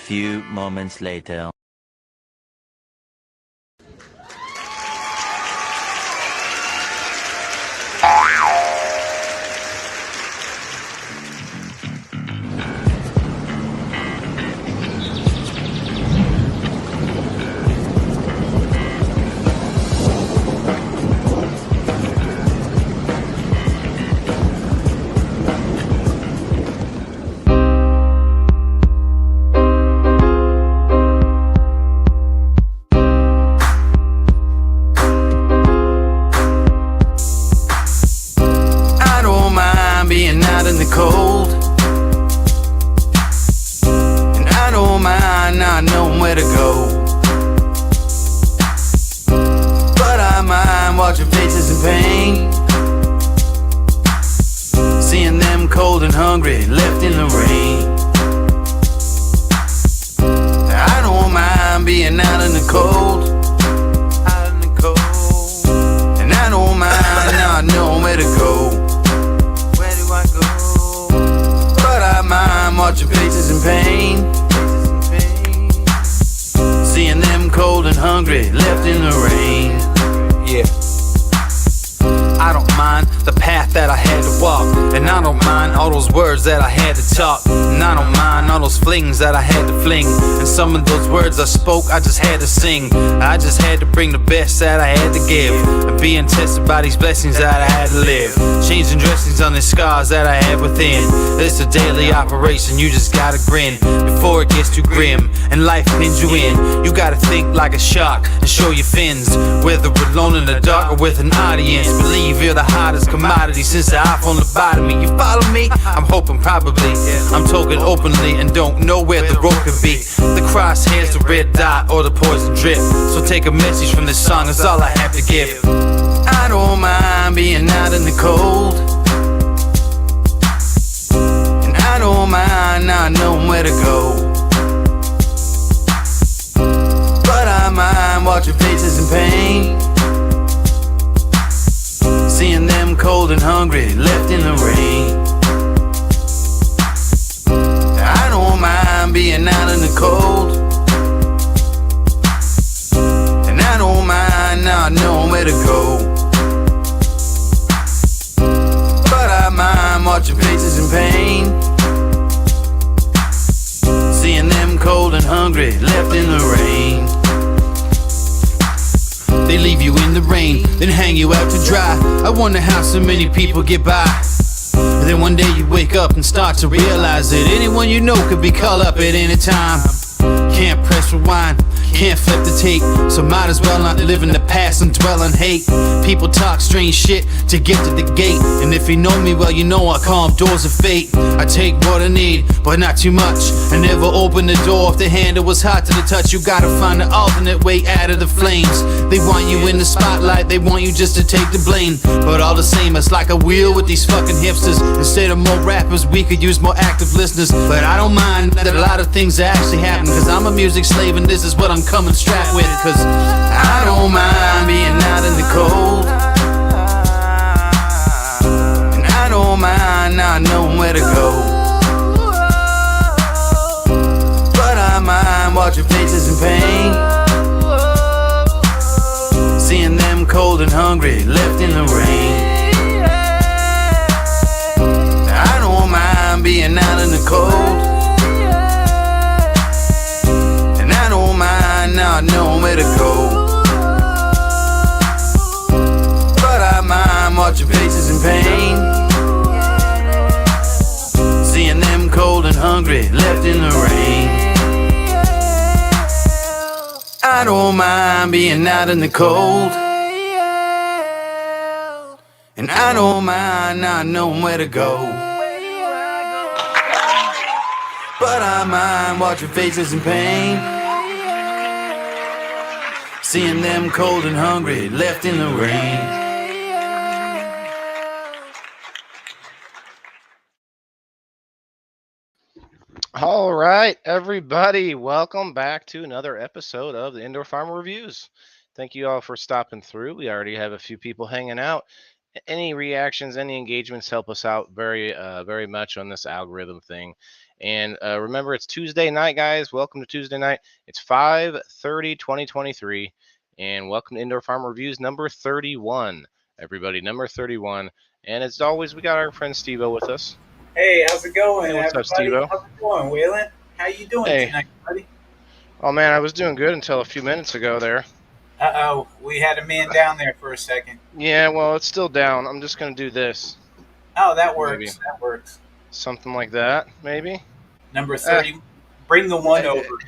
few moments later. Cold, and I don't mind not knowing where to go, but I mind watching faces in pain, seeing them cold and hungry left in the rain. I don't mind being out in the cold, and I don't mind not knowing where to go. Watching faces in pain, seeing them cold and hungry left in the rain. Yeah, I don't mind the path that I had to walk, and I don't mind all those words that I had to talk, and I don't mind all those flings that I had to fling, and some of those words I spoke I just had to sing. I just had to bring the best that I had to give, and being tested by these blessings that I had to live, changing dressings on the scars that I had within. It's a daily operation, you just gotta grin before it gets too grim and life pins you in. You gotta think like a shark and show your fins, whether alone in the dark or with an audience. Believe you're the hottest commodity since the iPhone lobotomy. You follow me? I'm hoping probably. I'm talking openly and don't know where the road could be. The crosshairs, the red dot, or the poison drip. So take a message from this song, that's all I have to give. I don't mind being out in the cold, and I don't mind not knowing where to go, but I mind watching faces in pain, seeing them cold and hungry left in the rain. I don't mind being out in the cold, and I don't mind not knowing where to go, but I mind watching faces in pain, seeing them cold and hungry left in the rain. They leave you in the rain, then hang you out to dry. I wonder how so many people get by. And then one day you wake up and start to realize that anyone you know could be called up at any time. Can't press rewind, can't flip the tape, so might as well not live in the past and dwell on hate. People talk strange shit to get to the gate, and if you know me well, you know I call them doors of fate. I take what I need, but not too much. I never open the door if the handle was hot to the touch. You gotta find an alternate way out of the flames. They want you in the spotlight, they want you just to take the blame, but all the same, it's like a wheel with these fucking hipsters. Instead of more rappers, we could use more active listeners. But I don't mind that a lot of things are actually happening, cause I'm a music slave and this is what I'm coming strapped with. Cause I don't mind being out in the cold, and I don't mind not knowing where to go, but I mind watching faces in pain, seeing them cold and hungry left in the rain. I don't mind being out in the cold, not knowing where to go, but I mind watching faces in pain, seeing them cold and hungry left in the rain. I don't mind being out in the cold, and I don't mind not knowing where to go, but I mind watching faces in pain, seeing them cold and hungry left in the rain. All right, everybody, welcome back to another episode of the Indoor Farmer Reviews. Thank you all for stopping through. We already have a few people hanging out. Any reactions, any engagements help us out very much on this algorithm thing. And remember, it's Tuesday night, guys. Welcome to Tuesday night. It's 5/30, 2023, and welcome to Indoor Farm Reviews number 31. Everybody, number 31. And as always, we got our friend Steve-O with us. Hey, how's it going, Hey, what's up, everybody? Steve-O? How's it going, Waylon? How you doing Hey. tonight, buddy? Oh man, I was doing good until a few minutes ago there. Uh-oh, we had a man down there for a second. Yeah, well, it's still down. I'm just gonna do this. Oh, that Maybe. works. That works. Something like that, maybe. Number 30. Bring the one over.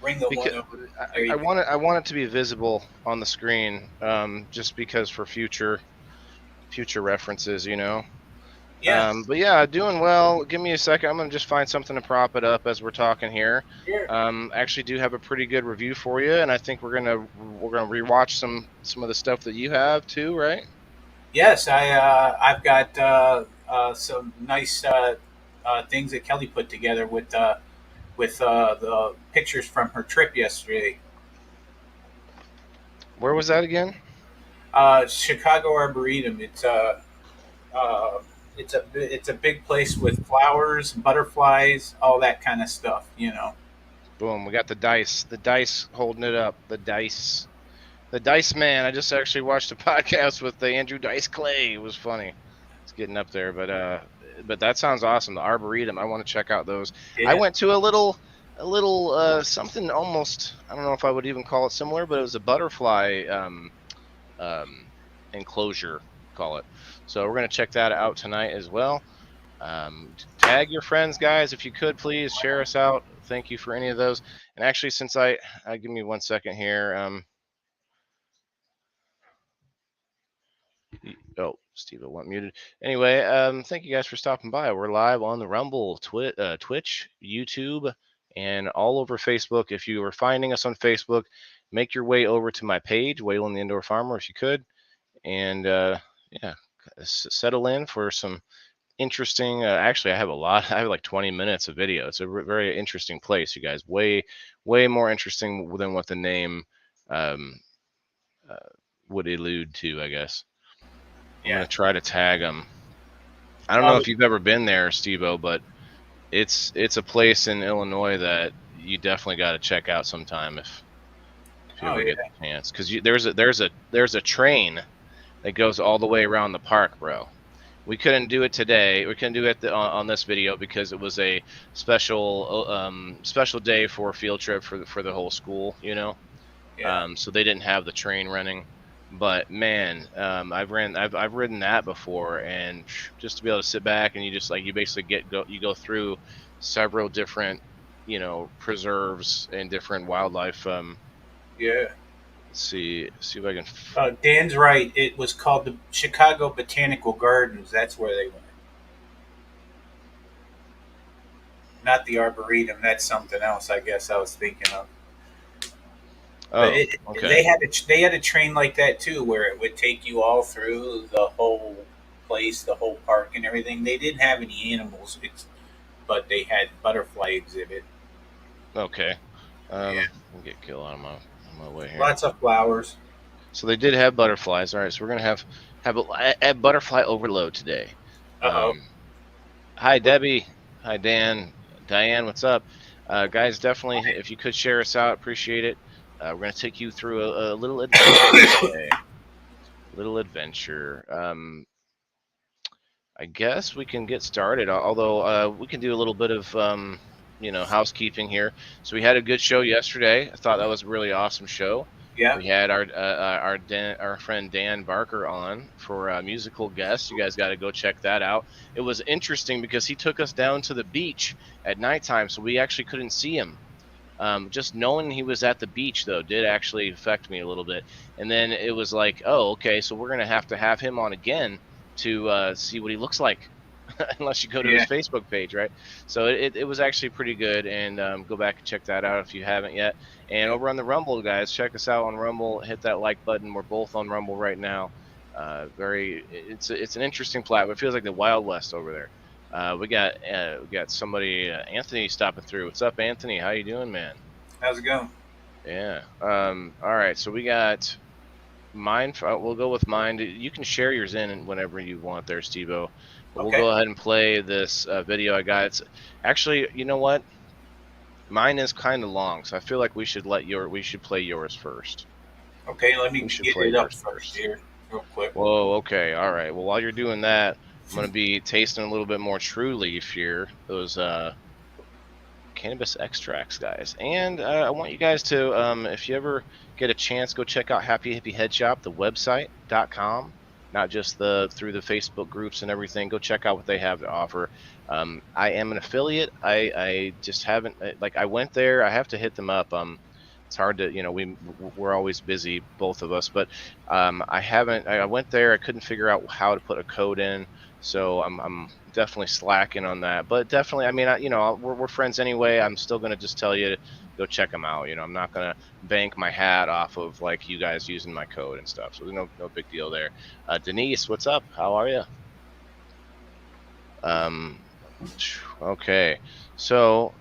Bring the Because one over. I want it to be visible on the screen, just because for future references, you know. Yeah. But yeah, doing well. Give me a second. I'm gonna just find something to prop it up as we're talking here. Here. Actually, do have a pretty good review for you, and I think we're gonna rewatch some of the stuff that you have too, right? Yes, I've got some nice things that Kelly put together with the pictures from her trip yesterday. Where was that again? Chicago Arboretum. It's a big place with flowers, butterflies, all that kind of stuff. You know. Boom! We got the dice. The dice holding it up. The dice. The Dice Man. I just actually watched a podcast with the Andrew Dice Clay. It was funny. It's getting up there, but that sounds awesome. The Arboretum. I want to check out those. Yeah. I went to a little something almost. I don't know if I would even call it similar, but it was a butterfly enclosure. Call it. So we're gonna check that out tonight as well. Tag your friends, guys, if you could, please share us out. Thank you for any of those. And actually, since I give me 1 second here. Oh, Steve, I went muted. Anyway, thank you guys for stopping by. We're live on the Rumble, Twitch, YouTube, and all over Facebook. If you are finding us on Facebook, make your way over to my page, Waylon the Indoor Farmer, if you could. And yeah, settle in for some interesting. Actually, I have a lot. I have like 20 minutes of video. It's a very interesting place, you guys. Way more interesting than what the name would allude to, I guess. I'm gonna try to tag them. I don't know if you've ever been there, Steve-O, but it's a place in Illinois that you definitely got to check out sometime if you ever get the chance. Because there's a train that goes all the way around the park, bro. We couldn't do it today. We couldn't do it on this video because it was a special day for a field trip for the whole school, you know. Yeah. So they didn't have the train running. But man, I've ridden that before, and just to be able to sit back and you basically go through several different, you know, preserves and different wildlife. Yeah. Let's see if I can. Dan's right. It was called the Chicago Botanical Gardens. That's where they went. Not the Arboretum. That's something else. I guess I was thinking of. Oh, okay. They had a train like that too, where it would take you all through the whole place, the whole park, and everything. They didn't have any animals, but they had butterfly exhibit. Okay. Yeah. I'll get Gil out of my way here. Lots of flowers. So they did have butterflies. All right, so we're gonna have a butterfly overload today. Hi Debbie. Hi Dan. Diane, what's up? Guys, definitely if you could share us out, appreciate it. We're going to take you through a little adventure today. Little adventure. I guess we can get started, although we can do a little bit of, housekeeping here. So we had a good show yesterday. I thought that was a really awesome show. Yeah. We had our friend Dan Barker on for a musical guest. You guys got to go check that out. It was interesting because he took us down to the beach at nighttime, so we actually couldn't see him. Just knowing he was at the beach, though, did actually affect me a little bit. And then it was like, oh, okay, so we're going to have him on again to see what he looks like, unless you go to his Facebook page, right? So it was actually pretty good, and go back and check that out if you haven't yet. And over on the Rumble, guys, check us out on Rumble. Hit that like button. We're both on Rumble right now. It's an interesting platform. It feels like the Wild West over there. We got somebody, Anthony, stopping through. What's up, Anthony? How you doing, man? How's it going? Yeah. All right. So we got mine. We'll go with mine. You can share yours in whenever you want there, Steve-O. But we'll Okay. go ahead and play this video I got. It's actually, you know what? Mine is kind of long, so I feel like we should play yours first. Okay, let me We should get play it up yours first first. here, real quick. Whoa, okay, all right. Well, while you're doing that, I'm gonna be tasting a little bit more True Leaf here. Those cannabis extracts, guys. And I want you guys to, if you ever get a chance, go check out Happy Hippie Head Shop, the website.com. Not just through the Facebook groups and everything. Go check out what they have to offer. I am an affiliate. I just haven't like I went there. I have to hit them up. It's hard to we're always busy, both of us. But I haven't. I went there. I couldn't figure out how to put a code in. So I'm definitely slacking on that, but definitely, I mean, we're friends anyway. I'm still gonna just tell you to go check them out. I'm not gonna bank my hat off of like you guys using my code and stuff. So there's no big deal there. Denise, what's up? How are you? Okay, so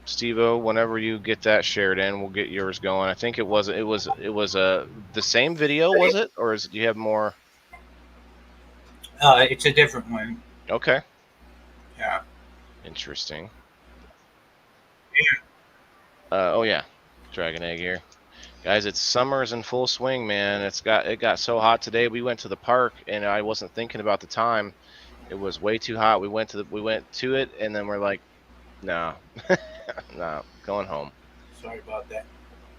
Steve-O, whenever you get that shared in, we'll get yours going. I think it was the same video, was it, or do you have more? It's a different one. Okay, Yeah. interesting. Yeah. Oh yeah, Dragon Egg here, guys. It's summer's in full swing, man. It got so hot today. We went to the park, and I wasn't thinking about the time. It was way too hot. We went to it, and then we're like, no, no, going home. Sorry about that.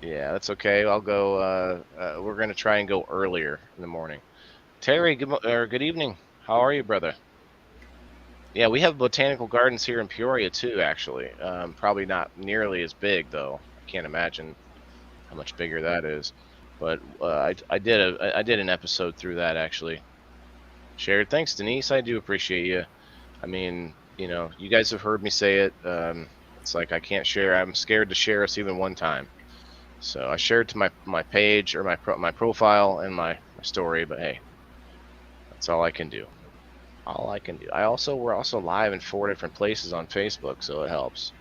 Yeah, that's okay. I'll go. We're gonna try and go earlier in the morning. Terry, good evening. How are you, brother? Yeah, we have botanical gardens here in Peoria too, actually. Probably not nearly as big though. I can't imagine how much bigger that is. But I did an episode through that actually. Shared. Thanks, Denise. I do appreciate you. I mean, you guys have heard me say it. It's like I can't share. I'm scared to share us even one time. So I shared to my page or my profile and my story. But hey, that's all I can do. All I can do. We're also live in 4 different places on Facebook, so it helps.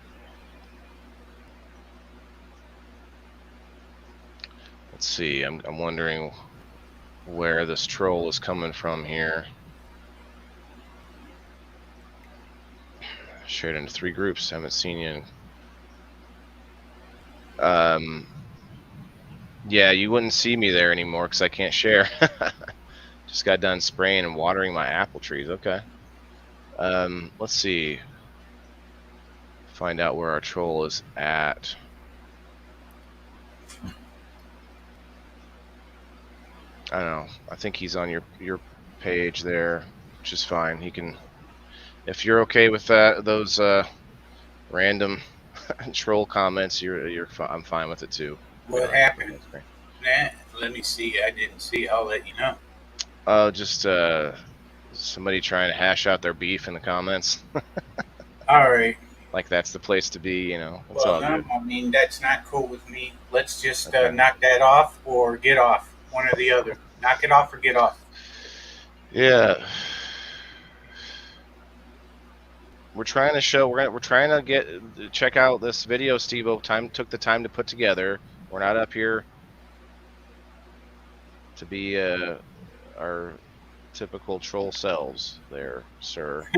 Let's see. I'm wondering where this troll is coming from here. Shared into 3 groups. Haven't seen you. Yeah, you wouldn't see me there anymore because I can't share. Just got done spraying and watering my apple trees. Okay. Let's see. Find out where our troll is at. I don't know. I think he's on your page there, which is fine. He can, if you're okay with that, those random troll comments, I'm fine with it too. What happened? Nah, let me see. I didn't see. I'll let you know. Just somebody trying to hash out their beef in the comments. All right. Like that's the place to be, It's Well, all no, good. I mean that's not cool with me. Let's just Okay. knock that off or get off, one or the other. Knock it off or get off. Yeah. We're trying to show. We're trying to check out this video. Steve-O took the time to put together. We're not up here to be our typical troll selves, there, sir.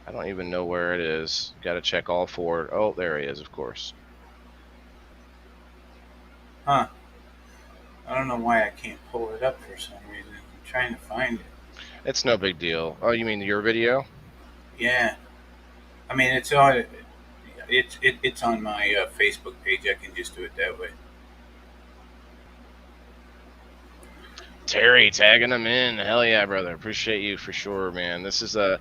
I don't even know where it is. Got to check all 4. Oh, there he is, of course. Huh. I don't know why I can't pull it up for some reason. I'm trying to find it. It's no big deal. Oh, you mean your video? Yeah. I mean, it's on. It's on my Facebook page. I can just do it that way. Terry tagging them in. Hell yeah, brother. Appreciate you for sure, man. This is a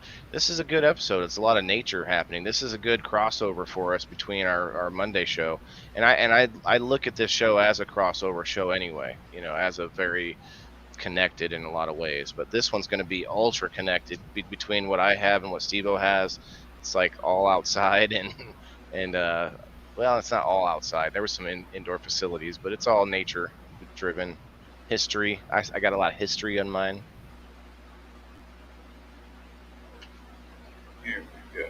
good episode. It's a lot of nature happening. This is a good crossover for us between our Monday show. And I look at this show as a crossover show anyway, as a very connected in a lot of ways. But this one's going to be ultra connected between what I have and what Steve-O has. It's like all outside and well, it's not all outside. There was some indoor facilities, but it's all nature driven. History. I got a lot of history on mine. Here we go.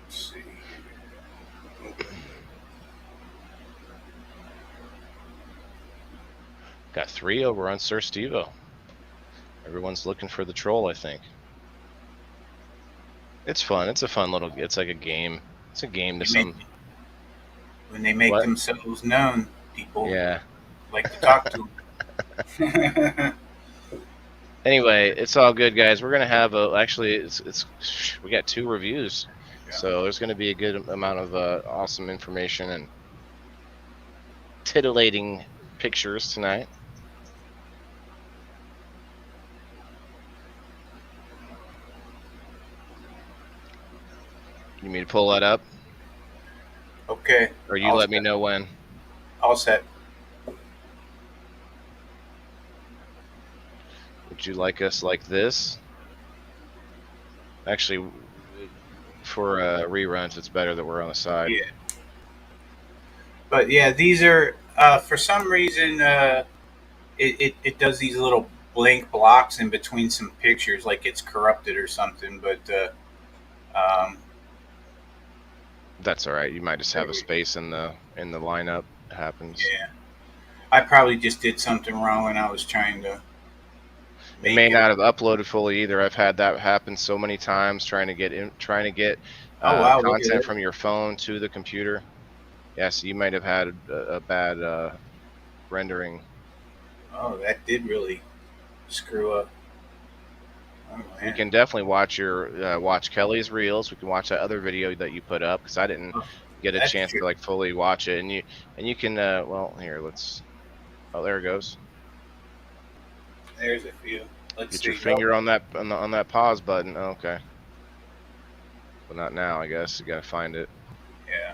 Let's see. Got 3 over on Sir Steve-O. Everyone's looking for the troll, I think. It's fun. It's a fun little. It's like a game. It's a game to some. When they make What? themselves known, people Yeah. like to talk to them. Anyway, it's all good, guys. We're gonna have a. Actually, it's we got 2 reviews, Yeah. so there's gonna be a good amount of awesome information and titillating pictures tonight. You need me to pull that up, Okay. or you let me know when? All set. Would you like us like this? Actually, for reruns, it's better that we're on the side. Yeah. But yeah, these are for some reason it does these little blank blocks in between some pictures, like it's corrupted or something. But That's all right. You might just have a space in the lineup. It happens. yeah, I probably just did something wrong when I was trying to. It may not have uploaded fully either. I've had that happen so many times trying to get Oh wow! Look at content it. from your phone to the computer. Yes, you might have had a bad rendering. Oh, that did really screw up. Oh, We man. can definitely watch your watch Kelly's reels. We can watch that other video that you put up because I didn't Oh, get a that's chance true. to like fully watch it. And you can well here let's. Oh, there it goes. There's a few. Let's Get see. your finger on that on that pause button. Oh, okay. But not now, I guess. You gotta find it. Yeah.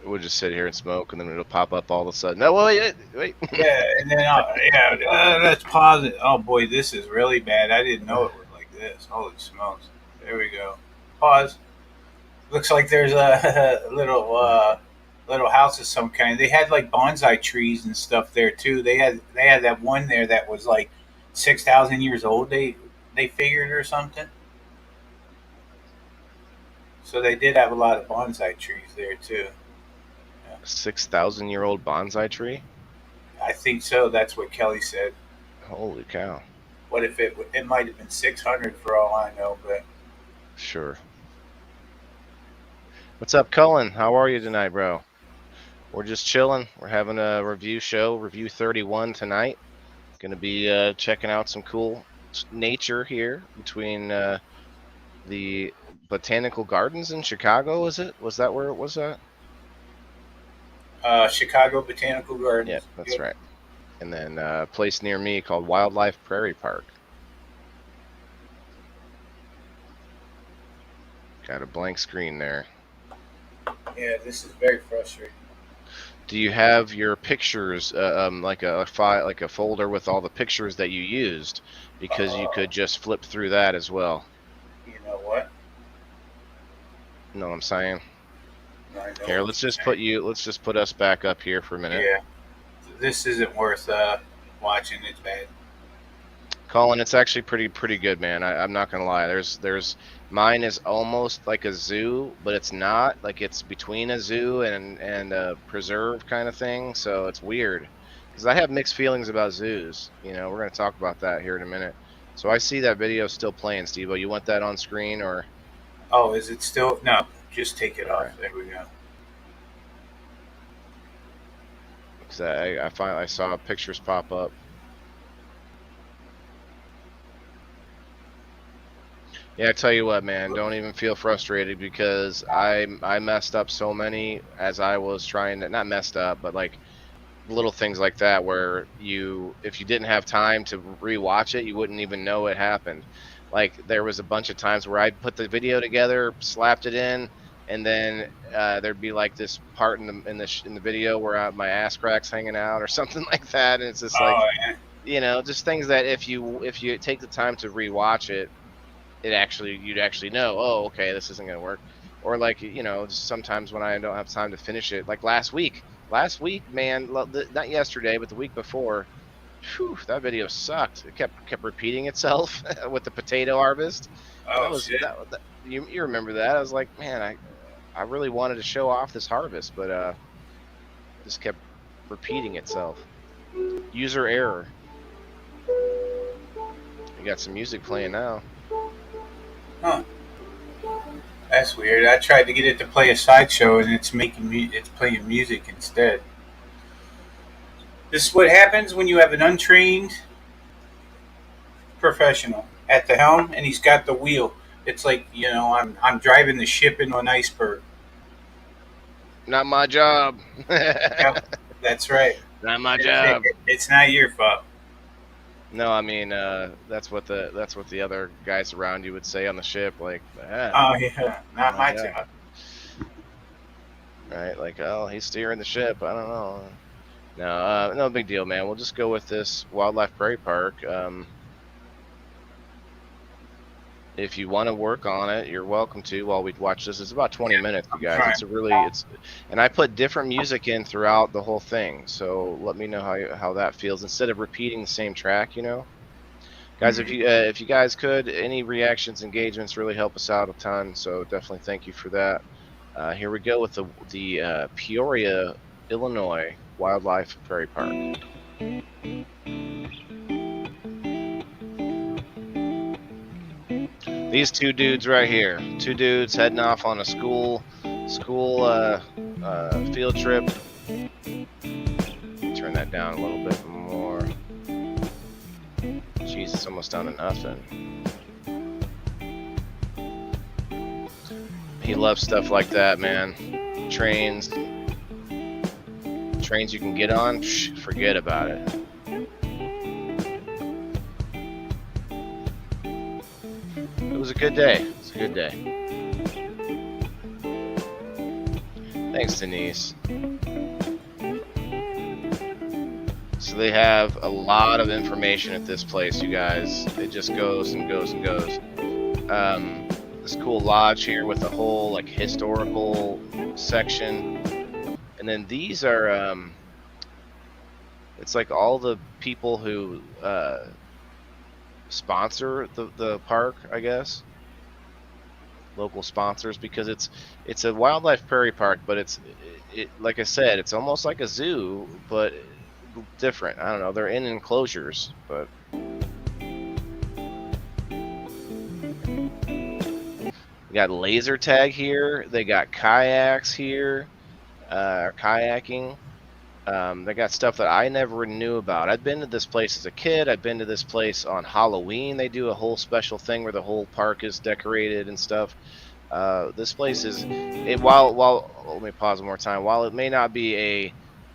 We'll just sit here and smoke, and then it'll pop up all of a sudden. No, wait. Yeah, and then let's pause it. Oh boy, this is really bad. I didn't know it was like this. Holy smokes! There we go. Pause. Looks like there's a little house of some kind. They had like bonsai trees and stuff there too. They had that one there that was like 6,000 years old. They figured or something. So they did have a lot of bonsai trees there too. 6,000-year-old bonsai tree. I think so. That's what Kelly said. Holy cow! What if it might have been 600 for all I know, but Sure. What's up, Cullen? How are you tonight, bro? We're just chilling. We're having a review show, review 31 tonight. Going to be checking out some cool nature here between the botanical gardens in Chicago. Was it? Was that where it was at? Chicago Botanical Gardens. Yeah, that's right. And then a place near me called Wildlife Prairie Park. Got a blank screen there. Yeah, this is very frustrating. Do you have your pictures, like a file, like a folder with all the pictures that you used? Because you could just flip through that as well. You know what? You know what I'm saying? I know Here, what let's you're just saying. let's just put us back up here for a minute. Yeah, this isn't worth watching. It's bad. Colin, it's actually pretty good, man. I'm not gonna lie. There's mine is almost like a zoo, but it's not. Like it's between a zoo and a preserve kind of thing. So it's weird because I have mixed feelings about zoos. You know, we're gonna talk about that here in a minute. So I see that video still playing, Steve. You want that on screen or? Oh, is it still? No, just take it off. There we go. Because I finally saw pictures pop up. Yeah, I tell you what, man, don't even feel frustrated because I messed up so many as I was trying to, not messed up, but like little things like that where if you didn't have time to rewatch it, you wouldn't even know it happened. Like there was a bunch of times where I'd put the video together, slapped it in, and then there'd be like this part in the video where my ass crack's hanging out or something like that, and it's just like, yeah. just things that if you take the time to rewatch it, you'd actually know, oh, okay, this isn't gonna work. Or like, just sometimes when I don't have time to finish it, like last week, man, not yesterday, but the week before, whew, that video sucked. It kept repeating itself with the potato harvest. Oh shit. You remember that? I was like, man, I really wanted to show off this harvest, but just kept repeating itself. User error. You got some music playing now. Huh. That's weird. I tried to get it to play a sideshow, and it's playing music instead. This is what happens when you have an untrained professional at the helm, and he's got the wheel. It's like I'm driving the ship into an iceberg. Not my job. Yep, that's right. Not my job. It's not your fault. No, I mean that's what the other guys around you would say on the ship, like, Oh yeah, not my job. Right? Like, oh, he's steering the ship. I don't know. No, no big deal, man. We'll just go with this Wildlife Prairie Park. If you want to work on it, you're welcome to while we watch this. It's about 20 minutes, you guys. And I put different music in throughout the whole thing. So let me know how that feels instead of repeating the same track, Guys, if you guys could, any reactions, engagements really help us out a ton. So definitely thank you for that. Here we go with the Peoria, Illinois Wildlife Prairie Park. These two dudes right here, two dudes heading off on a school field trip. Turn that down a little bit more. Jeez, it's almost down to nothing. He loves stuff like that, man. Trains you can get on, forget about it. It was a good day. It's a good day. Thanks, Denise. So they have a lot of information at this place, you guys. It just goes and goes and goes. This cool lodge here with a whole like historical section, and then these are it's like all the people who sponsor the park, I guess. Local sponsors, because it's a wildlife prairie park, but it like I said, it's almost like a zoo, but different. I don't know. They're in enclosures, but we got laser tag here. They got kayaks here, kayaking. They got stuff that I never knew about. I've been to this place as a kid. I've been to this place on Halloween. They do a whole special thing where the whole park is decorated and stuff. This place is, while let me pause one more time. While it may not be a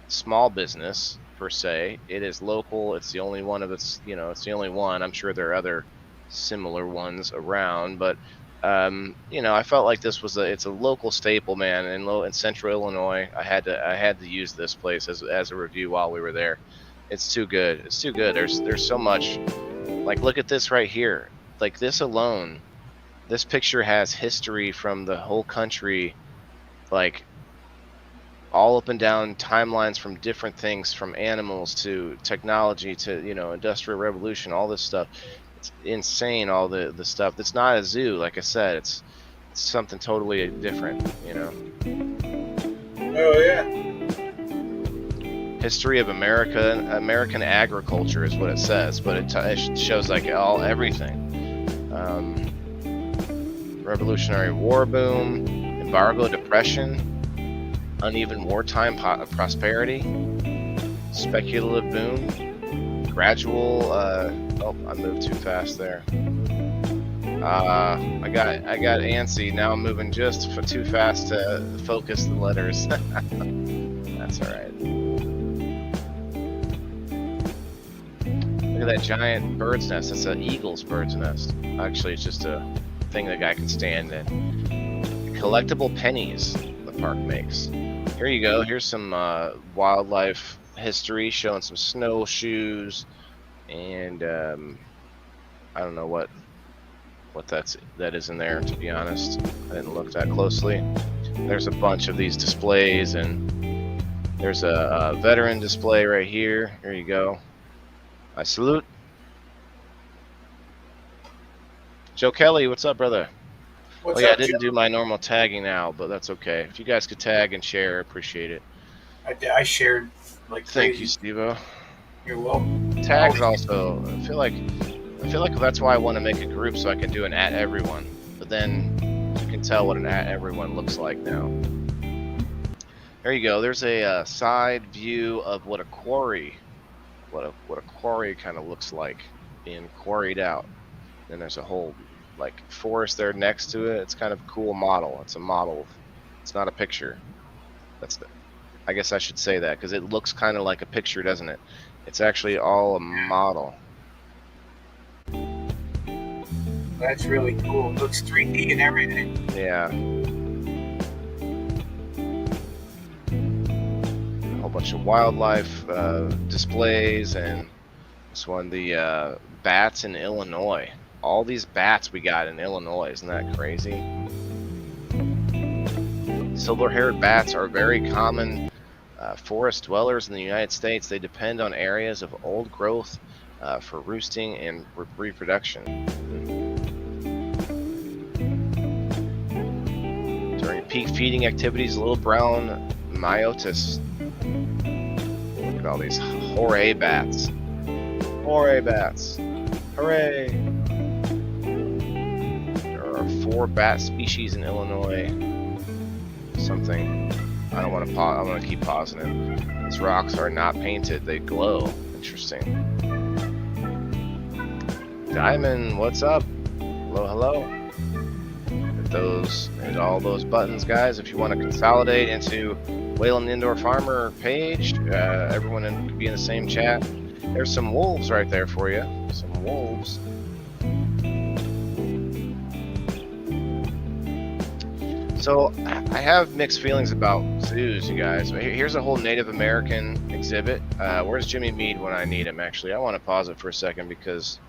small business per se, it is local. It's the only one of its, it's the only one. I'm sure there are other similar ones around, but I felt like it's a local staple, man. In Central Illinois, I had to use this place as a review while we were there. It's too good. It's too good. There's so much. Like, look at this right here. Like, this alone, this picture has history from the whole country, like all up and down timelines from different things, from animals to technology to industrial revolution, all this stuff. It's insane, all the stuff. It's not a zoo, like I said. It's something totally different, Oh yeah. History of American agriculture is what it says, but it shows like everything. Revolutionary War boom, embargo, depression, uneven wartime prosperity, speculative boom, gradual. Oh, I moved too fast there. I got antsy. Now I'm moving just too fast to focus the letters. That's all right. Look at that giant bird's nest. It's an eagle's bird's nest. Actually, it's just a thing the guy can stand in. Collectible pennies the park makes. Here you go. Here's some wildlife history showing some snowshoes, and I don't know what that is in there, to be honest. I didn't look that closely. There's a bunch of these displays, and there's a veteran display right here. Here you go. I salute. Joe Kelly, what's up, brother? What's I up, didn't Joe? do my normal tagging now, but that's okay. If you guys could tag and share, I appreciate it. I shared like Thank crazy. you, Steve-O. You're welcome. Tags also. I feel like that's why I want to make a group so I can do an at everyone. But then you can tell what an at everyone looks like now. There you go. There's a side view of what a quarry, what a quarry kind of looks like, being quarried out. Then there's a whole like forest there next to it. It's kind of a cool model. It's a model. It's not a picture. I guess I should say that because it looks kind of like a picture, doesn't it? It's actually all a model. That's really cool. It looks 3D and everything. Yeah. A whole bunch of wildlife displays, and this one, the bats in Illinois. All these bats we got in Illinois. Isn't that crazy? Silver-haired bats are very common forest dwellers in the United States. They depend on areas of old growth for roosting and reproduction. During peak feeding activities, little brown myotis. Look at all these horay bats. Horay bats. Hooray! There are 4 bat species in Illinois. Something. I don't want to pause. I'm going to keep pausing it. These rocks are not painted. They glow. Interesting. Diamond, what's up? Hello, hello. Hit all those buttons, guys. If you want to consolidate into Wayland Indoor Farmer page, everyone can be in the same chat. There's some wolves right there for you. Some wolves. So I have mixed feelings about zoos, you guys. Here's a whole Native American exhibit. Where's Jimmy Mead when I need him? Actually, I want to pause it for a second because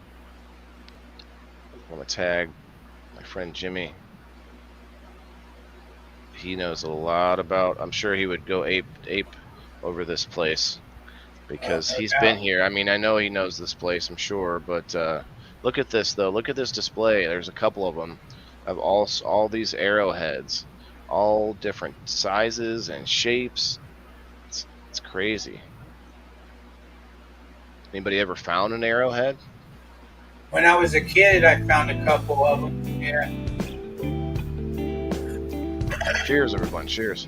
I want to tag my friend Jimmy. He knows a lot about. I'm sure he would go ape over this place because he's been here. I mean, I know he knows this place, I'm sure. But look at this, though. Look at this display. There's a couple of them. Of all these arrowheads, all different sizes and shapes. It's crazy. Anybody ever found an arrowhead? When I was a kid, I found a couple of them. Yeah. Cheers, everyone. Cheers.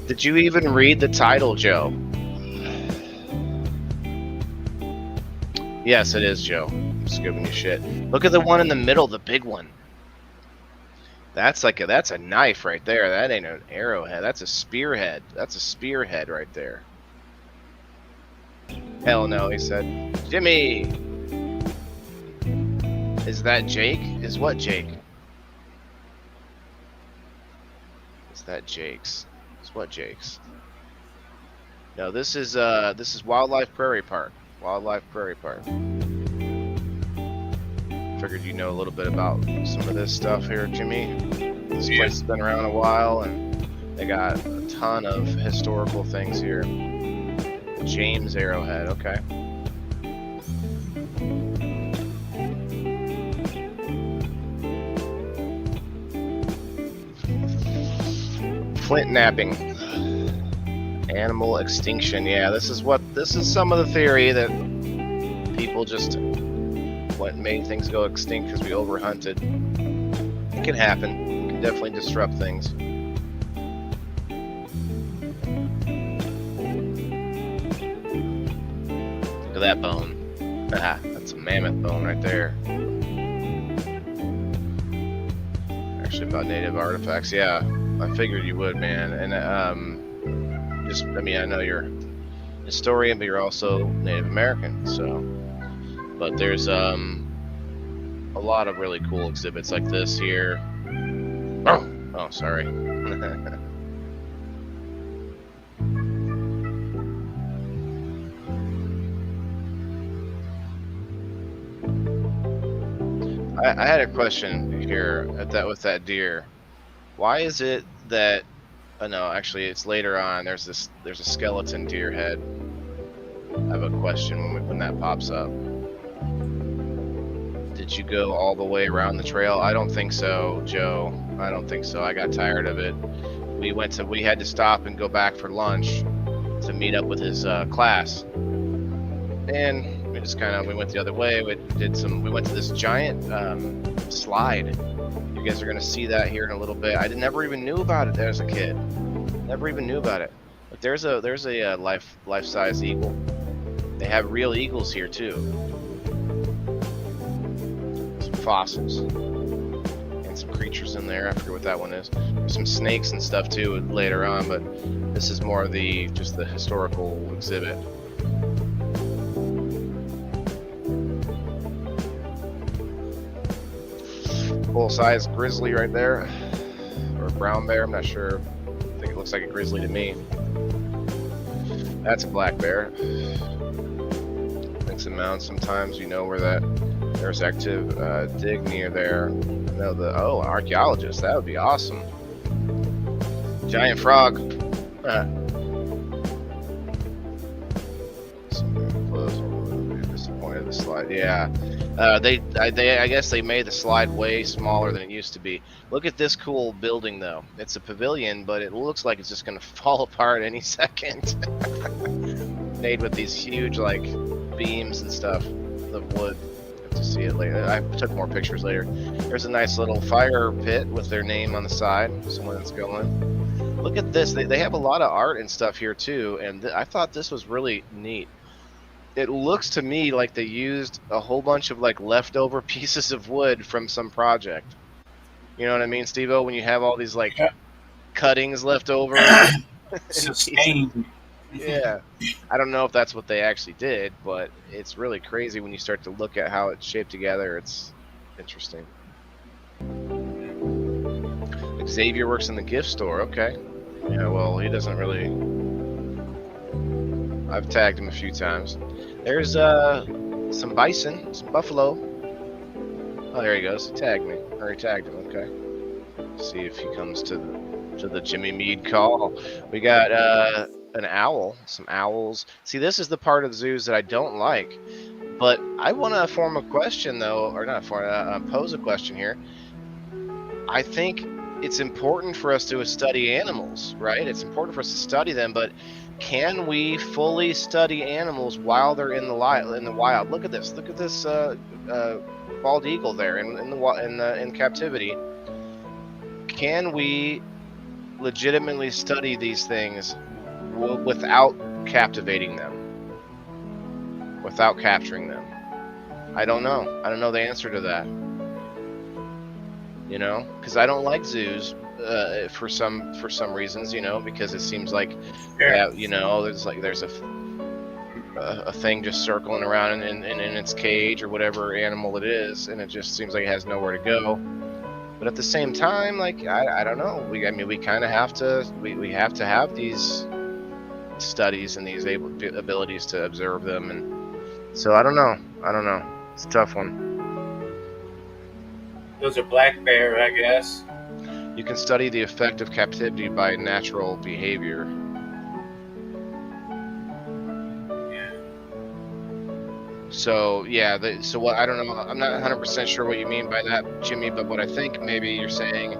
Did you even read the title, Joe? Yes, it is, Joe. I'm just giving you shit. Look at the one in the middle, the big one. That's a knife right there. That ain't an arrowhead. That's a spearhead. That's a spearhead right there. Hell no, he said. Jimmy! Is that Jake? Is what Jake? Is that Jake's? What Jake's? No, this is Wildlife Prairie Park. Wildlife Prairie Park. Figured you know a little bit about some of this stuff here, Jimmy. This place has been around a while, and they got a ton of historical things here. James Arrowhead, okay. Flint napping, animal extinction. Yeah, this is some of the theory that people just made things go extinct because we overhunted. It can happen. It can definitely disrupt things. Look at that bone. Ah, that's a mammoth bone right there. Actually, about native artifacts, yeah. I figured you would, man. And I know you're a historian, but you're also Native American, so. But there's a lot of really cool exhibits like this here. Oh, sorry. I had a question here with that deer. Why is it that? Oh no, actually, it's later on. There's a skeleton deer head. I have a question when that pops up. Did you go all the way around the trail? I don't think so, Joe. I don't think so. I got tired of it. We had to stop and go back for lunch to meet up with his class, and we went the other way. We went to this giant slide. You guys are gonna see that here in a little bit. I never even knew about it as a kid. Never even knew about it. But there's a life-size eagle. They have real eagles here too. Some fossils and some creatures in there. I forget what that one is. There's some snakes and stuff too later on, but this is more of just the historical exhibit. Full-size grizzly right there, or brown bear. I'm not sure. I think it looks like a grizzly to me. That's a black bear. Mix and mounds. Sometimes you know where there's active dig near there. Archaeologist. That would be awesome. Giant frog. Disappointed the slide. Yeah. I guess they made the slide way smaller than it used to be. Look at this cool building though. It's a pavilion, but it looks like it's just gonna fall apart any second. Made with these huge like beams and stuff of wood. Have to see it later. I took more pictures later. There's a nice little fire pit with their name on the side. Someone that's going. Look at this. They have a lot of art and stuff here too, and I thought this was really neat. It looks to me like they used a whole bunch of like leftover pieces of wood from some project. You know what I mean, Steve-O? When you have all these like cuttings left over. Sustained. Yeah. I don't know if that's what they actually did, but it's really crazy when you start to look at how it's shaped together. It's interesting. Xavier works in the gift store. Okay. Yeah, well, he doesn't really... I've tagged him a few times. There's some bison, some buffalo. Oh, there he goes. He tagged me. Or he tagged him. Okay. See if he comes to the Jimmy Mead call. We got an owl, some owls. See, this is the part of the zoos that I don't like. But I want to form a question though, or not pose a question here. I think it's important for us to study animals, right? It's important for us to study them, but can we fully study animals while they're in the wild? Look at this. Look at this bald eagle there in captivity. Can we legitimately study these things without captivating them, without capturing them? I don't know. I don't know the answer to that. You know, because I don't like zoos for some reasons. You know, because it seems like, you know, there's a thing just circling around in its cage or whatever animal it is, and it just seems like it has nowhere to go. But at the same time, like I don't know. We kind of have to. We have to have these studies and these abilities to observe them, and so I don't know. It's a tough one. Those are black bear, I guess. You can study the effect of captivity by natural behavior. Yeah. So yeah, so what? I don't know. I'm not 100% sure what you mean by that, Jimmy. But what I think maybe you're saying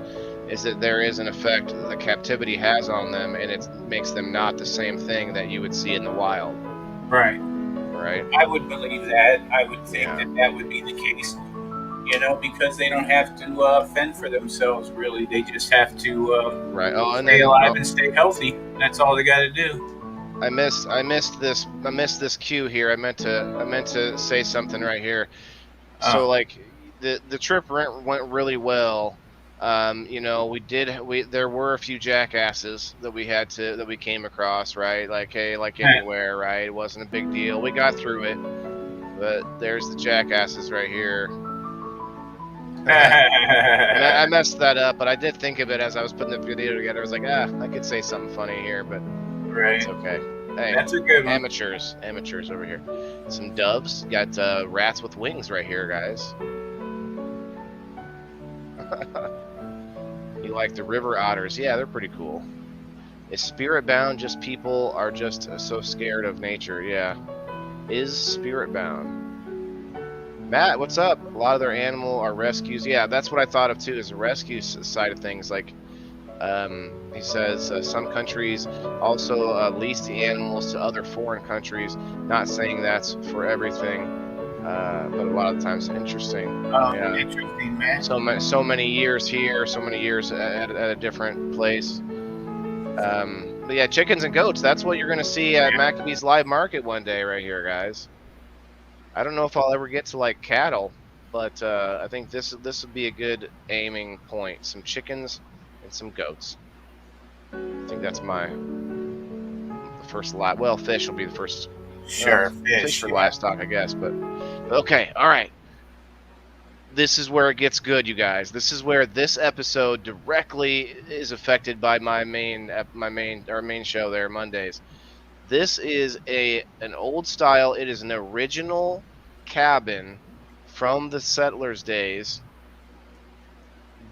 is that there is an effect that captivity has on them, and it makes them not the same thing that you would see in the wild. Right. Right. I would believe that. I would think that would be the case. You know, because they don't have to fend for themselves, really. They just have to stay alive and stay healthy. That's all they got to do. I missed this cue here. I meant to say something right here. So like the trip went really well. You know, there were a few jackasses that we came across, right? Like, hey, like anywhere, right? It wasn't a big deal. We got through it. But there's the jackasses right here. And I messed that up, but I did think of it as I was putting the video together. I was like, I could say something funny here, but it's okay. Hey, that's a good one. Amateurs over here. Some doves. Got rats with wings right here, guys. You like the river otters? Yeah, they're pretty cool. Is spirit bound just people are just so scared of nature? Yeah. Is spirit bound? Matt, what's up? A lot of their animal are rescues. Yeah, that's what I thought of too, is the rescue side of things. Like, he says some countries also lease the animals to other foreign countries. Not saying that's for everything, but a lot of times interesting. Yeah. Interesting, man. So many years here, so many years at a different place. But yeah, chickens and goats. That's what you're gonna see at Maccabee's Live Market one day, right here, guys. I don't know if I'll ever get to like cattle, but I think this would be a good aiming point. Some chickens and some goats. I think that's the first lot. Well, fish will be the first. Sure, Fish for livestock, I guess. But okay, all right. This is where it gets good, you guys. This is where this episode directly is affected by our main show there Mondays. This is an old style. It is an original cabin from the settlers' days.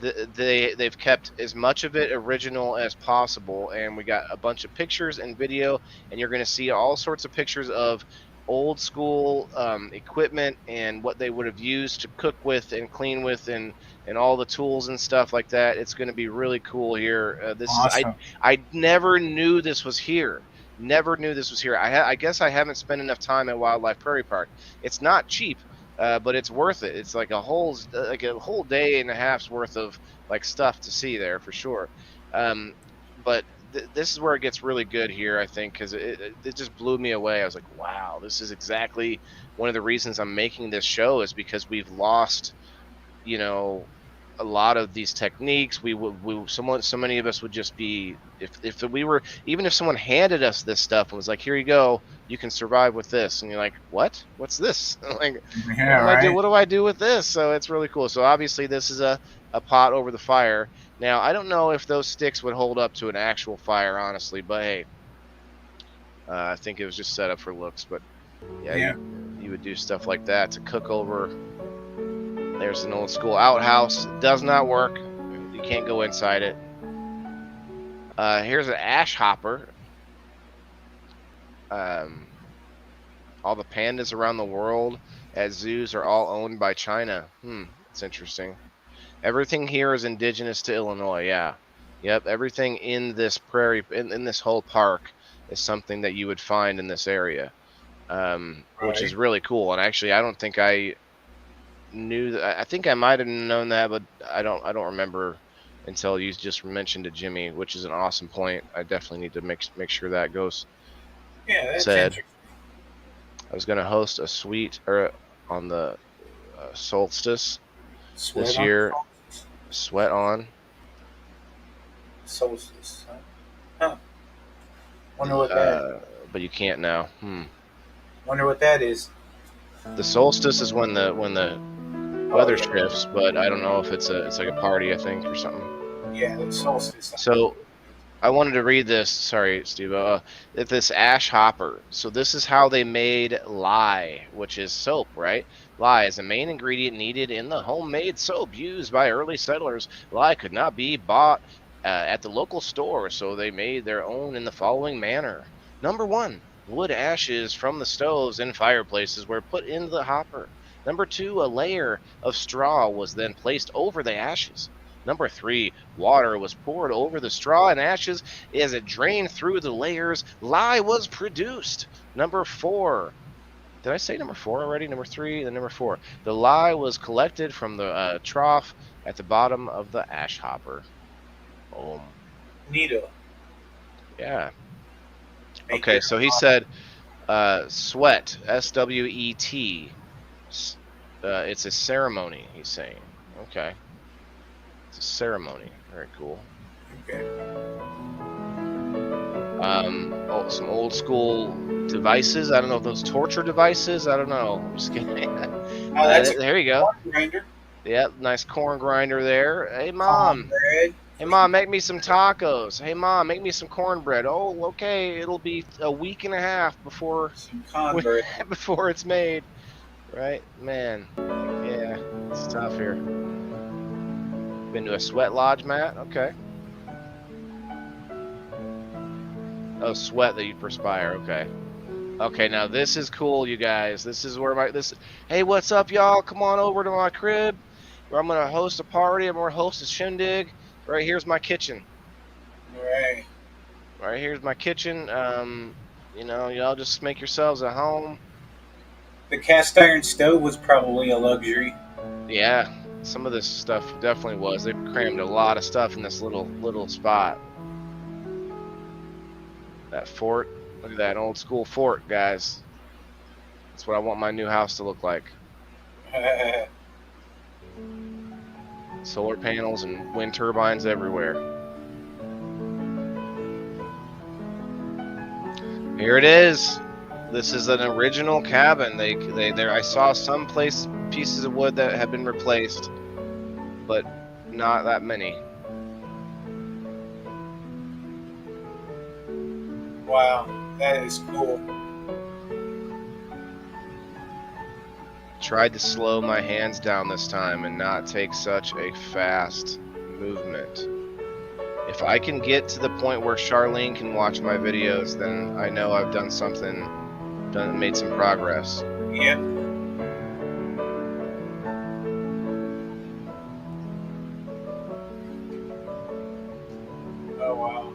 They've kept as much of it original as possible, and we got a bunch of pictures and video, and you're going to see all sorts of pictures of old school equipment and what they would have used to cook with and clean with, and all the tools and stuff like that. It's going to be really cool here. Awesome. I never knew this was here. Never knew this was here. I guess I haven't spent enough time at Wildlife Prairie Park. It's not cheap. But it's worth it. It's like a whole day and a half's worth of like stuff to see there for sure. But this is where it gets really good here, I think, because it just blew me away. I was like, wow, this is exactly one of the reasons I'm making this show, is because we've lost, a lot of these techniques. So many of us would just be, if someone handed us this stuff and was like, here you go, you can survive with this, and you're like, what's this? Like, what do I do with this? So it's really cool. So obviously this is a pot over the fire. Now I don't know if those sticks would hold up to an actual fire, honestly, but hey, I think it was just set up for looks. But yeah. You would do stuff like that to cook over. There's an old school outhouse. It does not work. You can't go inside it. Here's an ash hopper. All the pandas around the world at zoos are all owned by China. It's interesting. Everything here is indigenous to Illinois. Yeah. Yep. Everything in this prairie, in this whole park, is something that you would find in this area, which is really cool. And actually, I don't think I knew that. I think I might have known that, but I don't remember until you just mentioned it, Jimmy, which is an awesome point. I definitely need to make sure that goes said. I was going to host a suite on the solstice this year. Sweat on solstice. Huh. Wonder what that. But you can't now. Wonder what that is. The solstice is when the weather shifts, but I don't know if it's like a party, I think, or something. Yeah, the solstice. So I wanted to read this. Sorry, Steve. This ash hopper. So this is how they made lye, which is soap, right? Lye is the main ingredient needed in the homemade soap used by early settlers. Lye could not be bought at the local store, so they made their own in the following manner. Number 1, wood ashes from the stoves and fireplaces were put into the hopper. Number 2, a layer of straw was then placed over the ashes. Number 3, water was poured over the straw and ashes. As it drained through the layers, lye was produced. Number 4, did I say number 4 already? Number 3, then number 4. The lye was collected from the trough at the bottom of the ash hopper. Boom. Neato. Yeah. Okay, so he said sweat, S-W-E-T. It's a ceremony, he's saying. Okay. It's a ceremony. Very cool. Okay. Some old school devices. I don't know if those torture devices. I don't know. I'm just kidding. There you go. Grinder. Yep, nice corn grinder there. Hey, Mom. Cornbread. Hey, Mom, make me some tacos. Hey, Mom, make me some cornbread. Oh, okay. It'll be a week and a half before before it's made. Right? Man. Yeah, it's tough here. Been to a sweat lodge, Matt? Okay. Oh, sweat that you perspire. Okay. Okay, now this is cool, you guys. This is where Hey, what's up, y'all? Come on over to my crib, where I'm gonna host a party. I'm gonna host a shindig. Right here's my kitchen. Right. Right here's my kitchen. Y'all just make yourselves at home. The cast iron stove was probably a luxury. Yeah, some of this stuff definitely was. They crammed a lot of stuff in this little spot. That fort. Look at that old school fort, guys. That's what I want my new house to look like. Solar panels and wind turbines everywhere. Here it is. This is an original cabin. I saw some pieces of wood that have been replaced, but not that many. Wow, that is cool. Tried to slow my hands down this time and not take such a fast movement. If I can get to the point where Charlene can watch my videos, then I know I've done something, made some progress. Yep. Oh wow.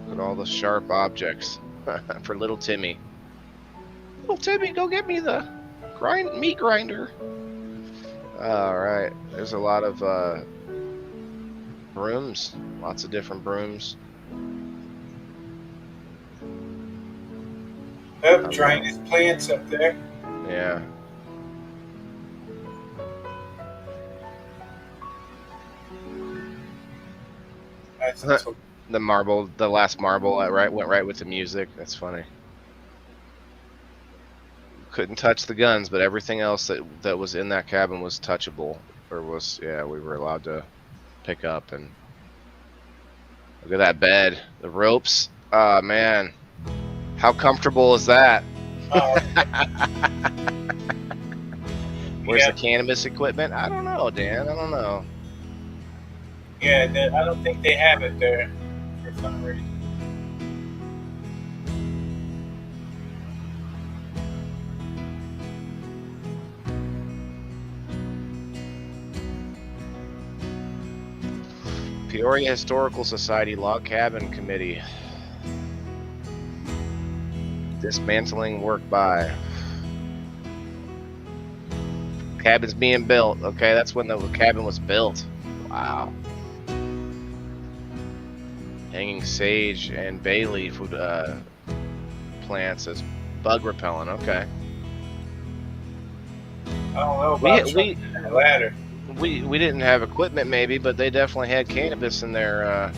Look at all the sharp objects for little Timmy. Little Timmy, go get me the meat grinder. All right, there's a lot of brooms, lots of different brooms. Oh, trying his plants up there. Yeah. That's The marble, the last marble, went right with the music. That's funny. Couldn't touch the guns, but everything else that was in that cabin was touchable, or we were allowed to pick up. And look at that bed, the ropes. Oh man, how comfortable is that? Where's the cannabis equipment? I don't know, Dan. I don't know. Yeah, I don't think they have it there for some reason. Peoria Historical Society Log Cabin Committee. Dismantling work by. Cabin's being built. Okay, that's when the cabin was built. Wow. Hanging sage and bay leaf would plants as bug repellent. Okay. I don't know about that ladder. We didn't have equipment maybe, but they definitely had cannabis in their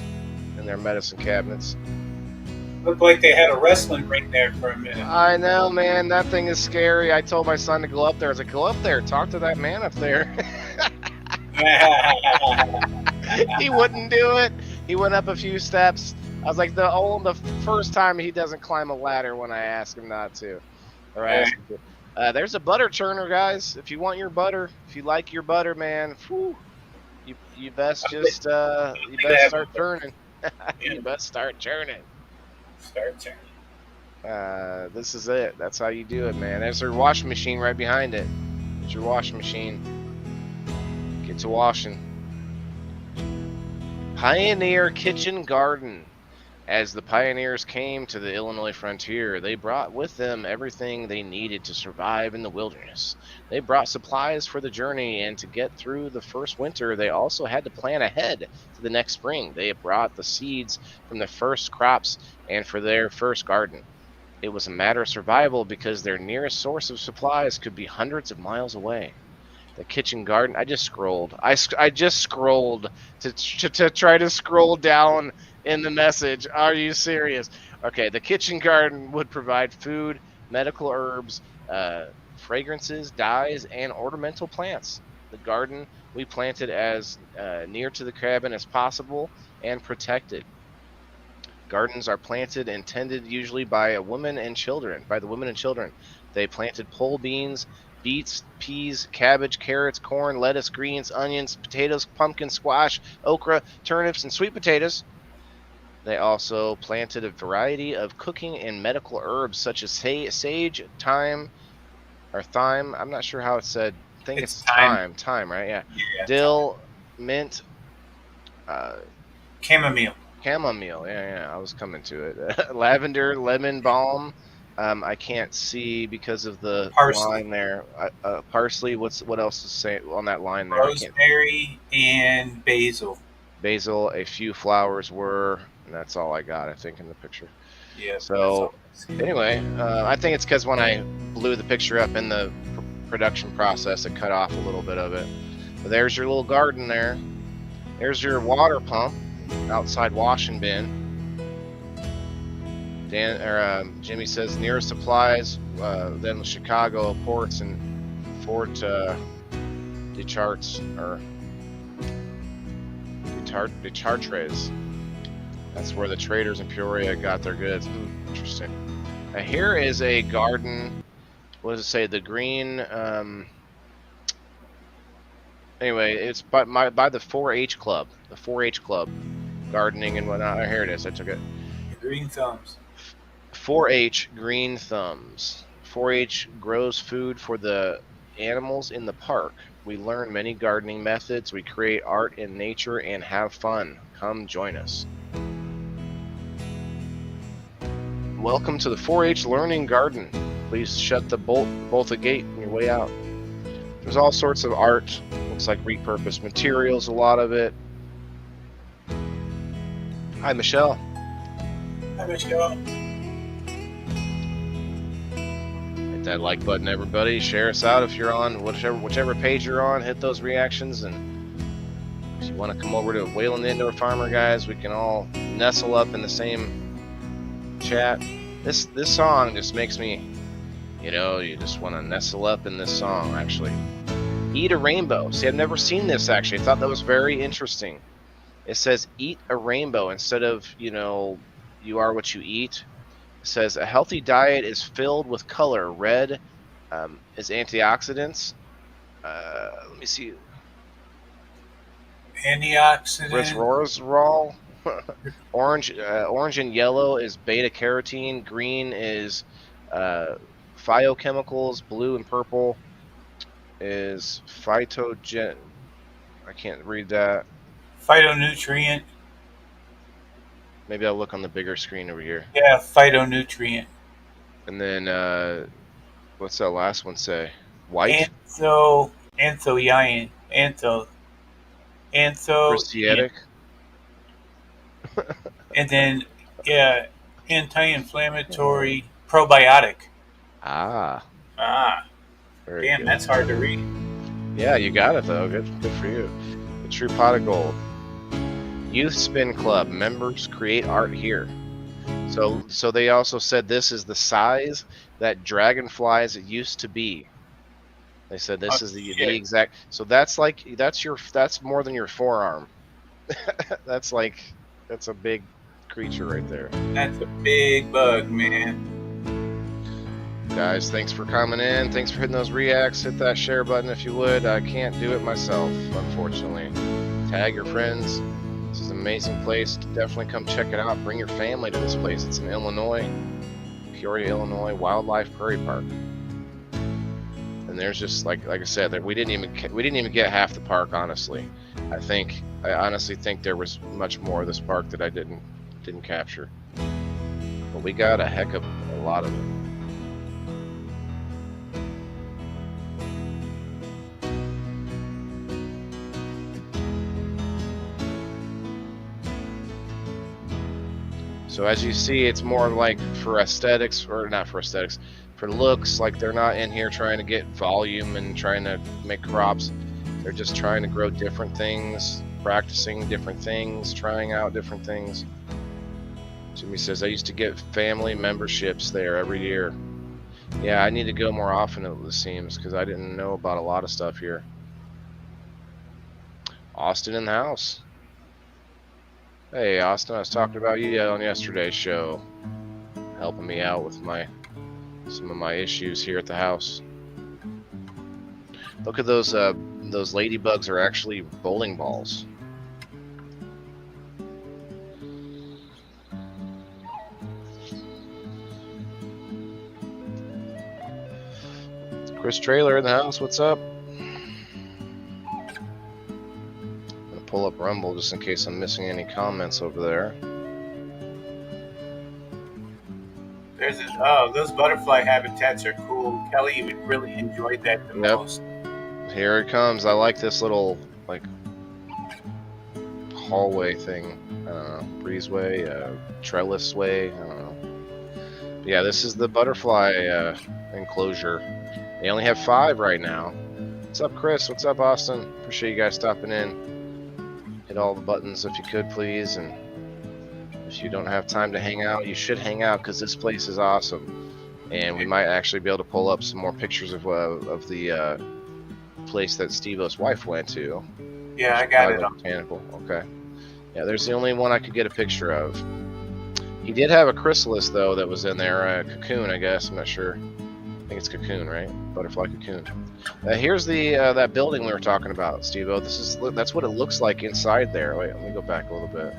medicine cabinets. Looked like they had a wrestling ring there for a minute. I know, man. That thing is scary. I told my son to go up there. I was like, go up there, talk to that man up there. He wouldn't do it. He went up a few steps. I was like, the first time he doesn't climb a ladder when I ask him not to. Or ask him to. There's a butter churner, guys. If you want your butter, if you like your butter, man, whew, you best just you best start churning. You best start churning. Start churning. This is it. That's how you do it, man. There's your washing machine right behind it. It's your washing machine. Get to washing. Pioneer Kitchen Garden. As the pioneers came to the Illinois frontier, they brought with them everything they needed to survive in the wilderness. They brought supplies for the journey, and to get through the first winter, they also had to plan ahead to the next spring. They brought the seeds from the first crops and for their first garden. It was a matter of survival because their nearest source of supplies could be hundreds of miles away. The kitchen garden. I just scrolled. I just scrolled to try to scroll down in the message. Are you serious? Okay, the kitchen garden would provide food, medical herbs, fragrances, dyes, and ornamental plants. The garden we planted as near to the cabin as possible and protected. Gardens are planted and tended usually by the women and children. They planted pole beans, beets, peas, cabbage, carrots, corn, lettuce, greens, onions, potatoes, pumpkin, squash, okra, turnips, and sweet potatoes. They also planted a variety of cooking and medical herbs such as sage, thyme, or thyme. I'm not sure how it's said. I think It's it's time. thyme, right? Yeah. Yeah, time. Dill, mint, uh, Chamomile. chamomile. Yeah. I was coming to it. Lavender, lemon balm. I can't see because of the Parsley. line there. Parsley. What else is say on that line there? I can't. Rosemary and basil. Basil. A few flowers were, and that's all I got. I think in the picture. Yep, that's all So I see. anyway, I think it's because when I blew the picture up in the production process, it cut off a little bit of it. But there's your little garden there. There's your water pump outside washing bin. Jimmy says nearest supplies, then Chicago ports and Fort Deschartres or Deschartres. That's where the traders in Peoria got their goods. Interesting. Now here is a garden. What does it say? The green. Anyway, it's by the 4-H club. The 4-H club, gardening and whatnot. Oh, here it is. I took it. Green thumbs. 4-H Green Thumbs. 4-H grows food for the animals in the park. We learn many gardening methods. We create art in nature and have fun. Come join us. Welcome to the 4-H Learning Garden. Please shut the bolt the gate on your way out. There's all sorts of art. Looks like repurposed materials, a lot of it. Hi, Michelle. Hi, Michelle. Hit that like button, everybody. Share us out if you're on whichever page you're on. Hit those reactions, and if you want to come over to Wayland Indoor Farmer, guys, we can all nestle up in the same chat. This song just makes me, you just want to nestle up in this song. Actually, eat a rainbow. See, I've never seen this actually. I thought that was very interesting. It says eat a rainbow instead of you are what you eat. It says a healthy diet is filled with color. Red is antioxidants. Let me see. Antioxidant. Resveratrol. Orange and yellow is beta carotene. Green is phytochemicals. Blue and purple is phytogen. I can't read that. Phytonutrient. Maybe I'll look on the bigger screen over here. Yeah, phytonutrient. And then what's that last one say? White. Anthocyanin. Prismatic. And then, yeah, anti-inflammatory probiotic. Ah. Very Damn, good. that's hard to read. Yeah, you got it though. Good for you. The True Pot of Gold. Youth Spin Club members create art here. So they also said this is the size that dragonflies used to be. They said this is the exact. So that's more than your forearm. That's a big creature right there. That's a big bug, man. Guys, thanks for coming in. Thanks for hitting those reacts. Hit that share button if you would. I can't do it myself, unfortunately. Tag your friends. This is an amazing place. Definitely come check it out. Bring your family to this place. It's in Illinois, Peoria, Illinois, Wildlife Prairie Park. And there's just like I said, we didn't even get half the park. Honestly, I honestly think there was much more of this park that I didn't capture. But we got a heck of a lot of it. So as you see, it's more like for aesthetics, or not for aesthetics, for looks. Like they're not in here trying to get volume and trying to make crops. They're just trying to grow different things, practicing different things, trying out different things. Jimmy says, I used to get family memberships there every year. Yeah, I need to go more often, it seems, because I didn't know about a lot of stuff here. Austin in the house. Hey, Austin, I was talking about you on yesterday's show, helping me out with some of my issues here at the house. Look at those ladybugs are actually bowling balls. Chris Trailer in the house. What's up? I'm gonna pull up Rumble just in case I'm missing any comments over there. There's those butterfly habitats are cool. Kelly would really enjoyed that the most. Here it comes. I like this little like hallway thing. I don't know, breezeway, trellis way. I don't know. But yeah, this is the butterfly enclosure. They only have 5 right now. What's up, Chris? What's up, Austin? Appreciate you guys stopping in. Hit all the buttons if you could, please. And if you don't have time to hang out, you should hang out because this place is awesome. And we might actually be able to pull up some more pictures of the place that Steve-O's wife went to. Yeah, I got it. Botanical. Okay. Yeah, there's the only one I could get a picture of. He did have a chrysalis though that was in there, cocoon, I guess. I'm not sure. I think it's cocoon, right? Butterfly cocoon. Here's the that building we were talking about, Steve-O. That's what it looks like inside there. Wait, let me go back a little bit.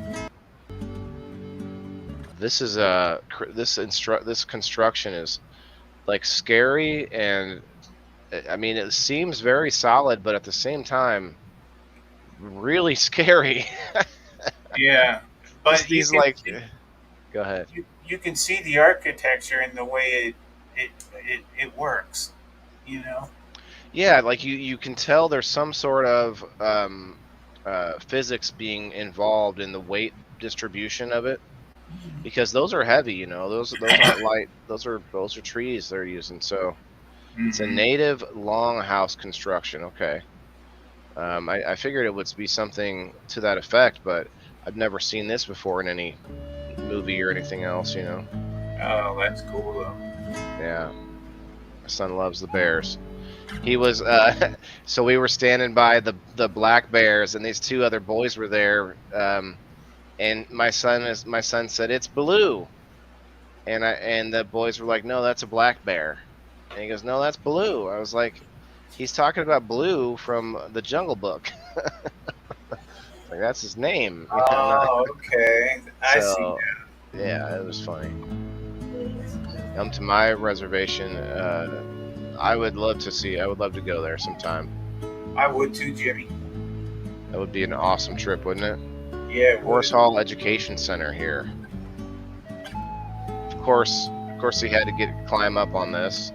This is this construction is like scary, and I mean it seems very solid, but at the same time really scary. Yeah, but these like go ahead. You can see the architecture and the way it works, you know. Yeah, like you can tell there's some sort of physics being involved in the weight distribution of it. Because those are heavy, you know. Those aren't light. Those are trees they're using. So it's a native longhouse construction. Okay. I figured it would be something to that effect, but I've never seen this before in any movie or anything else, you know. Oh, that's cool though. Yeah. My son loves the bears. He was so we were standing by the black bears, and these 2 other boys were there. And my son said it's blue, and the boys were like, no, that's a black bear, and he goes, no, that's blue. I was like, he's talking about Blue from the Jungle Book. Like that's his name. Oh, okay, I see that. Yeah, it was funny. Come to my reservation. I would love to go there sometime. I would too, Jimmy. That would be an awesome trip, wouldn't it? Yeah, Horse Hall Education Center here. Of course, he had to climb up on this.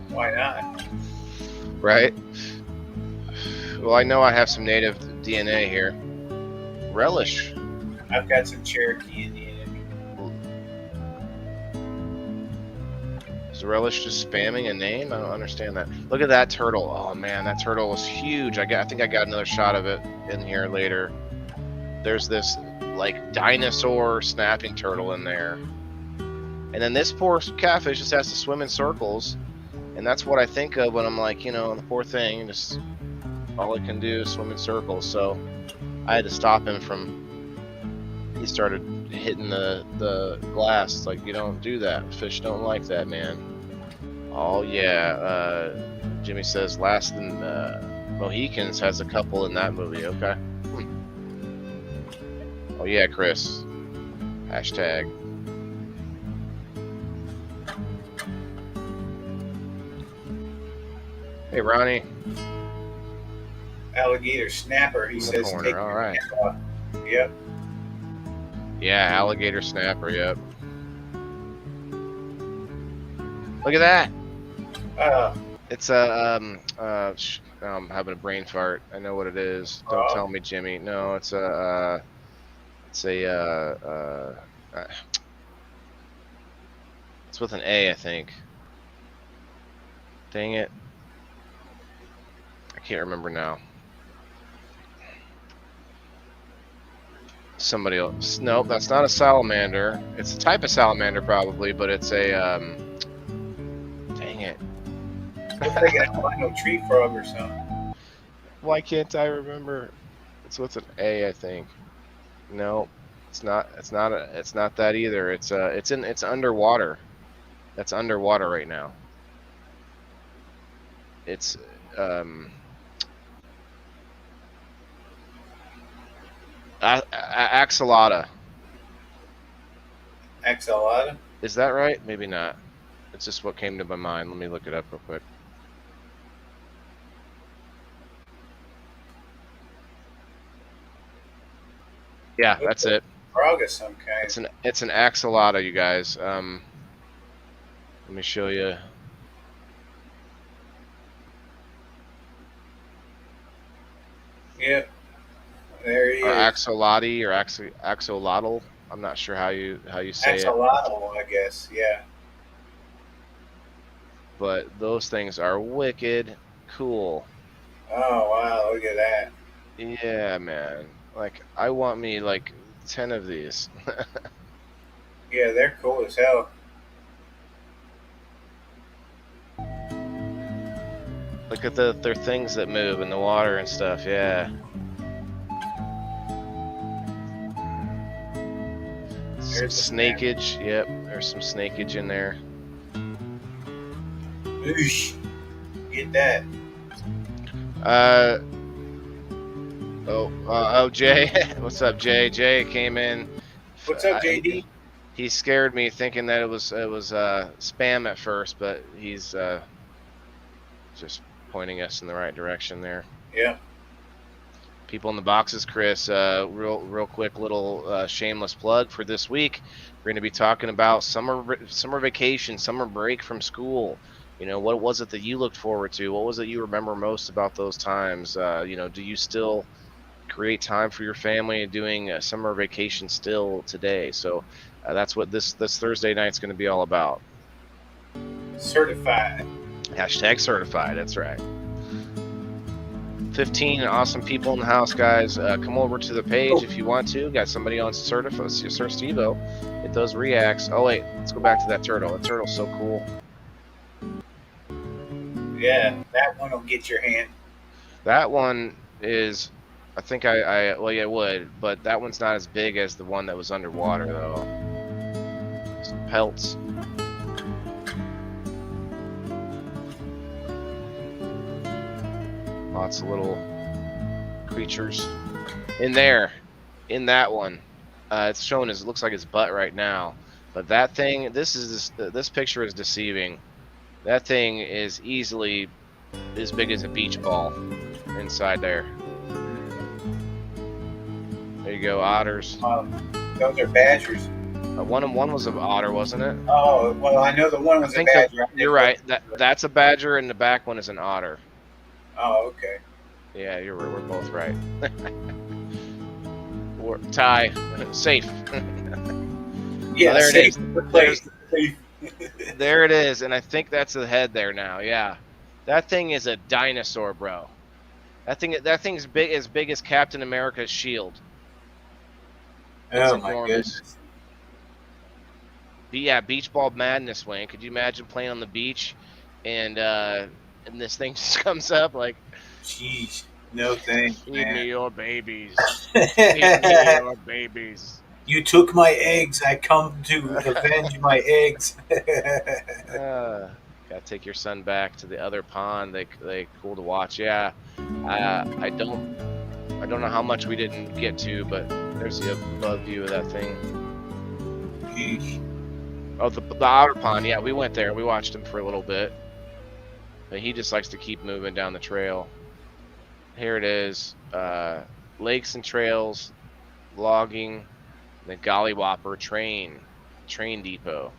Why not? Right? Well, I know I have some native DNA here. Relish. I've got some Cherokee Indian. Is Relish just spamming a name? I don't understand that. Look at that turtle. Oh man, that turtle was huge. I think I got another shot of it in here later. There's this like dinosaur snapping turtle in there. And then this poor catfish just has to swim in circles. And that's what I think of when I'm like, you know, the poor thing, just all it can do is swim in circles. So I had to stop him from, he started hitting the glass. It's like, you don't do that. Fish don't like that, man. Oh yeah, Jimmy says Last in Mohicans has a couple in that movie. Okay. Oh yeah, Chris. Hashtag. Hey Ronnie. Alligator snapper, he says. Take all right. Yep. Yeah, alligator snapper, yep. Look at that. It's a I'm having a brain fart. I know what it is. Don't tell me, Jimmy. No, it's a it's with an A, I think. Dang it. I can't remember now. Somebody else. Nope, that's not a salamander. It's a type of salamander probably, but it's a dang it. Looks like an albino tree frog or something. Why can't I remember? It's with an A, I think. No, it's not. It's not that either. It's underwater. That's underwater right now. It's axolotl. Axolotl? Is that right? Maybe not. It's just what came to my mind. Let me look it up real quick. Yeah, that's it. Frog of some kind. It's an axolotl, you guys. Let me show you. Yep. There he Or is. axolotl or axolotl. I'm not sure how you say it. Axolotl, I guess. Yeah. But those things are wicked cool. Oh wow! Look at that. Yeah, man. Like I want me like 10 of these. Yeah, they're cool as hell. Look at they're things that move in the water and stuff. Yeah. Some There's the snap. snakeage. Yep, there's some snakeage in there. Oosh. Get that. Oh, Jay. What's up, Jay? Jay came in. What's up, JD? He scared me thinking that it was spam at first, but he's just pointing us in the right direction there. Yeah. People in the boxes, Chris. Real quick little shameless plug for this week. We're going to be talking about summer vacation, summer break from school. You know, what was it that you looked forward to? What was it you remember most about those times? You know, do you still create time for your family and doing a summer vacation still today? So that's what this Thursday night's going to be all about. Certified. Hashtag certified. That's right. 15 awesome people in the house, guys. Come over to the page if you want to. Got somebody on certified. Sir Steve-O. Hit those reacts. Oh wait, let's go back to that turtle. That turtle's so cool. Yeah, that one will get your hand. That one is, I think well, yeah, it would, but that one's not as big as the one that was underwater, though. Some pelts. Lots of little creatures in there, in that one. It's showing it looks like his butt right now, but that thing. This picture is deceiving. That thing is easily as big as a beach ball inside there. There you go, otters. Those are badgers. One was an otter, wasn't it? Oh, well, I know the one was a badger. You're right. That's a badger, and the back one is an otter. Oh, okay. Yeah, we're both right. Tie, safe. Yeah, there safe. It is. There it is, and I think that's the head there now. Yeah, that thing is a dinosaur, bro. That thing's as big as Captain America's shield. It's oh enormous. My goodness. Yeah, beach ball madness, Wayne. Could you imagine playing on the beach, and this thing just comes up like, jeez, no thanks, feed man. me your babies. Feed me your babies. You took my eggs. I come to avenge my eggs. Gotta take your son back to the other pond. They cool to watch. Yeah, I don't know how much we didn't get to, but there's the above view of that thing. Eesh. Oh, the outer pond. Yeah, we went there. We watched him for a little bit, but he just likes to keep moving down the trail. Here it is. Lakes and trails, logging. The Gollywhopper train depot.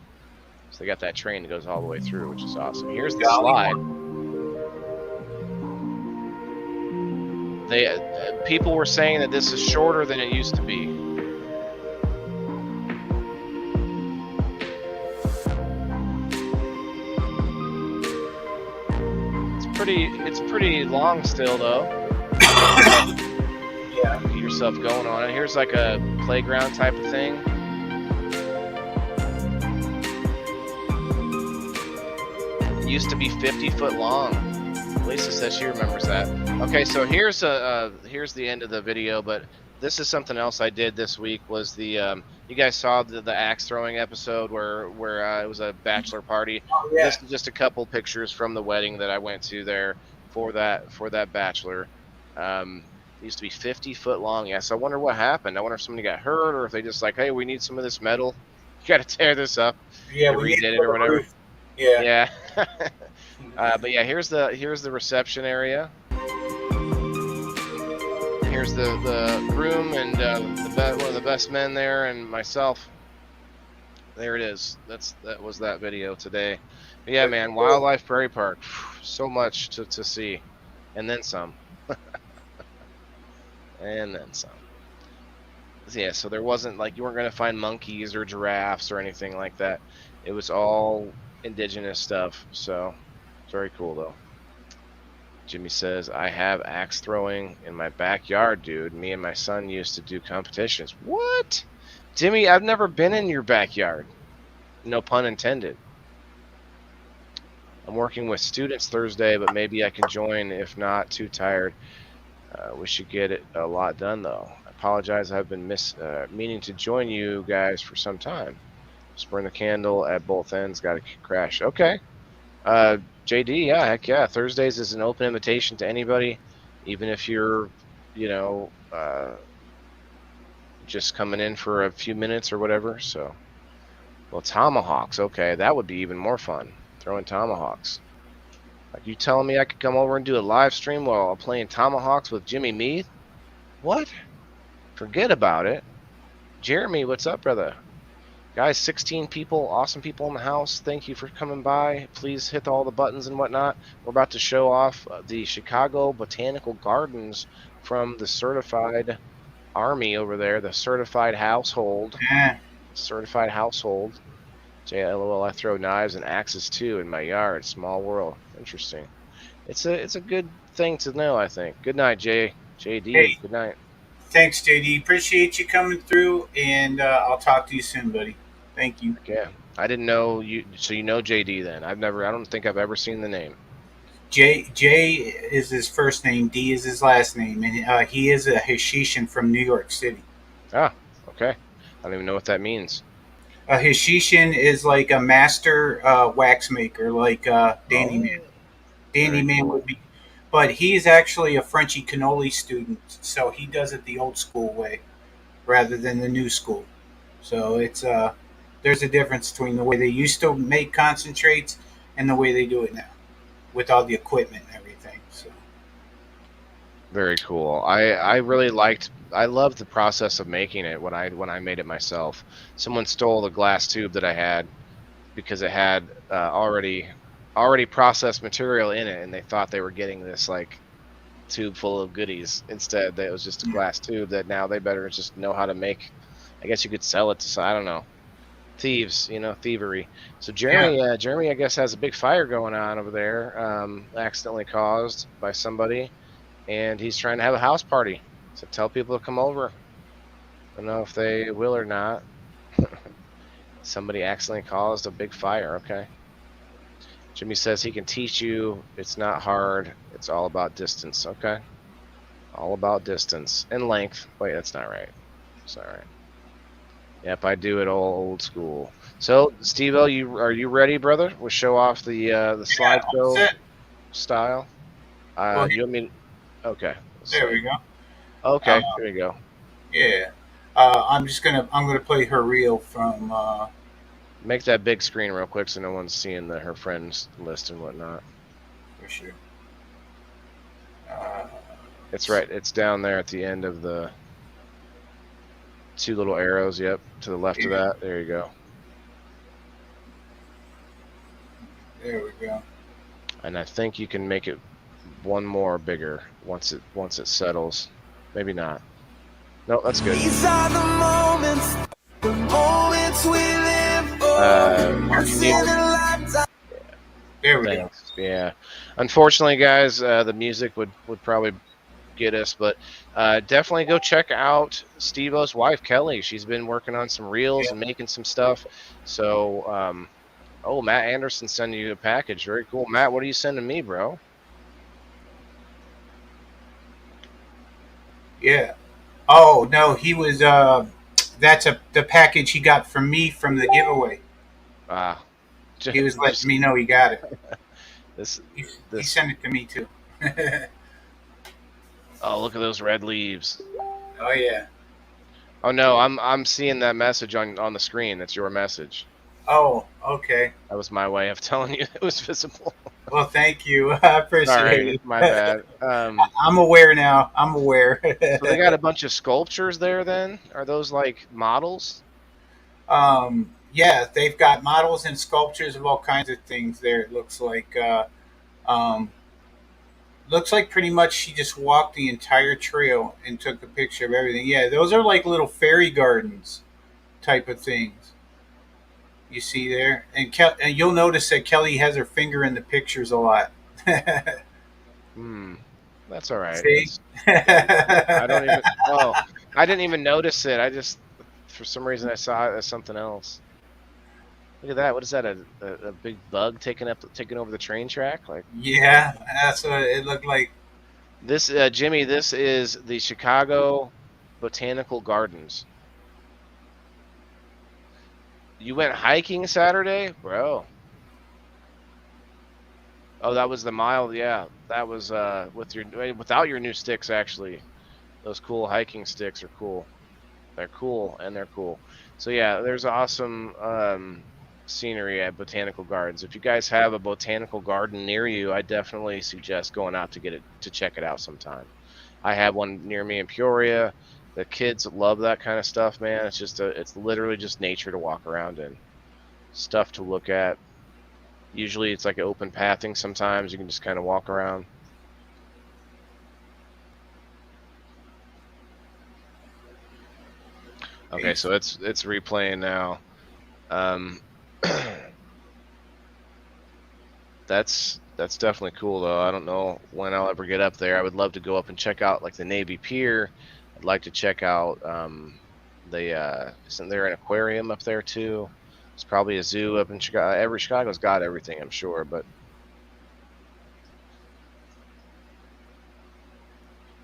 So they got that train that goes all the way through, which is awesome. Here's the slide. People were saying that this is shorter than it used to be. It's pretty long still, though. Yeah. Get yourself going on it. Here's like a playground type of thing. It used to be 50 foot long. Lisa says she remembers that. Okay, so here's the end of the video, but this is something else I did this week. Was the you guys saw the axe throwing episode where it was a bachelor party? Oh, yeah. This is just a couple pictures from the wedding that I went to there for that bachelor. It used to be 50 foot long. Yeah, so I wonder what happened. I wonder if somebody got hurt or if they just like, hey, we need some of this metal. You got to tear this up. Yeah, we redid it or whatever. Yeah. Yeah. But yeah, here's the reception area. Here's the groom and one of the best men there, and myself. There it is. That was that video today. But yeah, man, Wildlife Prairie Park. So much to see, and then some, and then some. Yeah, so there wasn't like you weren't gonna find monkeys or giraffes or anything like that. It was all indigenous stuff. So it's very cool though. Jimmy says, I have axe throwing in my backyard, dude. Me and my son used to do competitions. What? Jimmy, I've never been in your backyard. No pun intended. I'm working with students Thursday, but maybe I can join if not too tired. We should get it a lot done, though. I apologize. I've been meaning to join you guys for some time. Just burn the candle at both ends. Got to crash. Okay. JD, yeah, heck yeah. Thursdays is an open invitation to anybody, even if you're, you know, just coming in for a few minutes or whatever. So, well, tomahawks. Okay, that would be even more fun. Throwing tomahawks. Like you telling me I could come over and do a live stream while I'm playing tomahawks with Jimmy Mead? What? Forget about it. Jeremy, what's up, brother? Guys, 16 people, awesome people in the house. Thank you for coming by. Please hit all the buttons and whatnot. We're about to show off the Chicago Botanical Gardens from the certified army over there, the certified household. Yeah. Certified household. JLOL, I throw knives and axes too in my yard. Small world. Interesting. It's a good thing to know, I think. Good night, JD. Hey. Good night. Thanks, JD. Appreciate you coming through, and I'll talk to you soon, buddy. Thank you. Yeah. I didn't know you. So you know JD then? I don't think I've ever seen the name. J is his first name. D is his last name, and he is a Hashitian from New York City. Ah, okay. I don't even know what that means. A Hashitian is like a master wax maker, like Danny Man. Danny Man cool. would be, but he's actually a Frenchy cannoli student, so he does it the old school way rather than the new school. So it's there's a difference between the way they used to make concentrates and the way they do it now, with all the equipment and everything. So Very cool. I really loved the process of making it when I made it myself. Someone stole the glass tube that I had because it had already processed material in it, and they thought they were getting this like tube full of goodies. Instead, it was just a glass tube that now they better just know how to make. I guess you could sell it to, I don't know, thieves, thievery. So Jeremy, I guess, has a big fire going on over there, accidentally caused by somebody, and he's trying to have a house party. So tell people to come over. I don't know if they will or not. Somebody accidentally caused a big fire. Okay. Jimmy says he can teach you. It's not hard. It's all about distance. Okay. All about distance and length. Wait, that's not right. That's not right. Yep, I do it all old school. So, Steve-O, are you ready, brother? We'll show off the slideshow style. You want me? Okay. there we go. Okay, here we go. Yeah, I'm gonna play her reel from. Make that big screen real quick so no one's seeing her friends list and whatnot. For sure. It's right. It's down there at the end of the two little arrows. Yep, to the left of that. There you go. There we go. And I think you can make it one more bigger once it settles. Maybe not. No, that's good. These are the moments we live for. There we go. Yeah. Unfortunately, guys, the music would probably get us, but definitely go check out Steve-O's wife, Kelly. She's been working on some reels and making some stuff. So, Matt Anderson sending you a package. Very cool. Matt, what are you sending me, bro? Yeah. Oh no, he was. That's the package he got from me from the giveaway. He was letting me know he got it. He sent it to me too. Oh, look at those red leaves. Oh yeah. Oh no, I'm seeing that message on the screen. That's your message. Oh, okay. That was my way of telling you it was visible. Well, thank you. I Sorry, appreciate my it. bad. I'm aware now. I'm aware. So they got a bunch of sculptures there. Then are those like models? Yeah, they've got models and sculptures of all kinds of things there. It um, looks like pretty much she just walked the entire trail and took a picture of everything. Yeah, those are like little fairy gardens type of things you see there. And you'll notice that Kelly has her finger in the pictures a lot. Hmm, that's all right. See? That's I don't even. Oh, I didn't even notice it. I just for some reason I saw it as something else. Look at that. What is that? A big bug taking over the train track? Like Yeah, that's what it looked like. this, Jimmy. This is the Chicago Botanical Gardens. You went hiking Saturday, bro? Oh, that was the mile. Yeah, that was without your new sticks. Actually, those cool hiking sticks are cool. They're cool and they're cool. So yeah, there's awesome scenery at botanical gardens. If you guys have a botanical garden near you, I definitely suggest going out to check it out sometime. I have one near me in Peoria. The kids love that kind of stuff, man. It's literally just nature to walk around in, stuff to look at. Usually it's like an open pathing. Sometimes you can just kind of walk around. Okay, so it's replaying now. Um, that's definitely cool though. I don't know when I'll ever get up there. I would love to go up and check out like the Navy Pier. I'd like to check out isn't there an aquarium up there too? It's probably a zoo up in Chicago. Chicago's got everything, I'm sure, but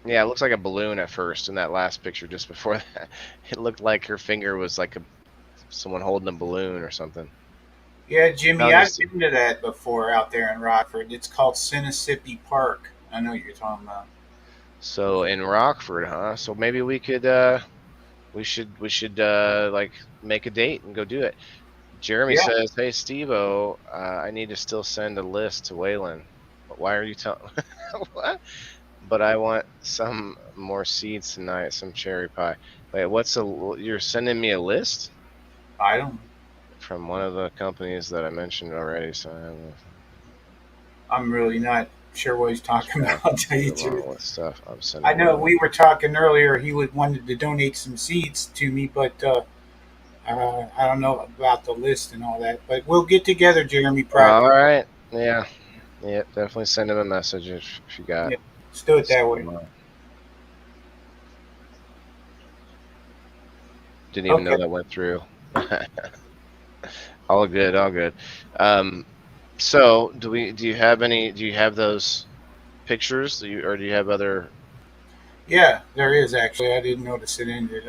yeah, it looks like a balloon at first in that last picture just before that. It looked like her finger was like someone holding a balloon or something. Yeah, Jimmy, Found I've this. been to that before out there in Rockford. It's called Sinisippi Park. I know what you're talking about. So in Rockford, huh? So maybe we should like make a date and go do it. Jeremy Yeah, says, "Hey Steve-O, I need to still send a list to Waylon. Why are you telling what? But I want some more seeds tonight, some cherry pie. Wait, you're sending me a list I don't. from one of the companies that I mentioned already, so I'm really not sure what he's talking yeah, about. I'll tell you the truth. along with stuff I'm I sending know Waylon. we were talking earlier. He would wanted to donate some seeds to me, but I don't know about the list and all that. But we'll get together, Jeremy. All Privately. right, yeah, yeah, definitely send him a message if you got Yeah, let's do it that way. some. Didn't even know Okay. that went through. All good, all good. Um, so do you have any? Do you have those pictures? Or do you have other? Yeah, there is actually. I didn't notice it ended.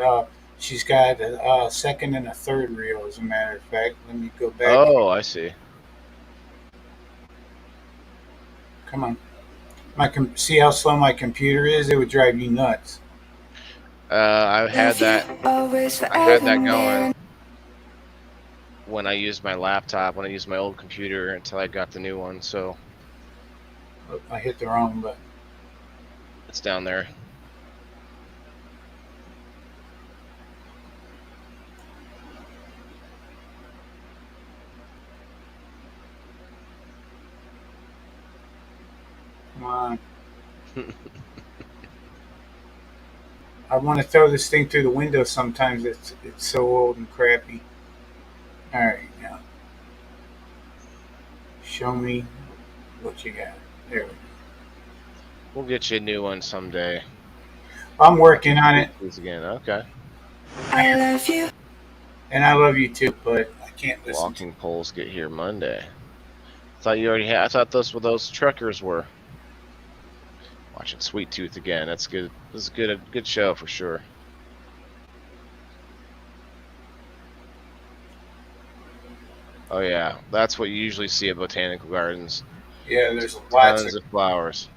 She's got a second and a third reel, as a matter of fact. Let me go back. Oh, I see. Come on. See how slow my computer is? It would drive you nuts. I had Love you that. always, I had forever, that going near. when I used my laptop, when I used my old computer until I got the new one. So Oh, I hit the wrong button. it's down there. Come on. I want to throw this thing through the window sometimes. It's so old and crappy. All right, now show me what you got. There we go. We'll get you a new one someday. I'm working on it, Please again. Okay. I love you. and I love you too, but I can't listen to. Walking poles get here Monday. Thought you already had. I thought those were those truckers were. Watching Sweet Tooth again. That's good. This is good. A good show for sure. Oh yeah, that's what you usually see at botanical gardens. Yeah, there's lots of. Tons of flowers.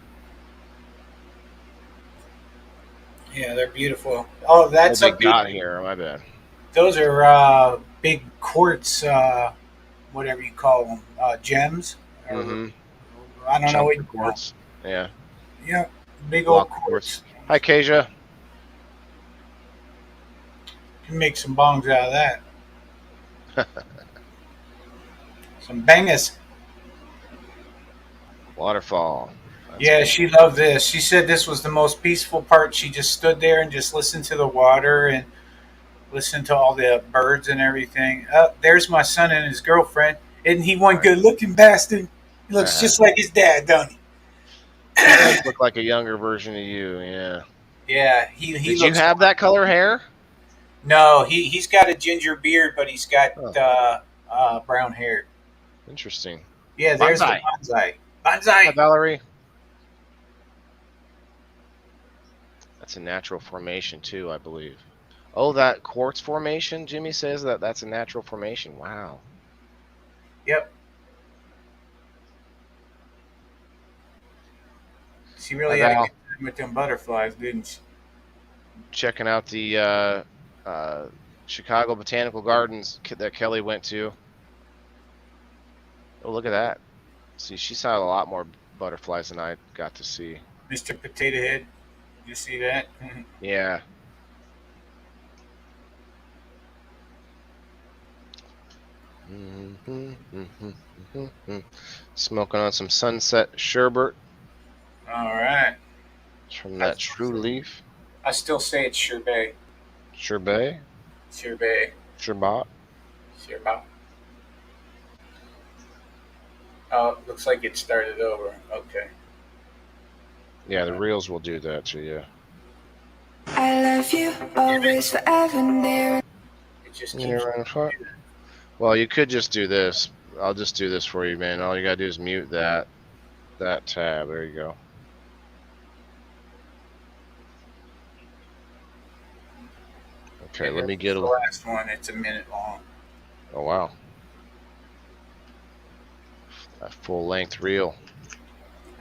Yeah, they're beautiful. Oh, Oh, that's they a big. got here. My bad. Those are big quartz whatever you call them, gems, or Mm-hmm. I don't know Chunks what you of call. quartz. Yeah. Yeah, big old Block of quartz. quartz. Hi, Kasia. You can make some bongs out of that. Some bangers. Waterfall. That's Yeah, cool. she loved this. She said this was the most peaceful part. She just stood there and just listened to the water and listened to all the birds and everything. There's my son and his girlfriend. Isn't he one good looking bastard? He looks Uh-huh. just like his dad, don't he? He does look like a younger version of you. Yeah. Yeah, he Did you looks. have that color hair? No, he's got a ginger beard, but he's got Oh, brown hair. interesting. Yeah, there's the Bonsai. bonsai. Hi, Bonsai. Valerie. That's a natural formation too, I believe. Oh, that quartz formation. Jimmy says that's a natural formation. Wow. Yep. She Hi, really had a good Val. time with them butterflies, didn't she? Checking out the Chicago Botanical Gardens that Kelly went to. Oh, look at that. See, she saw a lot more butterflies than I got to see. Mr. Potato Head. You see that? Yeah. Smoking on some sunset sherbet All right. from that True Leaf. I still say it's sherbet. Sherbet? Sherbet. Sherbet? Sherbet. Oh, looks like it started over. Okay. Yeah, the reels will do that to you. I love you always, forever, near. It just Yeah, keeps. right. Well, you could just do this. I'll just do this for you, man. All you gotta do is mute that tab. There you go. Okay, let me get the a. last one. It's a minute long. Oh wow, a full length reel.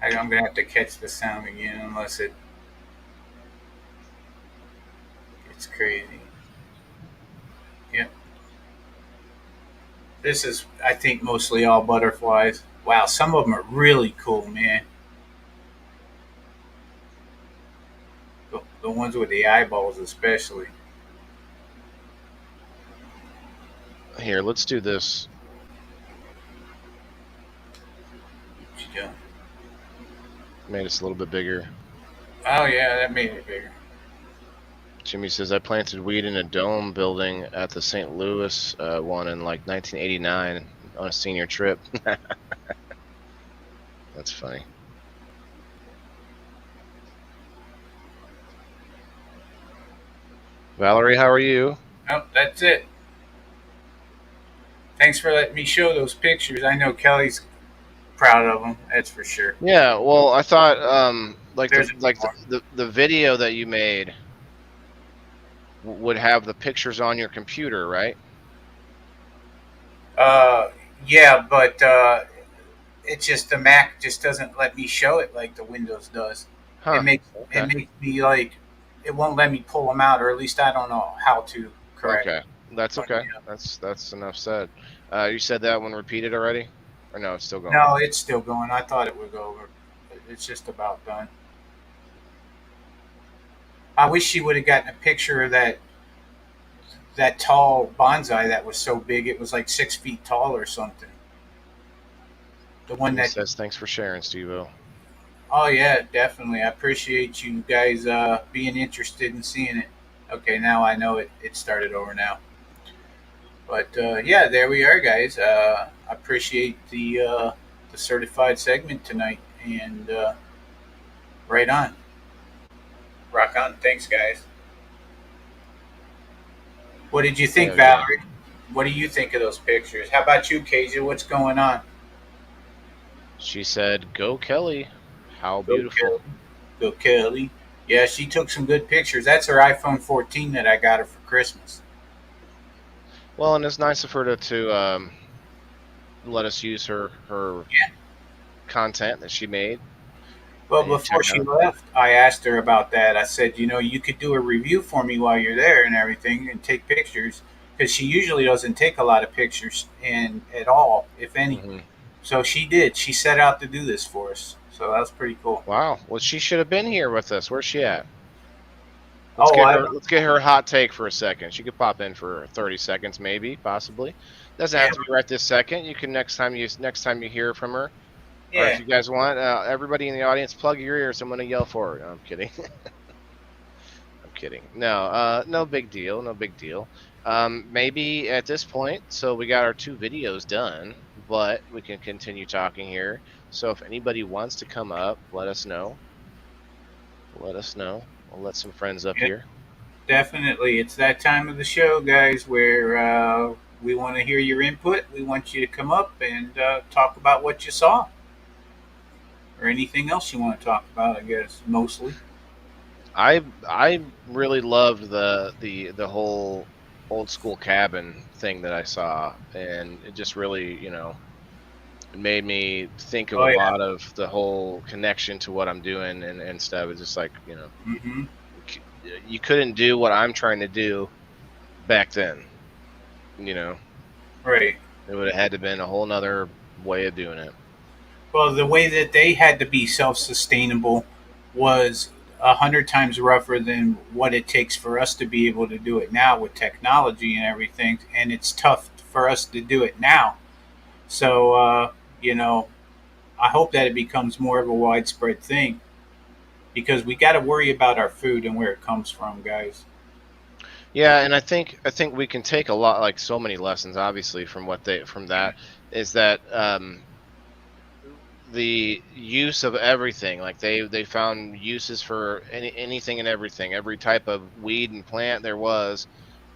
I'm gonna have to catch the sound again unless it gets crazy. Yep. This is, I think, mostly all butterflies. Wow, some of them are really cool, man. The ones with the eyeballs, especially. Here, let's do this. Yeah. Made this a little bit bigger. Oh yeah, that made it bigger. Jimmy says I planted weed in a dome building at the St. Louis one in like 1989 on a senior trip. That's funny. Valerie, how are you? Oh, that's it. Thanks for letting me show those pictures. I know Kelly's proud of them. That's for sure. Yeah, well, I thought like There's the video that you made would have the pictures on your computer, right? Yeah, but it's just the Mac just doesn't let me show it like the Windows does. Huh. It makes me like it won't let me pull them out, or at least I don't know how to correct. Okay, that's okay. Yeah. That's enough said. You said that one repeated already, or no? It's still going. No, it's still going. I thought it would go over. It's just about done. I wish she would have gotten a picture of that tall bonsai that was so big it was like 6 feet tall or something. The one He that says thanks for sharing, Steve-O. Oh yeah, definitely. I appreciate you guys being interested in seeing it. Okay, now I know it started over now. But yeah, there we are, guys. I appreciate the certified segment tonight, and right on, rock on. Thanks, guys. What did you think, Yeah. Valerie? What do you think of those pictures? How about you, Kasia? What's going on? She said, "Go Kelly." How Go beautiful. Kelly. Go Kelly. Yeah, she took some good pictures. That's her iPhone 14 that I got her for Christmas. Well, and it's nice of her to let us use her content that she made. Well, And before check she out- left, I asked her about that. I said, you could do a review for me while you're there and everything and take pictures. because she usually doesn't take a lot of pictures and at all, if any. Hmm. So she did. She set out to do this for us. So that was pretty cool. Wow. Well, she should have been here with us. Where's she at? Let's Oh, get I her. Let's get her hot take for a second. She could pop in for 30 seconds, maybe, possibly. Doesn't have yeah to be right this second. You can next time you hear from her, or if yeah. you guys want, everybody in the audience, plug your ears. I'm gonna yell for her. No, I'm kidding. I'm kidding. No, no big deal. No big deal. Maybe at this point, so we got our 2 videos done, but we can continue talking here. So if anybody wants to come up, let us know. Let us know. We'll let some friends up Yeah, here. definitely. It's that time of the show, guys, where we want to hear your input. We want you to come up and talk about what you saw or anything else you want to talk about. I guess mostly. I really loved the whole old school cabin thing that I saw, and it just really, it made me think of a Oh yeah. lot of the whole connection to what I'm doing and stuff. It's just like, Hmm. c- you couldn't do what I'm trying to do back then. You know, Right. it would have had to been a whole nother way of doing it. Well, the way that they had to be self-sustainable was 100 times rougher than what it takes for us to be able to do it now with technology and everything. And it's tough for us to do it now. So, you know, I hope that it becomes more of a widespread thing because we got to worry about our food and where it comes from, guys. Yeah, and I think we can take a lot, like so many lessons, obviously, from that is that the use of everything, like they found uses for anything and everything. Every type of weed and plant there was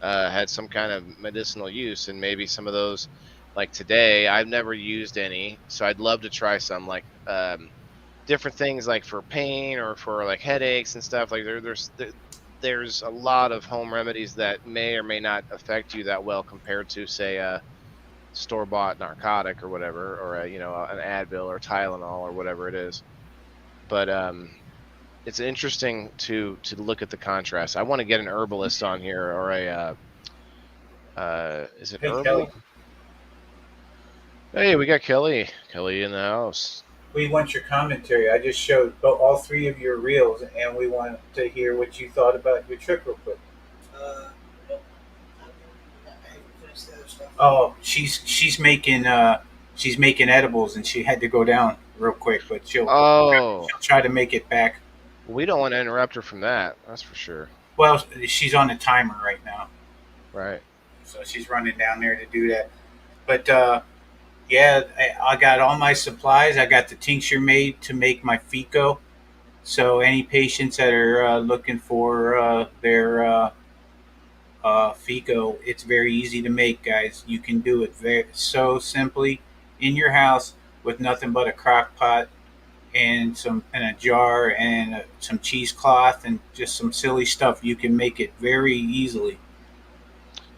had some kind of medicinal use, and maybe some of those, like today, I've never used any, so I'd love to try some, like different things, like for pain or for like headaches and stuff. Like there's a lot of home remedies that may or may not affect you that well compared to, say, store bought narcotic or whatever, or an Advil or Tylenol or whatever it is. But it's interesting to look at the contrast. I want to get an herbalist on here, or a is it Hey, Kelly, herbal? Hey, we got Kelly in the house. we want your commentary. I just showed all 3 of your reels, and we want to hear what you thought about your trip real quick. Oh, she's making edibles, and she had to go down real quick, but Oh, she'll try to make it back. we don't want to interrupt her from that. That's for sure. Well, she's on a timer right now, Right. so she's running down there to do that. But yeah, I got all my supplies. I got the tincture made to make my FICO. So any patients that are looking for their FICO, it's very easy to make, guys. You can do it so simply in your house with nothing but a crock pot and a jar and some cheesecloth and just some silly stuff. You can make it very easily.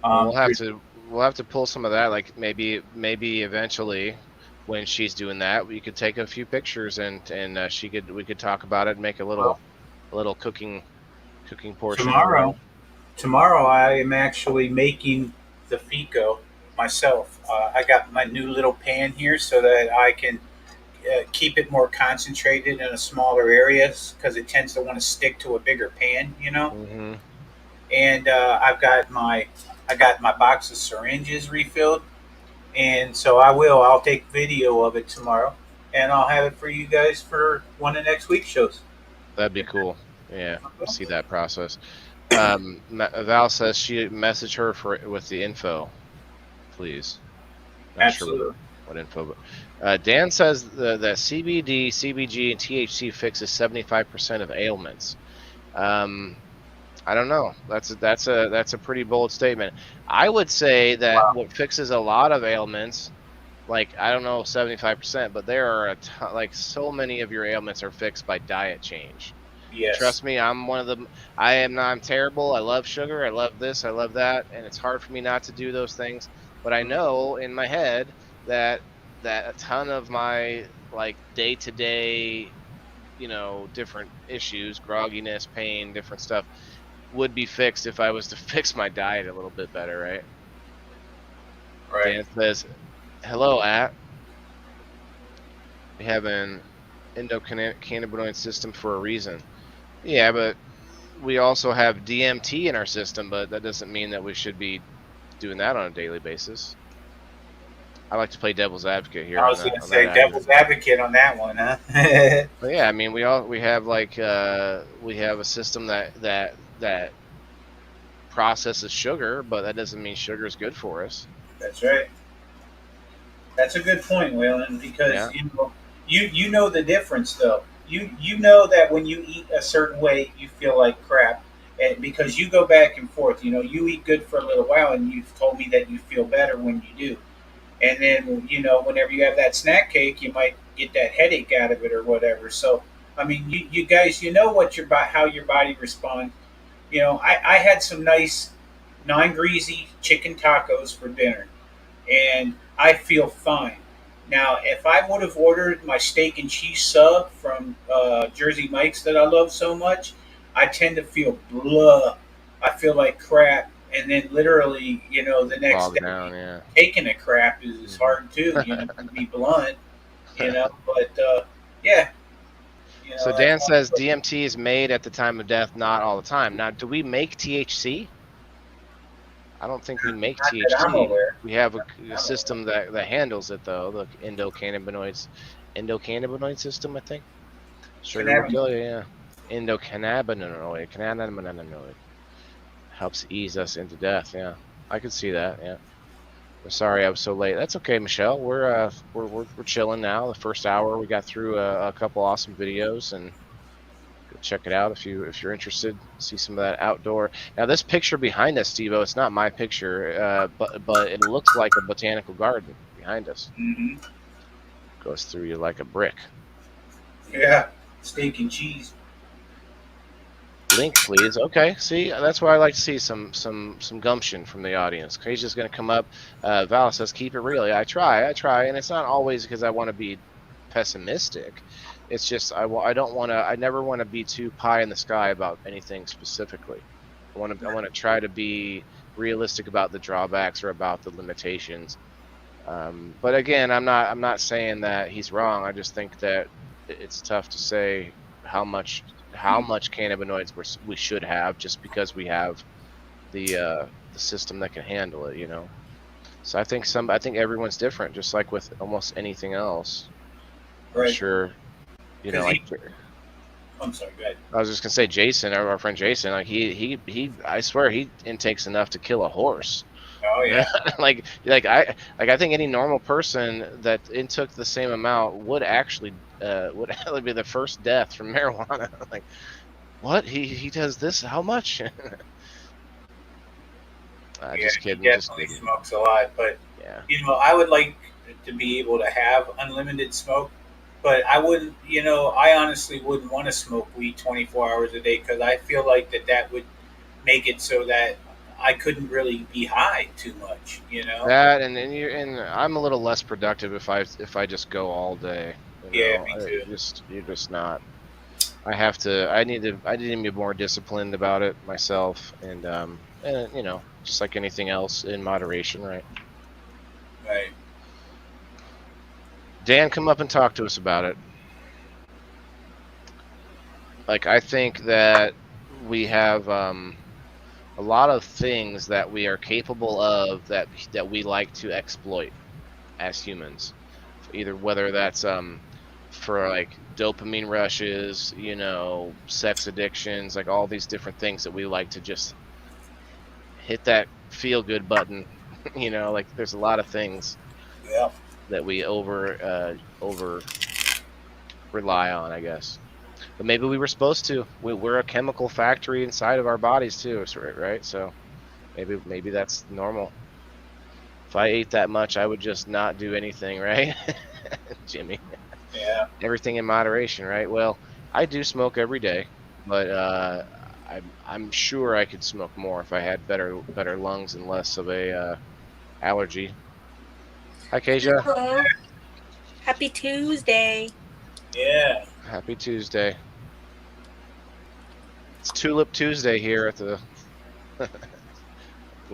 Well, Um, we'll have to pull some of that. Like maybe eventually, when she's doing that, we could take a few pictures, and we could talk about it and make well, a little cooking portion. tomorrow I am actually making the FICO myself. I got my new little pan here so that I can keep it more concentrated in a smaller area because it tends to want to stick to a bigger pan, you know. Mm-hmm. And I got my box of syringes refilled, and so I'll take video of it tomorrow, and I'll have it for you guys for one of next week's shows. That'd be cool. Yeah, see that process. Val says she message her with the info, please. Not sure Absolutely. what info, but Dan says that CBD, CBG, and THC fixes 75% of ailments. I don't know. That's a pretty bold statement. I would say that Wow. what fixes a lot of ailments, like, I don't know, 75%, but there are like so many of your ailments are fixed by diet change. Yes. Trust me, I'm one of them. I'm terrible. I love sugar. I love this. I love that, and it's hard for me not to do those things. But I know in my head that a ton of my, like, day to day, different issues, grogginess, pain, different stuff, would be fixed if I was to fix my diet a little bit better, right? Right. Dan says, "Hello, we have an endocannabinoid system for a reason." Yeah, but we also have DMT in our system, but that doesn't mean that we should be doing that on a daily basis. I like to play devil's advocate here I on was that gonna on that say devil's advocate on that one, huh? But yeah, I mean, we have like we have a system that processes sugar, but that doesn't mean sugar is good for us. That's right. That's a good point, Waylon, Yeah. because you know the difference though. You know that when you eat a certain way, you feel like crap, and because you go back and forth. You eat good for a little while, and you've told me that you feel better when you do. And then whenever you have that snack cake, you might get that headache out of it or whatever. So I mean, you guys, you know what how your body responds. I had some nice non-greasy chicken tacos for dinner, and I feel fine. Now, if I would have ordered my steak and cheese sub from Jersey Mike's that I love so much, I tend to feel blah. I feel like crap, and then literally, the next Bog day, down, yeah. taking a crap is hard too. To be blunt. But yeah, So that's Dan says DMT is made at the time of death, not all the time. Now, do we make THC? I don't think we make not that I'm THC. aware. We have a system that handles it though, the endocannabinoid system, I think. Sugar will kill you, yeah. Cannabinoid helps ease us into death. Yeah, I could see that. Yeah. I'm sorry I was so late. That's okay, Michelle. We're chilling now. The first hour we got through a couple awesome videos, and go check it out if you're interested. See some of that outdoor. Now this picture behind us, Steve-O, it's not my picture, but it looks like a botanical garden behind us. Mm-hmm. Goes through you like a brick. Yeah, steak and cheese. Link, please. Okay, see, that's why I like to see some gumption from the audience. Crazy's going to come up. Val says, "Keep it real." Yeah, I try, and it's not always because I want to be pessimistic. It's just I don't want to. I never want to be too pie in the sky about anything specifically. I want to try to be realistic about the drawbacks or about the limitations. But again, I'm not saying that he's wrong. I just think that it's tough to say how much cannabinoids we should have just because we have the system that can handle it, So I think everyone's different, just like with almost anything else. Right. I'm sure, like. I'm sorry, go ahead. I was just gonna say, Jason, our friend Jason, like he I swear he intakes enough to kill a horse. Oh yeah. I think any normal person that intook the same amount would actually be the first death from marijuana. Like, what? He does this? How much? Just kidding. He definitely smokes a lot, but yeah. I would like to be able to have unlimited smoke, but I wouldn't. I honestly wouldn't want to smoke weed 24 hours a day because I feel like that would make it so that I couldn't really be high too much. That and I'm a little less productive if I just go all day. Yeah, me too. You're just not. I need to be more disciplined about it myself, and just like anything else, in moderation, right? Right. Dan, come up and talk to us about it. Like, I think that we have a lot of things that we are capable of that we like to exploit as humans, either whether that's for like dopamine rushes, sex addictions, like all these different things that we like to just hit that feel good button. Like there's a lot of things that we over rely on, I guess. But maybe we were supposed to. We're a chemical factory inside of our bodies too, right? So maybe that's normal. If I ate that much, I would just not do anything, right? Jimmy. Yeah. Everything in moderation, right? Well, I do smoke every day, but I'm sure I could smoke more if I had better lungs and less of a allergy. Hi, Keisha. Hello. Happy Tuesday. Yeah. Happy Tuesday. It's Tulip Tuesday here at the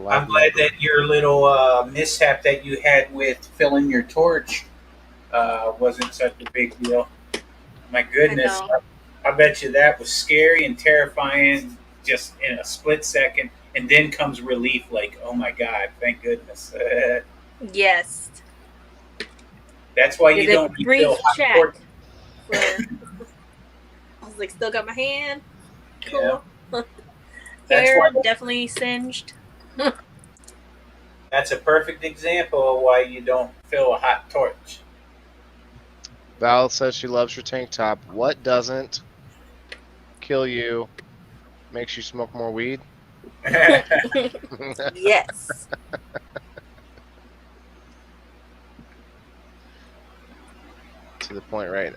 I'm glad that your little mishap that you had with filling your torch wasn't such a big deal. My goodness, know. I bet you that was scary and terrifying just in a split second, and then comes relief like, oh my god, thank goodness. Yes. That's why you Did a don't brief refill hot check. torch. I was like, still got my hand. Yeah, Cool. that's Hair why. definitely singed. That's a perfect example of why you don't fill a hot torch. Val says she loves her tank top. What doesn't kill you makes you smoke more weed? Yes. To the point right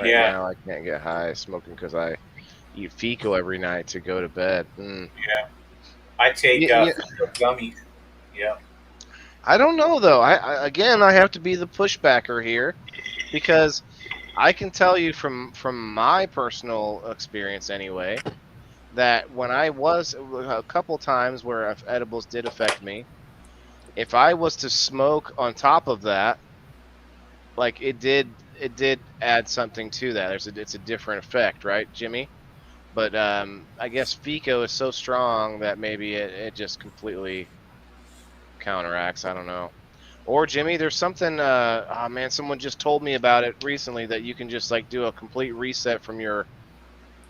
Yeah. now, I can't get high smoking because I eat Fico every night to go to bed. Yeah, I take Yeah. gummies. Yeah. I don't know though. I have to be the pushbacker here because I can tell you from my personal experience anyway that when I was a couple times where edibles did affect me, if I was to smoke on top of that, like it did add something to that. It's a different effect, right, Jimmy? But I guess Fico is so strong that maybe it just completely counteracts. I don't know. Or Jimmy, there's something. Oh man, someone just told me about it recently that you can just like do a complete reset from your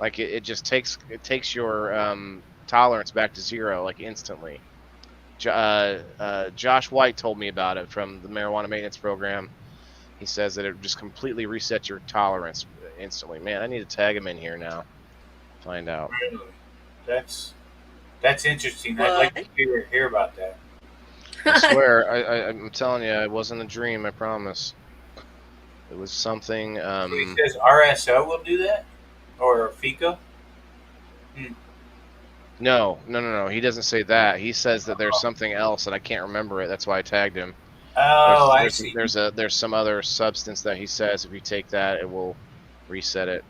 like it just takes your tolerance back to zero like instantly. Josh White told me about it from the marijuana maintenance program. He says that it just completely resets your tolerance instantly. Man, I need to tag him in here now. Find out. Really? That's that's interesting. I'd What? like to hear about that. I swear, I'm telling you, it wasn't a dream. I promise. It was something. So he says RSO will do that, or FICO. No. He doesn't say that. He says that there's something else and I can't remember it. That's why I tagged him. Oh, I see. There's some other substance that he says if you take that it will reset it.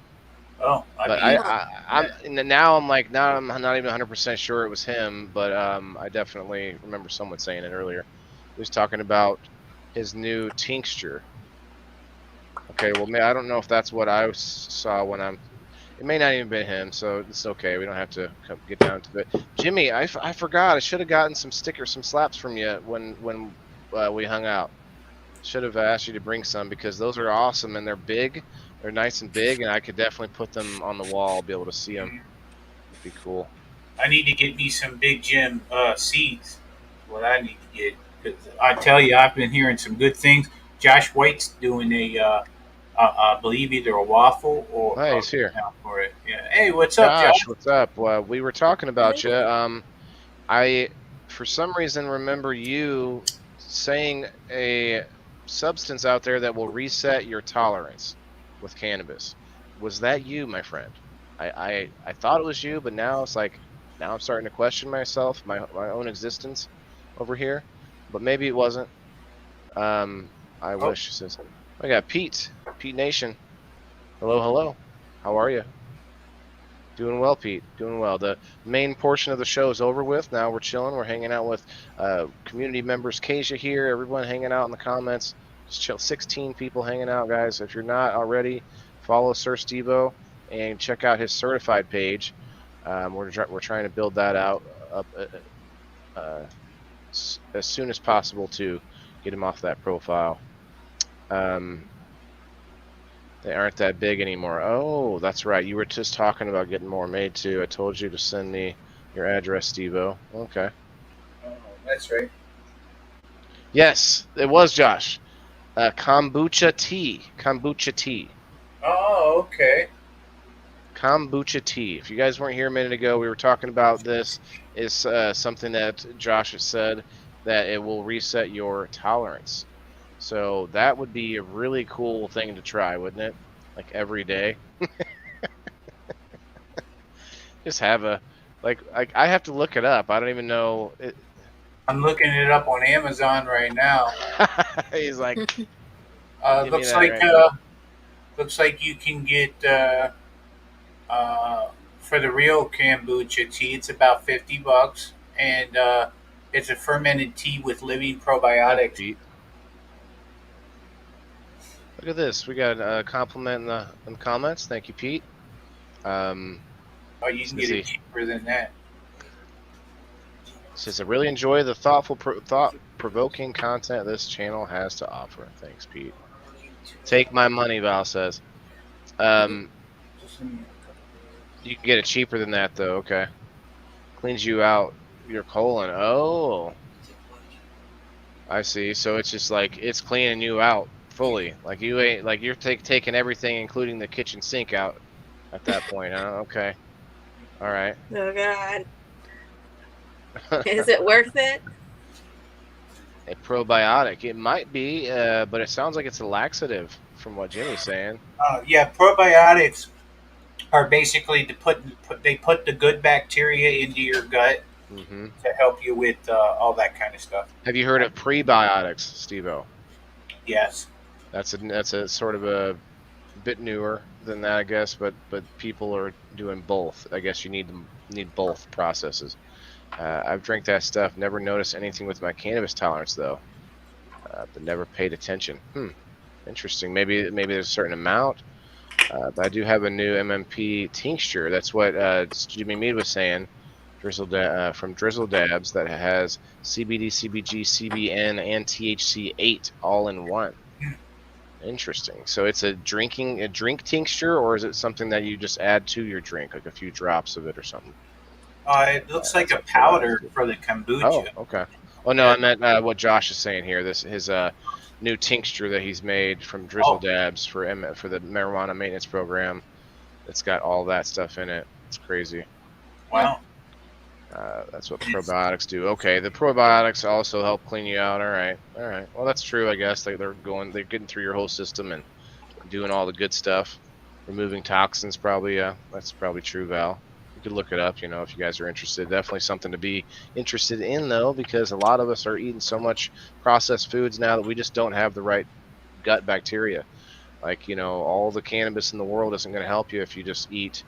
Oh, But I'm not even 100% sure it was him, but I definitely remember someone saying it earlier. He was talking about his new tincture. Okay, well, I don't know if that's what I saw when I'm. It may not even be him, so it's okay. We don't have to get down to it. Jimmy, I forgot. I should have gotten some stickers, some slaps from you when we hung out. Should have asked you to bring some because those are awesome and they're big. They're nice and big, and I could definitely put them on the wall, be able to see them. It'd be cool. I need to get me some Big Jim seeds. What I need to get, 'cause I tell you, I've been hearing some good things. Josh White's doing I believe either a waffle or Hey, he's here. for it. Yeah. Hey, what's up, Josh? What's up? Well, we were talking about you. I, for some reason, remember you saying a substance out there that will reset your tolerance with cannabis. Was that you, my friend? I thought it was you, but now it's like now I'm starting to question myself, my own existence over here. But maybe it wasn't. I wish. Says I got Pete Nation. Hello. How are you? Doing well, Pete. Doing well. The main portion of the show is over with. Now we're chilling. We're hanging out with community members. Kasia here. Everyone hanging out in the comments. Just chill. 16 people hanging out, guys. If you're not already, follow Sir Stevo and check out his certified page. We're trying to build that out up as soon as possible to get him off that profile. They aren't that big anymore. Oh, that's right. You were just talking about getting more made too. I told you to send me your address, Stevo. Okay. Oh, that's right. Yes, it was Josh. Kombucha tea. Oh, okay. Kombucha tea. If you guys weren't here a minute ago, we were talking about this. Is something that Josh has said that it will reset your tolerance. So that would be a really cool thing to try, wouldn't it? Like every day. Just have a I have to look it up. I don't even know. I'm looking it up on Amazon right now. He's like, Looks like you can get for the real kombucha tea. It's about $50. and it's a fermented tea with living Thanks, probiotics. Pete. Look at this. We got a compliment in the comments. Thank you, Pete. Oh, you can get it cheaper than that. Says I really enjoy the thought-provoking content this channel has to offer. Thanks, Pete. Take my money, Val says. You can get it cheaper than that, though. Okay. Cleans you out your colon. Oh, I see. So it's just like it's cleaning you out fully. Like you ain't like you're taking everything, including the kitchen sink, out at that point. Huh? Okay. All right. Oh God. Is it worth it? A probiotic. It might be, but it sounds like it's a laxative from what Jimmy's saying. Yeah, probiotics are basically they put the good bacteria into your gut Mm-hmm. to help you with all that kind of stuff. Have you heard of prebiotics, Steve-O? Yes. That's a sort of a bit newer than that, I guess, but people are doing both. I guess you need both processes. I've drank that stuff. Never noticed anything with my cannabis tolerance though, but never paid attention. Interesting. Maybe there's a certain amount. But I do have a new MMP tincture. That's what Jimmy Mead was saying. From Drizzle Dabs that has CBD, CBG, CBN, and THC8 all in one. Interesting. So it's a drink tincture, or is it something that you just add to your drink, like a few drops of it or something? It looks like a powder for the kombucha. Oh, okay. Oh no, I meant what Josh is saying here. His new tincture that he's made from Drizzle Dabs for the marijuana maintenance program. It's got all that stuff in it. It's crazy. Wow. That's what probiotics do. Okay, the probiotics also help clean you out. All right. Well, that's true, I guess. They're getting through your whole system and doing all the good stuff, removing toxins. Probably, that's probably true, Val. You could look it up, if you guys are interested. Definitely something to be interested in, though, because a lot of us are eating so much processed foods now that we just don't have the right gut bacteria. Like, all the cannabis in the world isn't going to help you if you just eat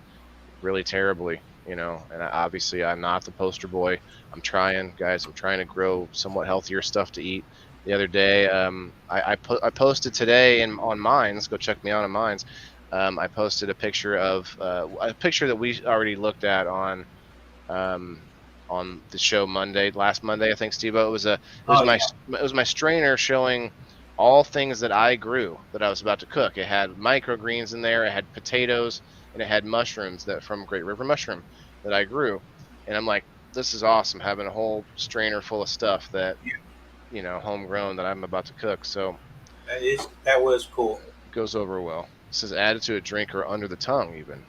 really terribly. And obviously I'm not the poster boy. I'm trying, guys. I'm trying to grow somewhat healthier stuff to eat. The other day, I posted today on Minds. Go check me out on Minds. I posted a picture of a picture that we already looked at on the show last Monday, I think, Steve. It was my strainer showing all things that I grew that I was about to cook. It had microgreens in there. It had potatoes. And it had mushrooms from Great River Mushroom that I grew. And I'm like, this is awesome, having a whole strainer full of stuff that, homegrown that I'm about to cook. So that was cool. It goes over well. It says added to a drink or under the tongue even.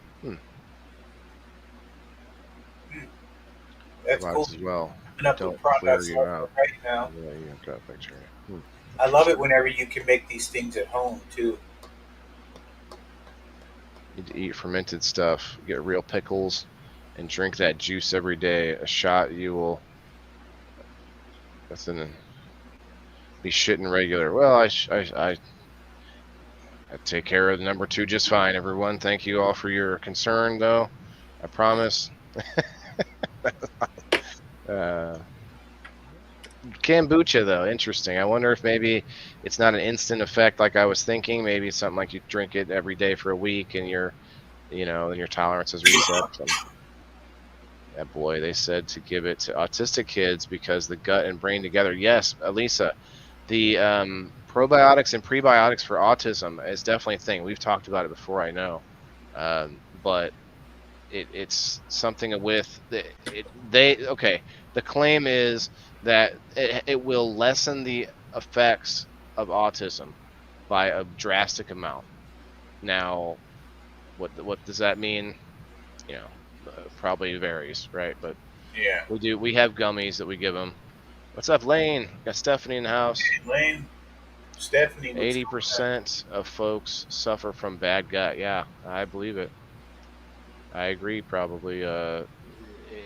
That's cool. As well. Don't flare you out right now. Yeah, you have got picture. I love it whenever you can make these things at home too. Need to eat fermented stuff, get real pickles, and drink that juice every day. A shot, you will be shitting regular. Well, I take care of the number 2 just fine, everyone. Thank you all for your concern, though. I promise. Kombucha, though, interesting. I wonder if maybe it's not an instant effect like I was thinking. Maybe it's something like you drink it every day for a week and your tolerance is reset. Yeah, boy, they said to give it to autistic kids because the gut and brain together. Yes, Elisa, the probiotics and prebiotics for autism is definitely a thing. We've talked about it before, I know, but it's something with the claim is that it will lessen the effects of autism by a drastic amount. Now, what does that mean? Probably varies, right? But yeah, we have gummies that we give them. What's up, Lane? Got Stephanie in the house. Hey, Lane, Stephanie. 80% of folks suffer from bad gut. Yeah, I believe it. I agree, probably.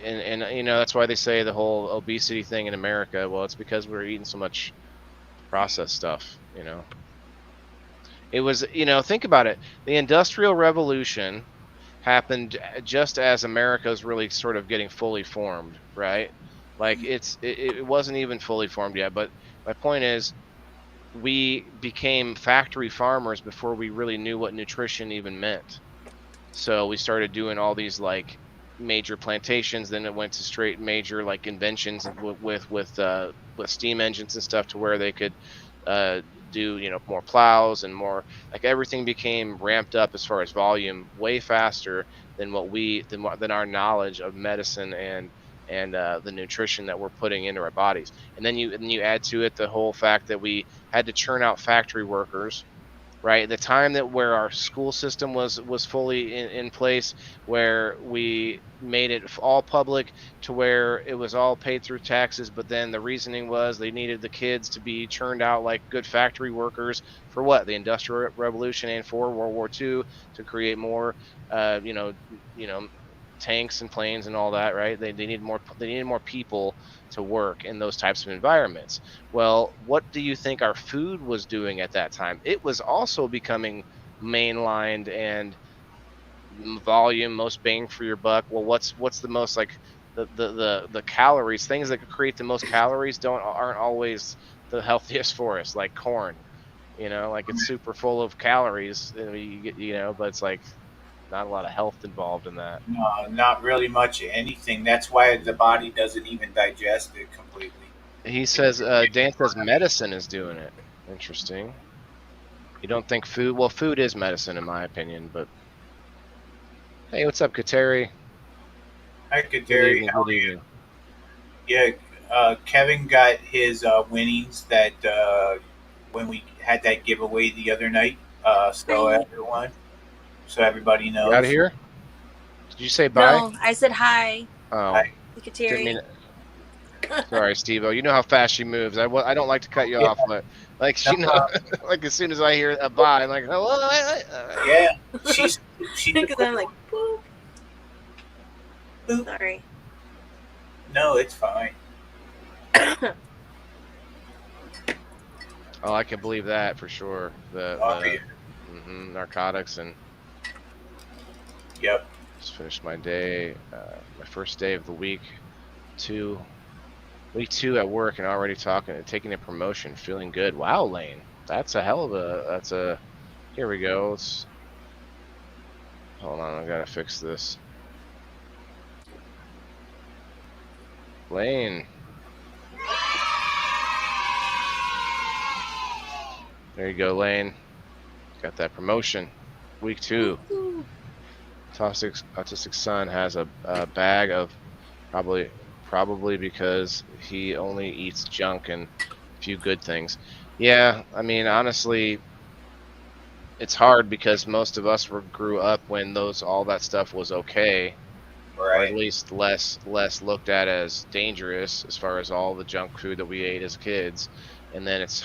And that's why they say the whole obesity thing in America. Well, it's because we're eating so much processed stuff. It was, think about it. The Industrial Revolution happened just as America was really sort of getting fully formed, right? Like it wasn't even fully formed yet. But my point is, we became factory farmers before we really knew what nutrition even meant. So we started doing all these like major plantations. Then it went to straight major like inventions with steam engines and stuff to where they could uh, do more plows and more, like everything became ramped up as far as volume way faster than than our knowledge of medicine and the nutrition that we're putting into our bodies. And then you add to it the whole fact that we had to churn out factory workers, right? The time that where our school system was fully in place, where we made it all public to where it was all paid through taxes, but then the reasoning was they needed the kids to be churned out like good factory workers for what? The Industrial Revolution and for World War II, to create more uh you know you know tanks and planes and all that, right? They needed more people to work in those types of environments. Well, what do you think our food was doing at that time? It was also becoming mainlined and volume, most bang for your buck. Well, what's the most like the calories, things that could create the most calories aren't always the healthiest for us, like corn. Like it's super full of calories, and but it's like not a lot of health involved in that. No, not really much of anything. That's why the body doesn't even digest it completely. He says, Dan says medicine is doing it. Interesting. You don't think food? Well, food is medicine, in my opinion. But hey, what's up, Kateri? I could Good dare you. evening. Good evening. Yeah, Kevin got his winnings that when we had that giveaway the other night. So everybody knows. You out of here? Did you say bye? No, I said hi. Oh, Hi. To didn't mean Kateri. it. Sorry, Steve-O. You know how fast she moves. I don't like to cut you Yeah. off, but like No, like as soon as I hear a bye, I'm like, hello. yeah, she's Because I'm like, boop. Boop. Sorry. No, it's fine. Oh, I can believe that for sure. Oh, yeah. Narcotics and. Yep. Just finished my day, my first day of the week, week two at work, and already taking a promotion, feeling good. Wow, Lane, that's a. Here we go. Hold on, I gotta fix this. Lane. There you go, Lane. Got that promotion. Week two. Autistic son has a bag of probably because he only eats junk and a few good things. Yeah, I mean, honestly, it's hard because most of us grew up when all that stuff was okay, or at Right. least less looked at as dangerous as far as all the junk food that we ate as kids. And then it's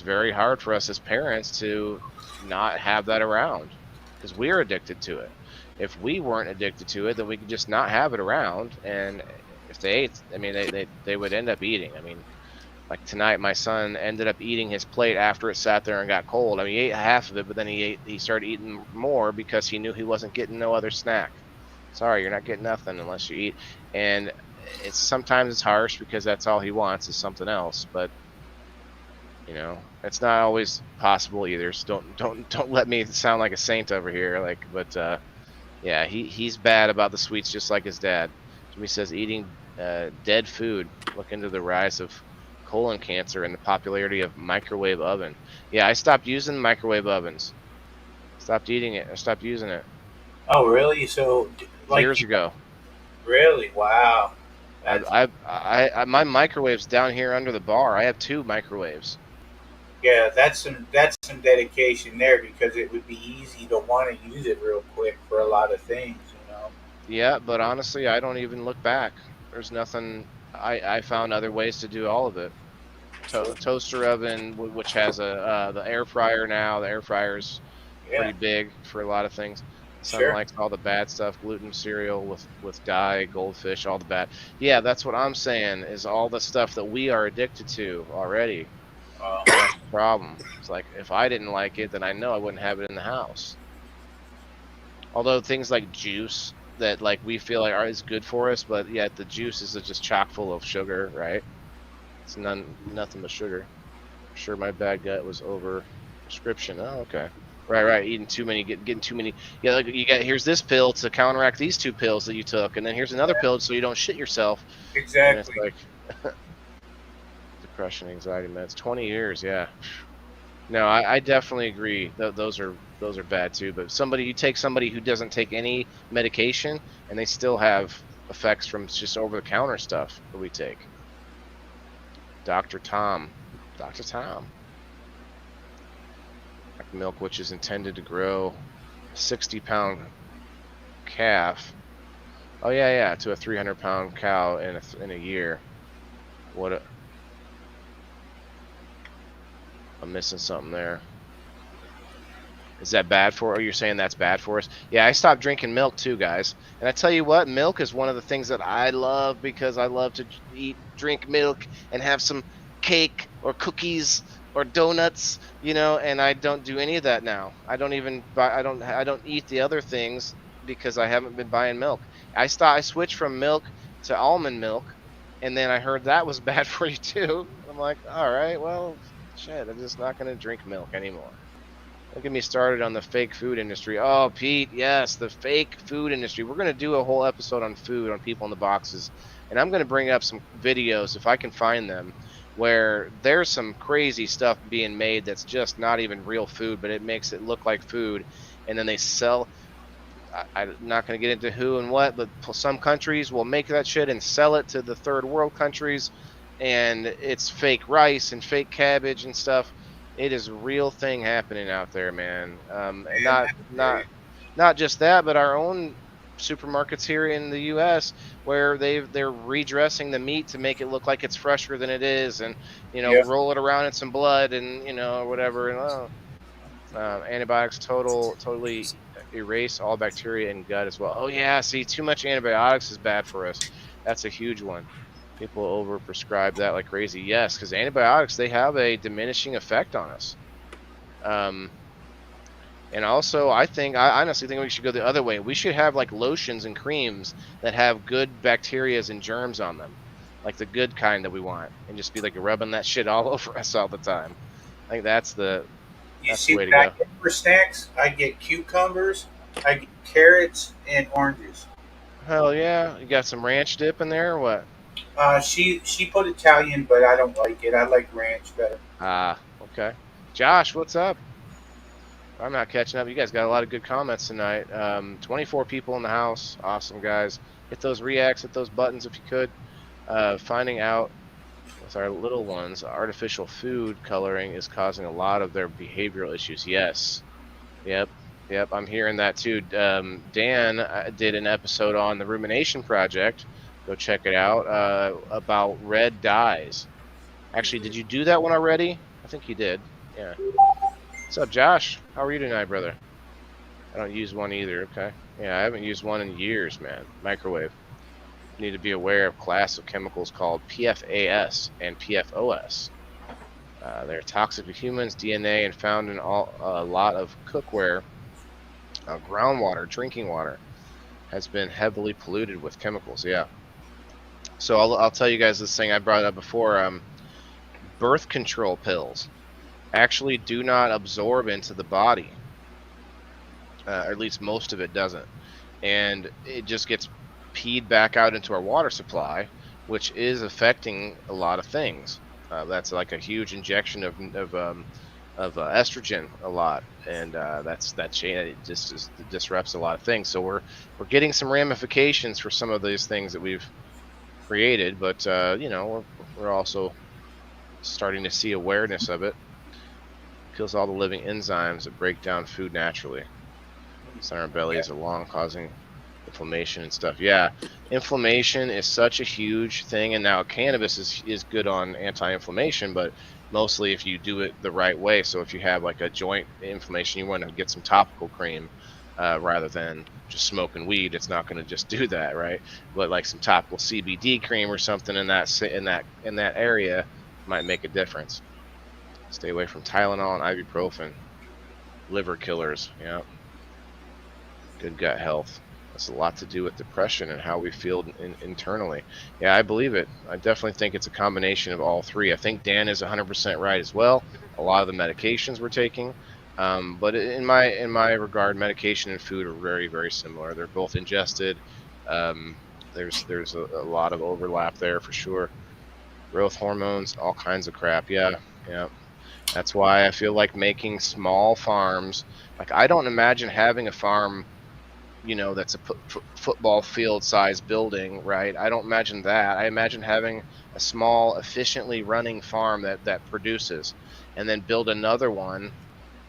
very hard for us as parents to not have that around because we're addicted to it. If we weren't addicted to it, then we could just not have it around. And if they ate, I mean, they would end up eating. I mean, like tonight, my son ended up eating his plate after it sat there and got cold. I mean, he ate half of it, but then he started eating more because he knew he wasn't getting no other snack. Sorry, you're not getting nothing unless you eat. And sometimes it's harsh because that's all he wants is something else. But it's not always possible either. So don't let me sound like a saint over here. But yeah, he's bad about the sweets, just like his dad. Jimmy says eating dead food. Look into the rise of colon cancer and the popularity of microwave oven. Yeah, I stopped using microwave ovens. Stopped eating it. I stopped using it Oh, really? So, years ago. Really? Wow. That's, My microwave's down here under the bar. I have 2 microwaves. yeah, that's some dedication there because it would be easy to want to use it real quick for a lot of things. Yeah, but honestly, I don't even look back. There's nothing. I found other ways to do all of it. Toaster oven, which has the air fryer now. The air fryer's Yeah. pretty big for a lot of things. Son Sure. likes all the bad stuff, gluten cereal with dye, goldfish, all the bad. Yeah, that's what I'm saying is all the stuff that we are addicted to already. That's the problem. It's like if I didn't like it, then I know I wouldn't have it in the house. Although things like juice, that like we feel like is good for us, but yet the juice is just chock full of sugar, right? It's nothing but sugar. I'm sure my bad gut was over prescription. Oh, okay. Right. Eating too many, getting too many. Yeah, like you got here's this pill to counteract these 2 pills that you took, and then here's another pill so you don't shit yourself. And it's Exactly. like depression, anxiety meds. 20 years, yeah. No, I definitely agree. Those are bad too. But you take somebody who doesn't take any medication, and they still have effects from just over the counter stuff that we take. Dr. Tom. Milk, which is intended to grow a 60-pound calf. Oh yeah, to a 300-pound cow in a year. I'm missing something there. Is that bad for? Oh, you're saying that's bad for us? Yeah, I stopped drinking milk too, guys. And I tell you what, milk is one of the things that I love because I love to drink milk and have some cake or cookies or donuts, and I don't do any of that now. I don't even buy. I don't eat the other things because I haven't been buying milk. I switched from milk to almond milk, and then I heard that was bad for you too. I'm like, all right, well, shit, I'm just not gonna drink milk anymore. Don't get me started on the fake food industry. Oh, Pete, yes, the fake food industry. We're going to do a whole episode on food, on people in the boxes. And I'm going to bring up some videos, if I can find them, where there's some crazy stuff being made that's just not even real food, but it makes it look like food. And then they sell. I'm not going to get into who and what, but some countries will make that shit and sell it to the third world countries. And it's fake rice and fake cabbage and stuff. It is a real thing happening out there, man. And not just that, but our own supermarkets here in the U.S. where they're redressing the meat to make it look like it's fresher than it is, and roll it around in some blood and or whatever. And antibiotics totally erase all bacteria in gut as well. Oh yeah, see, too much antibiotics is bad for us. That's a huge one. People overprescribe that like crazy. Yes, because antibiotics, they have a diminishing effect on us. And also, I honestly think we should go the other way. We should have like lotions and creams that have good bacterias and germs on them, like the good kind that we want, and just be like rubbing that shit all over us all the time. I think that's the way to go. I get for snacks? I get cucumbers, I get carrots, and oranges. Hell yeah! You got some ranch dip in there, or what? She put Italian, but I don't like it. I like ranch better. Okay. Josh, what's up? I'm not catching up. You guys got a lot of good comments tonight. 24 people in the house. Awesome, guys. Hit those reacts, hit those buttons if you could. Finding out with our little ones, artificial food coloring is causing a lot of their behavioral issues. Yes. Yep. I'm hearing that too. Dan did an episode on the Rumination Project. Go check it out. About red dyes. Actually, did you do that one already? I think you did. Yeah. What's up, Josh? How are you tonight, brother? I don't use one either. Okay. Yeah, I haven't used one in years, man. Microwave. You need to be aware of a class of chemicals called PFAS and PFOS. They're toxic to humans, DNA, and found in a lot of cookware. Groundwater, drinking water, has been heavily polluted with chemicals. Yeah. So I'll tell you guys this thing I brought up before. Birth control pills actually do not absorb into the body. Or at least most of it doesn't. And it just gets peed back out into our water supply, which is affecting a lot of things. That's like a huge injection of estrogen a lot, and that chain, it just disrupts a lot of things. So we're getting some ramifications for some of these things that we've created, but we're also starting to see awareness of it. Kills all the living enzymes that break down food naturally. It's in our bellies along, causing inflammation and stuff. Yeah, inflammation is such a huge thing, and now cannabis is good on anti-inflammation, but mostly if you do it the right way. So if you have like a joint inflammation, you want to get some topical cream rather than just smoking weed. It's not going to just do that, right? But like some topical CBD cream or something in that area might make a difference. Stay away from Tylenol and ibuprofen. Liver killers. Yeah. Good gut health. That's a lot to do with depression and how we feel internally. Yeah, I believe it. I definitely think it's a combination of all three. I think Dan is 100% right as well. A lot of the medications we're taking, but in my regard, medication and food are very very similar. They're both ingested. There's a lot of overlap there for sure. Growth hormones, all kinds of crap. Yeah, yeah. That's why I feel like making small farms. Like I don't imagine having a farm, that's a football field size building, right? I don't imagine that. I imagine having a small, efficiently running farm that produces, and then build another one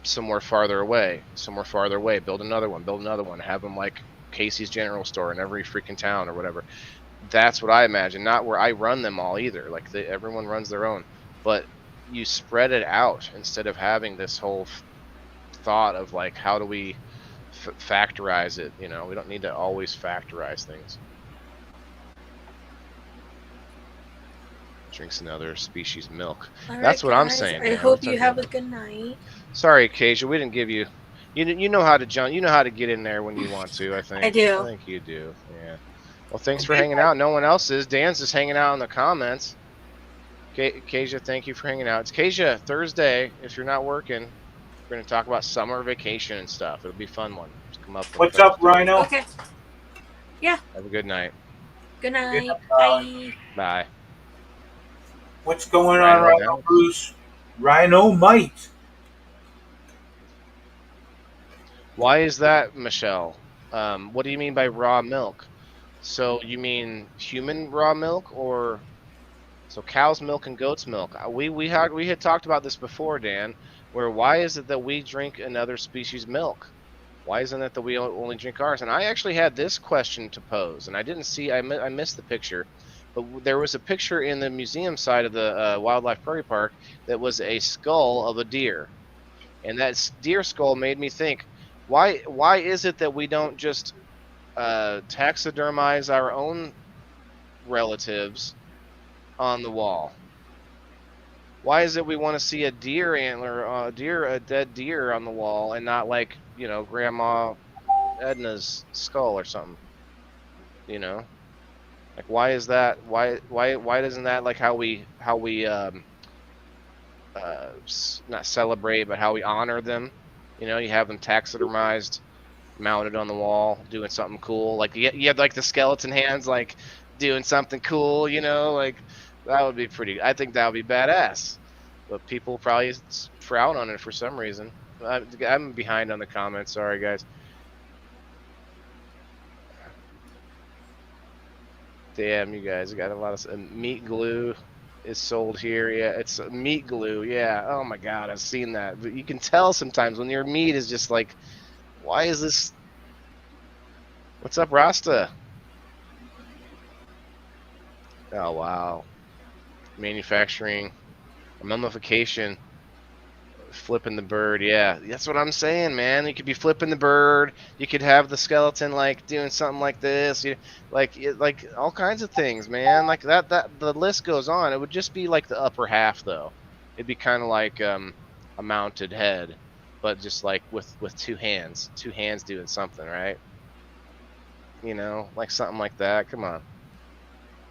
somewhere farther away, build another one, have them like Casey's General Store in every freaking town or whatever. That's what I imagine. Not where I run them all either. Like everyone runs their own, but you spread it out instead of having this whole thought of like, how do we factorize it? We don't need to always factorize things. Drinks another species milk. All That's right, what I'm guys, saying. I Dan. hope you have a good night. Sorry, Kasia, we didn't give you. You know how to jump. You know how to get in there when you want to. I think. I do. I think you do. Yeah. Well, thanks for hanging out. No one else is. Dan's just hanging out in the comments. Kasia, thank you for hanging out. It's Kasia Thursday. If you're not working, we're going to talk about summer vacation and stuff. It'll be a fun one. Just come up. What's up, Rhino? Okay. Yeah. Have a good night. Good night. Bye. Bye. What's going on, Rhino Bruce? Rhino Mite. Why is that, Michelle? What do you mean by raw milk? So you mean human raw milk, or so cow's milk and goat's milk? We had talked about this before, Dan. Where why is it that we drink another species' milk? Why isn't it that we only drink ours? And I actually had this question to pose, and I didn't see. I missed the picture, but there was a picture in the museum side of the Wildlife Prairie Park that was a skull of a deer, and that deer skull made me think. Why is it that we don't just taxidermize our own relatives on the wall? Why is it we want to see a deer antler, a dead deer on the wall, and not like Grandma Edna's skull or something? Like why is that? Why doesn't that like how we not celebrate, but how we honor them? You have them taxidermized, mounted on the wall, doing something cool. Like you have like the skeleton hands, like doing something cool. Like that would be pretty. I think that would be badass. But people probably frown on it for some reason. I'm behind on the comments. Sorry, guys. Damn, you guys got a lot of meat glue. Is sold here. Yeah, it's meat glue. Yeah. Oh my God, I've seen that. But you can tell sometimes when your meat is just like, why is this? What's up, Rasta? Oh wow. Manufacturing, mummification, flipping the bird. Yeah, that's what I'm saying, man. You could be flipping the bird. You could have the skeleton like doing something like this. Like all kinds of things, man. Like that. The list goes on. It would just be like the upper half, though. It'd be kind of like a mounted head, but just like with two hands doing something, right? Like something like that. Come on.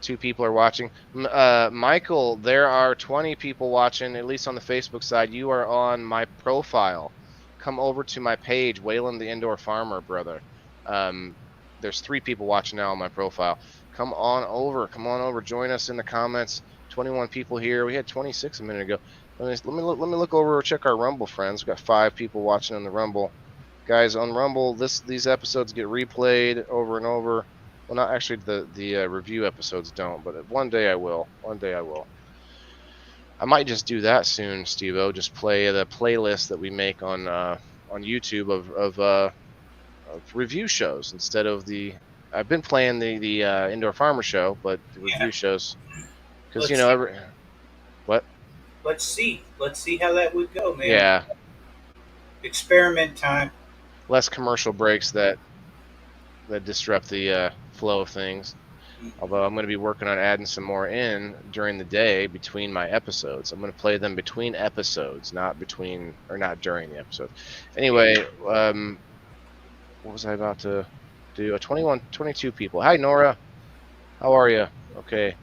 2 people are watching. Michael, there are 20 people watching, at least on the Facebook side. You are on my profile. Come over to my page, Waylon the Indoor Farmer, brother. There's 3 people watching now on my profile. Come on over. Join us in the comments. 21 people here. We had 26 a minute ago. Let me look over, check our Rumble friends. We've got 5 people watching on the Rumble. Guys, on Rumble, these episodes get replayed over and over. Well, not actually, the review episodes don't, but one day I will. I might just do that soon, Steve-O. Just play the playlist that we make on YouTube of review shows instead of the. I've been playing the Indoor Farmer show, but the review shows, because what? Let's see how that would go, man. Yeah. Experiment time. Less commercial breaks that disrupt the flow of things. Although I'm going to be working on adding some more in during the day between my episodes. I'm going to play them between episodes, not during the episode. Anyway, what was I about to? do 22 people. Hi, Nora. How are you? Okay.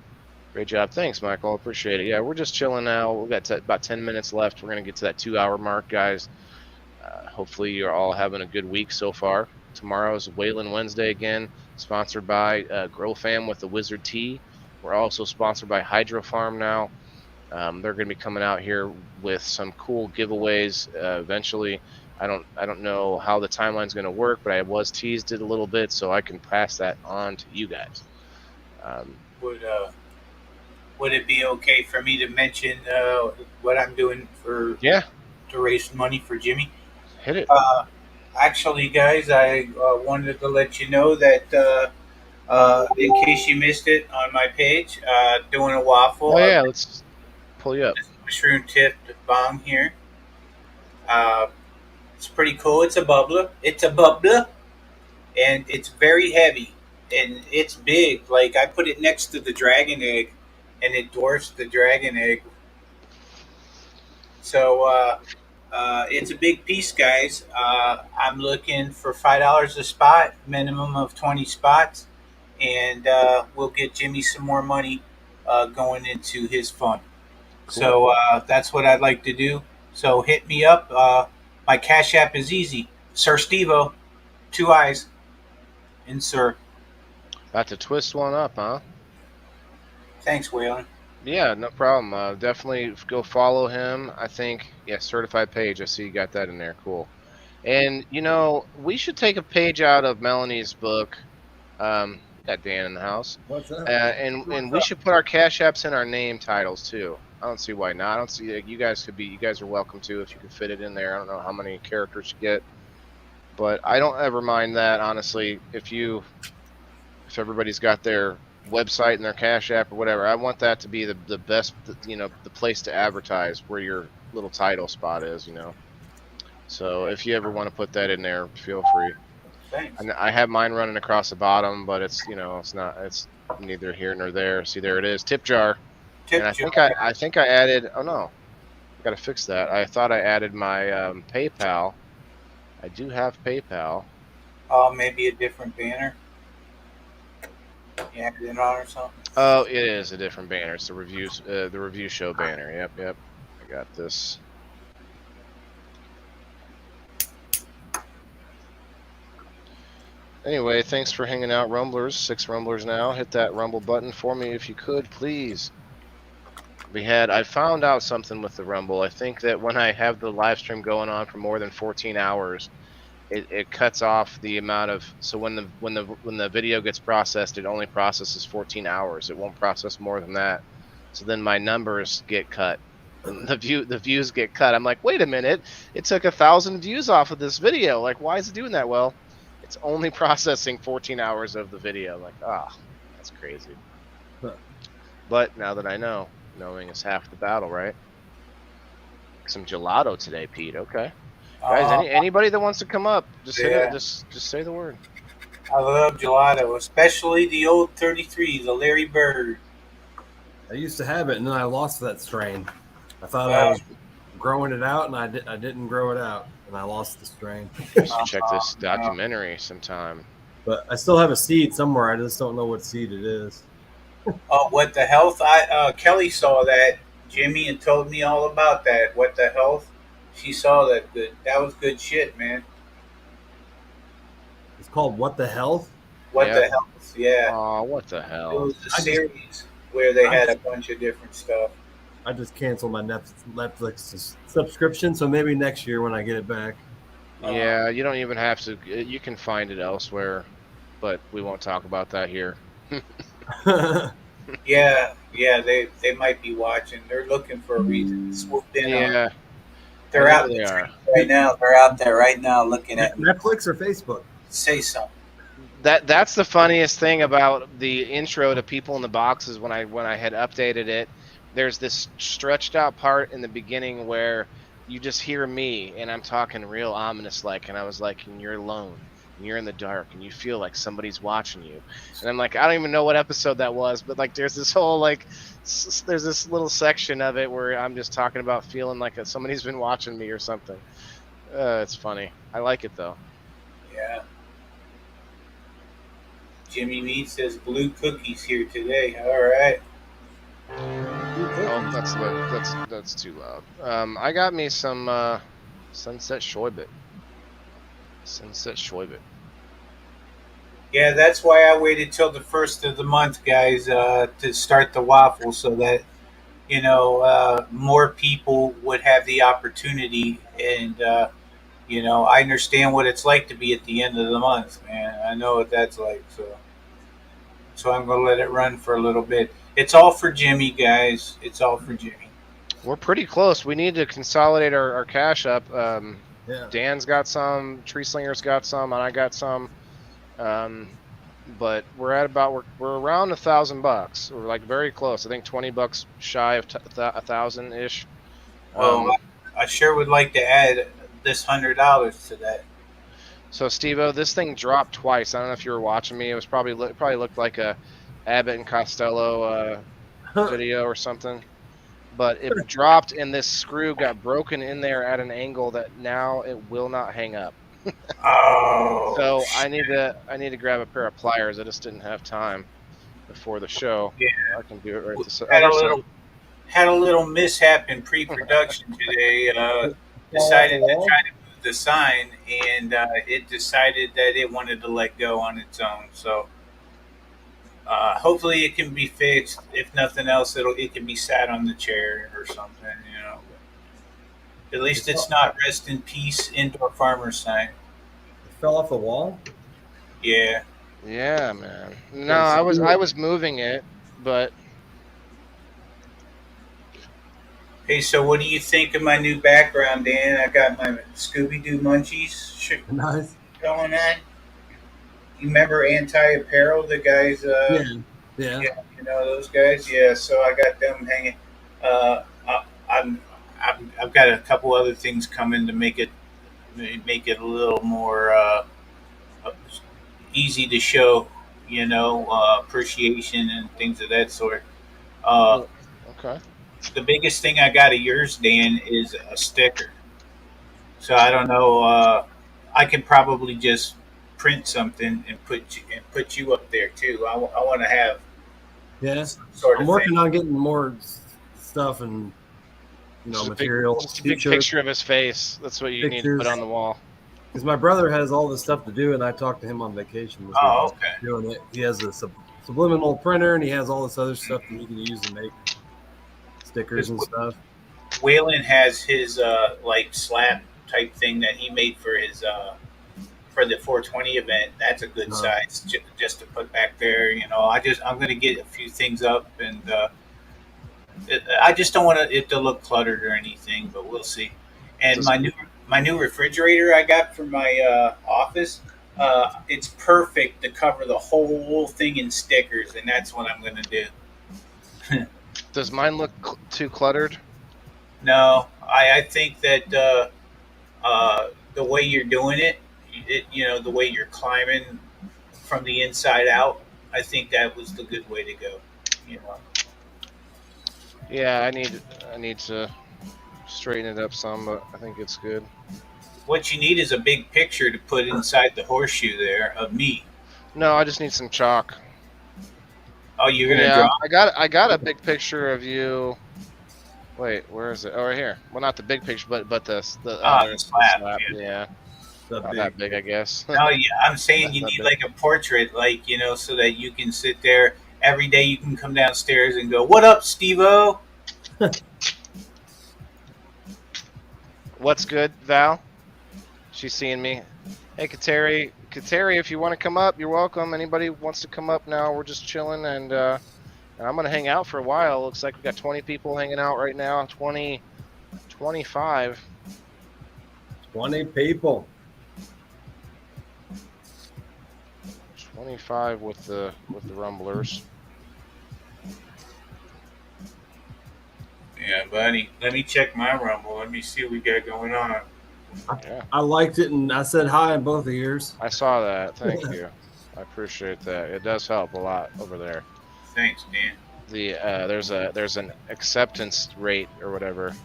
Great job. Thanks, Michael. Appreciate it. Yeah, we're just chilling now. We've got about 10 minutes left. We're going to get to that 2-hour mark, guys. Hopefully, you're all having a good week so far. Tomorrow's Wayland Wednesday again, sponsored by Grow Fam with the Wizard Tea. We're also sponsored by Hydro Farm now. They're going to be coming out here with some cool giveaways eventually. I don't know how the timeline's going to work, but I was teased it a little bit, so I can pass that on to you guys. Would it be okay for me to mention what I'm doing Yeah, to raise money for Jimmy? hit it. Actually, guys, I wanted to let you know that in case you missed it on my page, doing a waffle. Oh yeah, let's pull you up. Mushroom tipped bong here. It's pretty cool. It's a bubbler. And it's very heavy, and it's big. Like I put it next to the dragon egg, and it dwarfs the dragon egg. So it's a big piece, guys. I'm looking for $5 a spot, minimum of 20 spots, and we'll get Jimmy some more money going into his fund. Cool. So that's what I'd like to do. So hit me up. My Cash App is easy. Sir Stevo, 2 eyes, and Sir. About to twist one up, huh? Thanks, Waylon. Yeah, no problem. Definitely go follow him. I think, yeah, certified page. I see you got that in there. Cool. And, we should take a page out of Melanie's book. Got Dan in the house. What's that? And we should put our Cash Apps in our name titles, too. I don't see why not. I don't see, you guys are welcome to if you could fit it in there. I don't know how many characters you get. But I don't ever mind that, honestly. If everybody's got their website and their Cash App or whatever, I want that to be the best, the place to advertise where your little title spot is, So if you ever want to put that in there, feel free. Thanks. And I have mine running across the bottom, but it's it's neither here nor there. See, there it is, tip jar. And I think I added. Oh no, I gotta fix that. I thought I added my PayPal. I do have PayPal. Oh, maybe a different banner. You added it on or something. Oh, it is a different banner. It's the review show banner. Yep. I got this. Anyway, thanks for hanging out, Rumblers. 6 Rumblers now. Hit that Rumble button for me if you could, please. I found out something with the Rumble. I think that when I have the live stream going on for more than 14 hours, it cuts off the amount of. So when the video gets processed, it only processes 14 hours. It won't process more than that. So then my numbers get cut. And the views get cut. I'm like, wait a minute! It took 1,000 views off of this video. Like, why is it doing that? Well, it's only processing 14 hours of the video. Like, that's crazy. Huh. But now that I know. Knowing is half the battle, right? Some gelato today, Pete. Okay, guys. Anybody that wants to come up, just say the word. I love gelato, especially the old 33, the Larry Bird. I used to have it, and then I lost that strain. I thought I was growing it out, and I didn't grow it out, and I lost the strain. You should check this documentary sometime. But I still have a seed somewhere. I just don't know what seed it is. Oh, What the Health? Kelly saw that, Jimmy, and told me all about that. What the Health? She saw that. Good. That was good shit, man. It's called What the Health? What the Health? Yeah. Oh, what the It hell? was a series where they had a bunch of different stuff. I just canceled my Netflix subscription, so maybe next year when I get it back. Yeah, you don't even have to. You can find it elsewhere, but we won't talk about that here. Yeah, they might be watching. They're looking for a reason to swoop in. Yeah, They're out they there are. right now. They're out there right now looking at me. Netflix or Facebook? Say something. That's the funniest thing about the intro to People in the Boxes. When I had updated it, there's this stretched out part in the beginning where you just hear me and I'm talking real ominous like, and I was like, and you're alone. You're in the dark and you feel like somebody's watching you, and I'm like, I don't even know what episode that was, but like there's this whole there's this little section of it where I'm just talking about feeling like somebody's been watching me or something. It's funny. I like it though. Yeah. Jimmy Mead says blue cookies here today. All right. Oh, that's too loud. I got me some sunset shoybit. Sunset shoybit. Yeah, that's why I waited till the first of the month, guys, to start the waffle, so that more people would have the opportunity. And I understand what it's like to be at the end of the month, man. I know what that's like. So I'm gonna let it run for a little bit. It's all for Jimmy, guys. It's all for Jimmy. We're pretty close. We need to consolidate our cash up. Yeah. Dan's got some, Tree Slinger's got some, and I got some. But we're at about we're around $1,000. We're like very close. I think $20 shy of 1,000 ish. Well, I sure would like to add this $100 to that. So Steve-O, this thing dropped twice. I don't know if you were watching me. It was probably looked like a Abbott and Costello video or something. But it dropped, and this screw got broken in there at an angle that now it will not hang up. Oh. So I need to grab a pair of pliers. I just didn't have time before the show. Yeah. I can do it right this. Had a little mishap in pre-production today. Decided to try to move the sign, and it decided that it wanted to let go on its own. So hopefully it can be fixed. If nothing else, it can be sat on the chair or something. At least it's not rest in peace indoor farmer sign. It fell off the wall? Yeah. Yeah, man. No, I was moving it, but. Hey, so what do you think of my new background, Dan? I got my Scooby-Doo munchies Nice. going on. You remember Anti-Apparel, the guys? Yeah. You know those guys? Yeah. So I got them hanging. I've got a couple other things coming to make it a little more easy to show. Appreciation and things of that sort. Okay. The biggest thing I got of yours, Dan, is a sticker. So I don't know. I can probably just print something and put you up there too. I want to have sort of. I'm working on getting more stuff and material. Just a big picture of his face. That's what you need to put on the wall. Because my brother has all this stuff to do, and I talked to him on vacation. Okay. Doing it. He has a subliminal printer, and he has all this other stuff that he can use to make stickers and stuff. Waylon has his slab type thing that he made for his for the 420 event. That's a good size just to put back there. I'm going to get a few things up, and I just don't want it to look cluttered or anything, but we'll see. And my new refrigerator I got for my office, it's perfect to cover the whole thing in stickers, and that's what I'm going to do. Does mine look too cluttered? No, I think that the way you're doing it, the way you're climbing from the inside out, I think that was the good way to go. Yeah, I need to straighten it up some, but I think it's good. What you need is a big picture to put inside the horseshoe there of me. No, I just need some chalk. Oh, you're gonna draw? I got a big picture of you. Wait, where is it? Oh, right here. Well, not the big picture, but the slab. Yeah. Not that big, I guess. No, yeah, I'm saying you need like a portrait, so that you can sit there every day. You can come downstairs and go, "What up, Steve-O?" What's good, Val? She's seeing me. Hey, Kateri, if you want to come up, you're welcome. Anybody wants to come up now? We're just chilling, and I'm gonna hang out for a while. Looks like we got 20 people hanging out right now. 25. 20 people. 25 with the rumblers. Yeah, buddy. Let me check my Rumble. Let me see what we got going on. I liked it, and I said hi in both of yours. I saw that. Thank you. I appreciate that. It does help a lot over there. Thanks, Dan. There's an acceptance rate or whatever.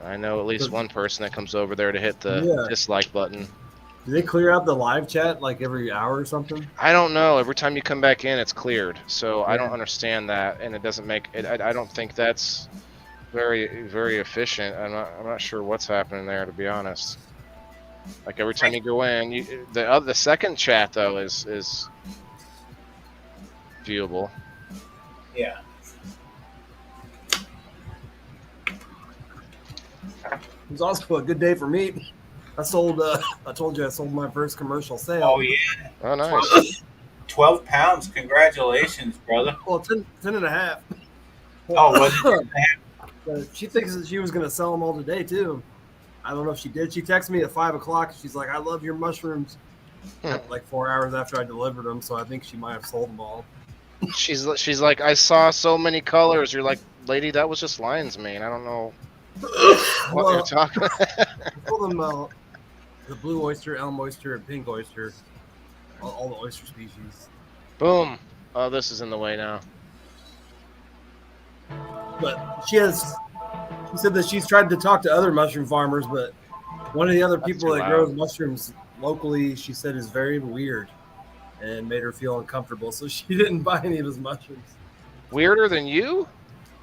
I know at least one person that comes over there to hit the dislike button. Do they clear out the live chat like every hour or something? I don't know. Every time you come back in, it's cleared. So I don't Yeah. understand that, and it doesn't make it. I don't think that's very efficient. I'm not sure what's happening there, to be honest. Like every time you go in, the second chat though is viewable. Yeah. It was also a good day for me. I sold. I told you I sold my first commercial sale. Oh yeah. Oh, nice. 12 pounds. Congratulations, brother. Well, 10 and a half. Oh, was it? She thinks that she was going to sell them all today too. I don't know if she did. She texted me at 5 o'clock. She's like, "I love your mushrooms." Like 4 hours after I delivered them, so I think she might have sold them all. She's like, I saw so many colors. You're like, lady, that was just lion's mane. I don't know what you're talking about. I told them the blue oyster, elm oyster, and pink oyster, all the oyster species. Boom. Oh, this is in the way now. But she said that she's tried to talk to other mushroom farmers, but one of the other people that grows mushrooms locally, she said, is very weird and made her feel uncomfortable. So she didn't buy any of his mushrooms. Weirder than you?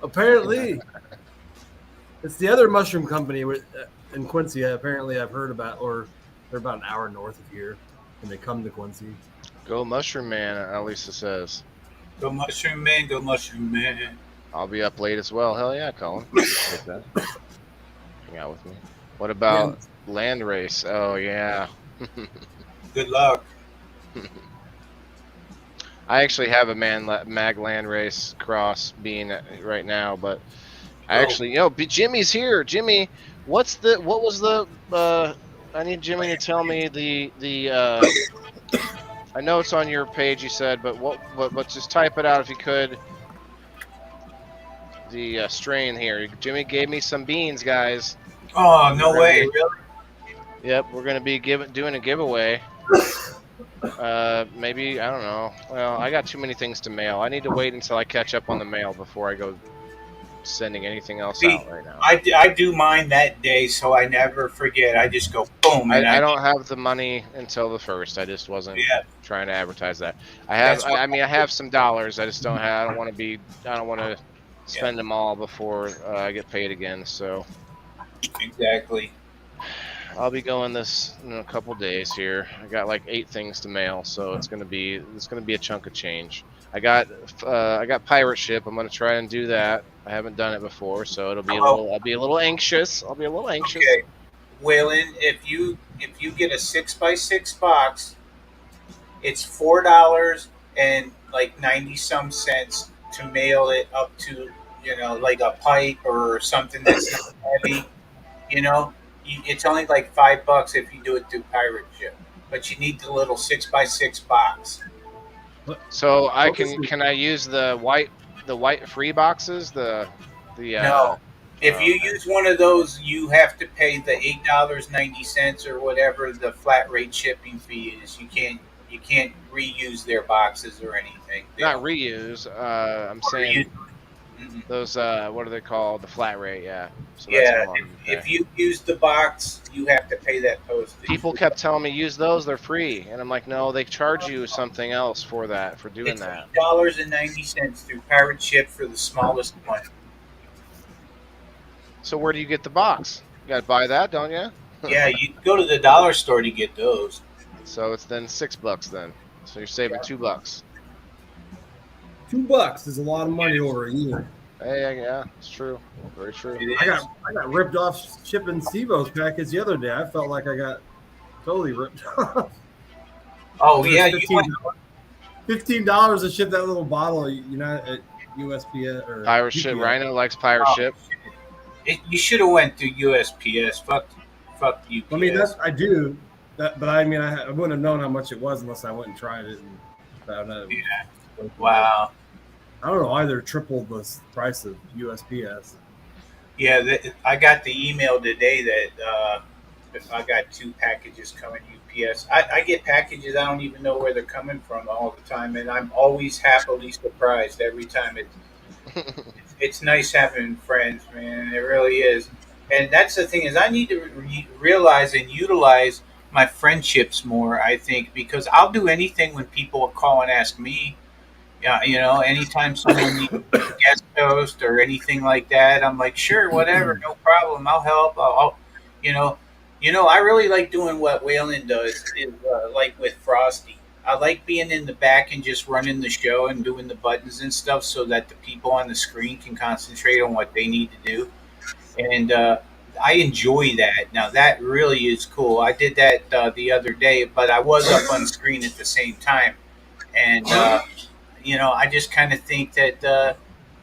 Apparently. It's the other mushroom company in Quincy. Apparently, I've heard about, or they're about an hour north of here, and they come to Quincy. Go Mushroom Man, Alisa says. Go Mushroom Man, go Mushroom Man. I'll be up late as well. Hell yeah, Colin. Take that. Hang out with me. What about Land Race? Oh, yeah. Good luck. I actually have a Mag Land Race cross being right now, but I actually, Jimmy's here. Jimmy, what was the, I need Jimmy to tell me the I know it's on your page, you said, but just type it out if you could. The strain here. Jimmy gave me some beans, guys. Oh, no way, really? Yep, we're gonna be doing a giveaway. Maybe, I don't know. Well, I got too many things to mail. I need to wait until I catch up on the mail before I go sending anything else out right now. I do mine that day, so I never forget. I just go boom. And I don't have the money until the 1st. I just wasn't trying to advertise that. I have some dollars. I just don't have. I don't want to spend them all before I get paid again. So exactly. I'll be going this in a couple days here. I got like 8 things to mail, so it's gonna be a chunk of change. I got pirate ship. I'm gonna try and do that. I haven't done it before, so it'll be I'll be a little anxious. Okay, Waylon, if you get a 6x6 box, it's $4 and like 90 some cents to mail it up to like a pipe or something that's not heavy. It's only like $5 if you do it through pirate ship, but you need the little 6x6 box. So can I use the white free boxes? No. If you use one of those, you have to pay the $8.90 or whatever the flat rate shipping fee is. You can't reuse their boxes or anything. Not reuse. I'm saying those what are they called? The flat rate, yeah. So if you use the box, you have to pay that postage. People kept telling me use those; they're free, and I'm like, no, they charge you something else for that, for doing that. $8.90 through pirate ship for the smallest one. So where do you get the box? You gotta buy that, don't you? Yeah, you go to the dollar store to get those. So it's then $6 then. So you're saving $2. $2 is a lot of money over a year. Hey, yeah, it's true. Very true. I got ripped off shipping Steve-O's package the other day. I felt like I got totally ripped off. Oh yeah, $15 to ship that little bottle. At USPS or Pirate UPS. Ship. Rhino likes Pirate Ship. You should have went through USPS. Fuck UPS. I mean, I do. But I mean, I wouldn't have known how much it was unless I went and tried it and found out. Yeah. Wow. I don't know, either tripled the price of USPS. Yeah, I got the email today that I got 2 packages coming UPS. I get packages I don't even know where they're coming from all the time, and I'm always happily surprised every time. It's nice having friends, man. It really is. And that's the thing is I need to realize and utilize my friendships more. I think because I'll do anything when people call and ask me. Yeah, anytime someone needs a guest host or anything like that, I'm like, sure, whatever, no problem, I'll help. You know, I really like doing what Waylon does, is like with Frosty. I like being in the back and just running the show and doing the buttons and stuff, so that the people on the screen can concentrate on what they need to do, and I enjoy that. Now that really is cool. I did that the other day, but I was up on screen at the same time, and. I just kind of think that,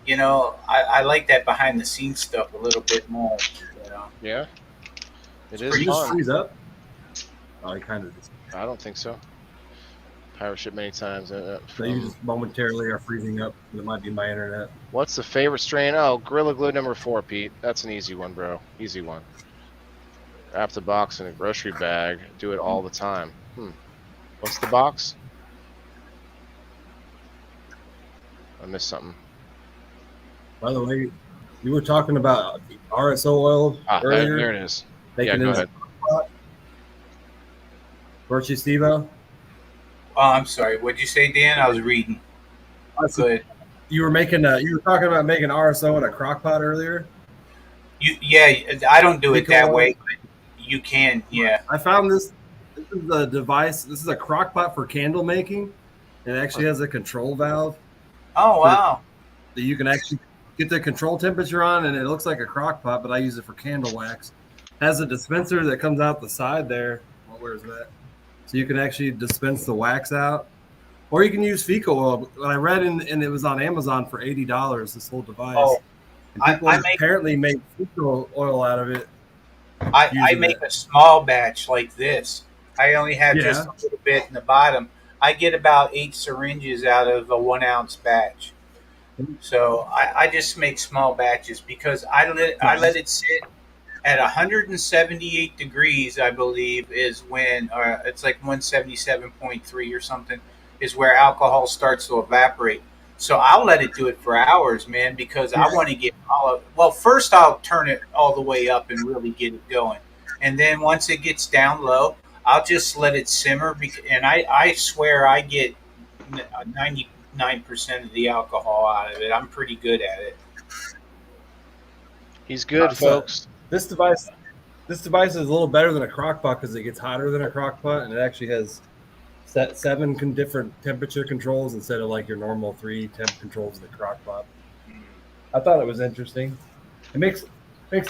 I like that behind the scenes stuff a little bit more. Yeah, it Did is you just fun. freeze up? Oh, I kind of just. I don't think so. Pirate ship many times. So you just momentarily are freezing up. It might be my internet. What's the favorite strain? Oh, Gorilla Glue number 4, Pete. That's an easy one, bro. Easy one. Wrap the box in a grocery bag. Do it all the time. What's the box? I missed something. By the way, you were talking about RSO oil earlier. There it is. Yeah, go ahead. Virtue Stevo. Oh, I'm sorry. What'd you say, Dan? I was reading. Good. You were talking about making RSO in a crock pot earlier. I don't do it that way, but you can. Yeah. I found this. This is a device. This is a crock pot for candle making. It actually has a control valve. Oh, wow. That you can actually get the control temperature on, and it looks like a crock pot, but I use it for candle wax. It has a dispenser that comes out the side there. Well, where's that? So you can actually dispense the wax out. Or you can use fecal oil. I read and it was on Amazon for $80, this whole device. Oh, and people apparently make fecal oil out of it. I make a small batch like this. I only have just a little bit in the bottom. I get about 8 syringes out of a 1 ounce batch. So I just make small batches because I let it sit at 178 degrees, I believe, is when, or it's like 177.3 or something, is where alcohol starts to evaporate. So I'll let it do it for hours, man, because I want to get first I'll turn it all the way up and really get it going. And then once it gets down low, I'll just let it simmer, and I swear I get 99% of the alcohol out of it. I'm pretty good at it. He's good, folks. This device is a little better than a crock pot because it gets hotter than a crock pot, and it actually has 7 different temperature controls instead of like your normal 3 temp controls in the crock pot. I thought it was interesting. It makes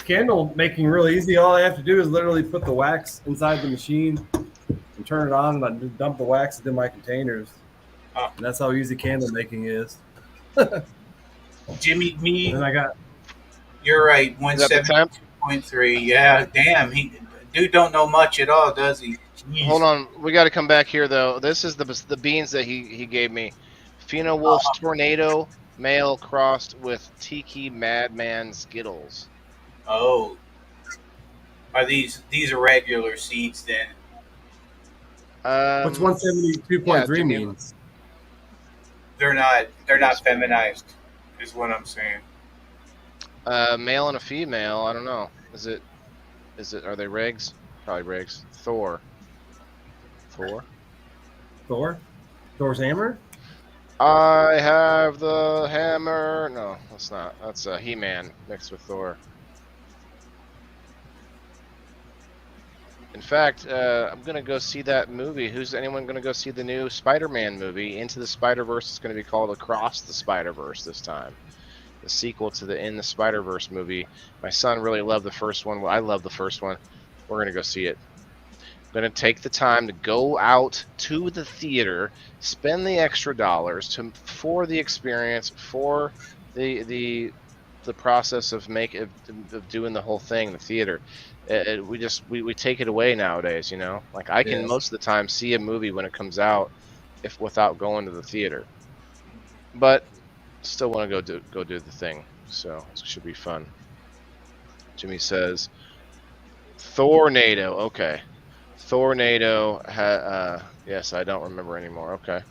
candle making really easy. All I have to do is literally put the wax inside the machine and turn it on, and I dump the wax into my containers. And that's how easy candle making is. Jimmy, and I got. You're right. 172.3. Yeah, damn. Dude don't know much at all, does he? Jeez. Hold on, we got to come back here though. This is the beans that he gave me. Fina Wolf's Tornado male crossed with Tiki Madman Skittles. Oh, are these are regular seeds then? What's 172.3 means? They're not feminized, is what I'm saying. Male and a female. I don't know. Is it? Are they regs? Probably regs. Thor's hammer. I have the hammer. No, that's not. That's He-Man mixed with Thor. In fact, I'm gonna go see that movie. Who's anyone gonna go see the new Spider-Man movie? Into the Spider-Verse. It's gonna be called Across the Spider-Verse this time. The sequel to the In the Spider-Verse movie. My son really loved the first one. Well, I love the first one. We're gonna go see it. I'm gonna take the time to go out to the theater, spend the extra dollars for the experience, for the process of doing the whole thing, the theater. We take it away nowadays, you know. Like I can most of the time see a movie when it comes out, without going to the theater. But still want to go do the thing, so it should be fun. Jimmy says, Thornado. Okay, Thornado. Yes, I don't remember anymore. Okay.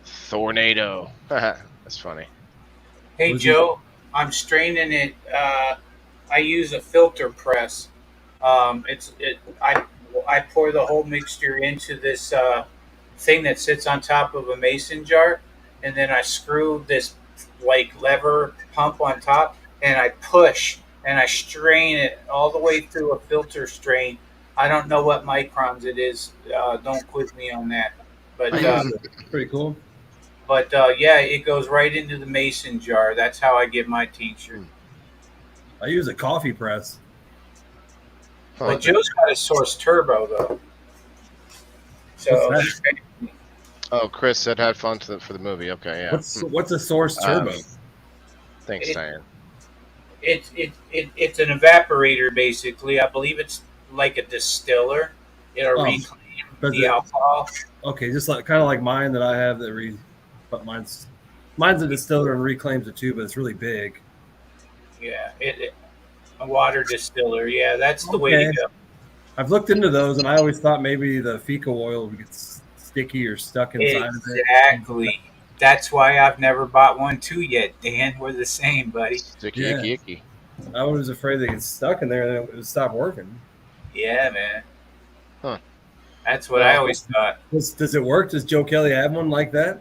Thornado. That's funny. Hey Joe, I'm straining it. I use a filter press. I pour the whole mixture into this thing that sits on top of a mason jar, and then I screw this like lever pump on top, and I push and I strain it all the way through a filter strain. I don't know what microns it is. Don't quote me on that. But I use it. Pretty cool. yeah, it goes right into the mason jar. That's how I get my tincture. I use a coffee press. But Joe's got a Source Turbo though. So What's Oh, Chris said had fun for the movie. Okay, yeah. What's a Source Turbo? Thanks, Diane. It's an evaporator basically. I believe it's like a distiller. It'll reclaim the alcohol. Okay, just like kind of like mine that I have but mine's a distiller and reclaims it too, but it's really big. Yeah, a water distiller. Yeah, that's the way to go. I've looked into those, and I always thought maybe the fecal oil would get sticky or stuck inside of it. Exactly. That's why I've never bought one too yet, Dan. We're the same, buddy. Sticky, icky. I was afraid they get stuck in there and it would stop working. Yeah, man. Huh. That's what I always thought. Does it work? Does Joe Kelly have one like that?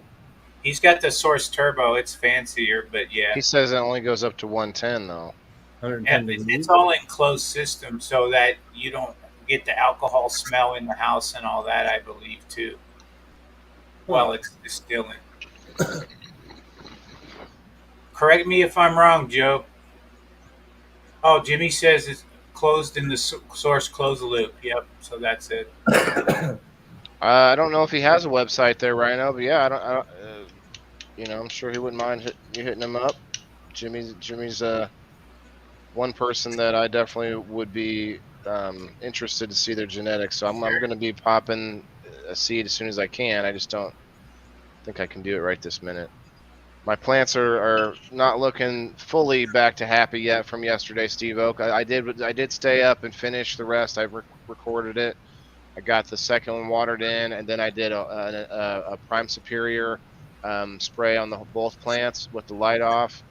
He's got the Source Turbo. It's fancier, but yeah. He says it only goes up to 110, though. 110 it's all in closed system so that you don't get the alcohol smell in the house and all that, I believe, too, while it's distilling. Correct me if I'm wrong, Joe. Oh, Jimmy says it's closed in the Source closed loop. Yep, so that's it. I don't know if he has a website there right now, but yeah, I don't I'm sure he wouldn't mind you hitting him up. Jimmy's one person that I definitely would be interested to see their genetics. So I'm going to be popping a seed as soon as I can. I just don't think I can do it right this minute. My plants are not looking fully back to happy yet from yesterday, Steve Oak. I did stay up and finish the rest. I recorded it. I got the second one watered in, and then I did a Prime Superior spray on both plants with the light off.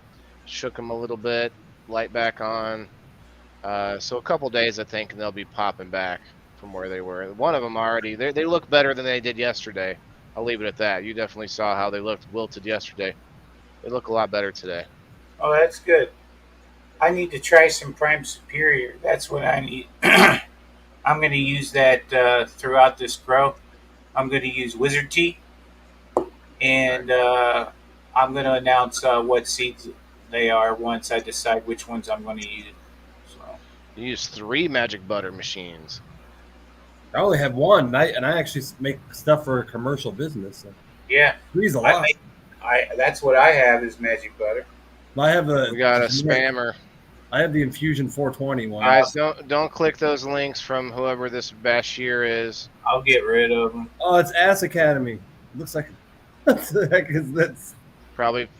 Shook them a little bit, light back on. So a couple days, I think, and they'll be popping back from where they were. One of them already, they look better than they did yesterday. I'll leave it at that. You definitely saw how they looked wilted yesterday. They look a lot better today. Oh, that's good. I need to try some Prime Superior. That's what I need. I'm going to use that throughout this grow. I'm going to use Wizard Tea, and I'm going to announce what seeds they are once I decide which ones I'm going to use. So. You use 3 magic butter machines. I only have one, and I actually make stuff for a commercial business. So. Yeah, 3's a lot. That's what I have is magic butter. We got a spammer. I have the Infusion 420 one. Guys, don't click those links from whoever this Bashir is. I'll get rid of them. Oh, it's Ass Academy. Looks like that's probably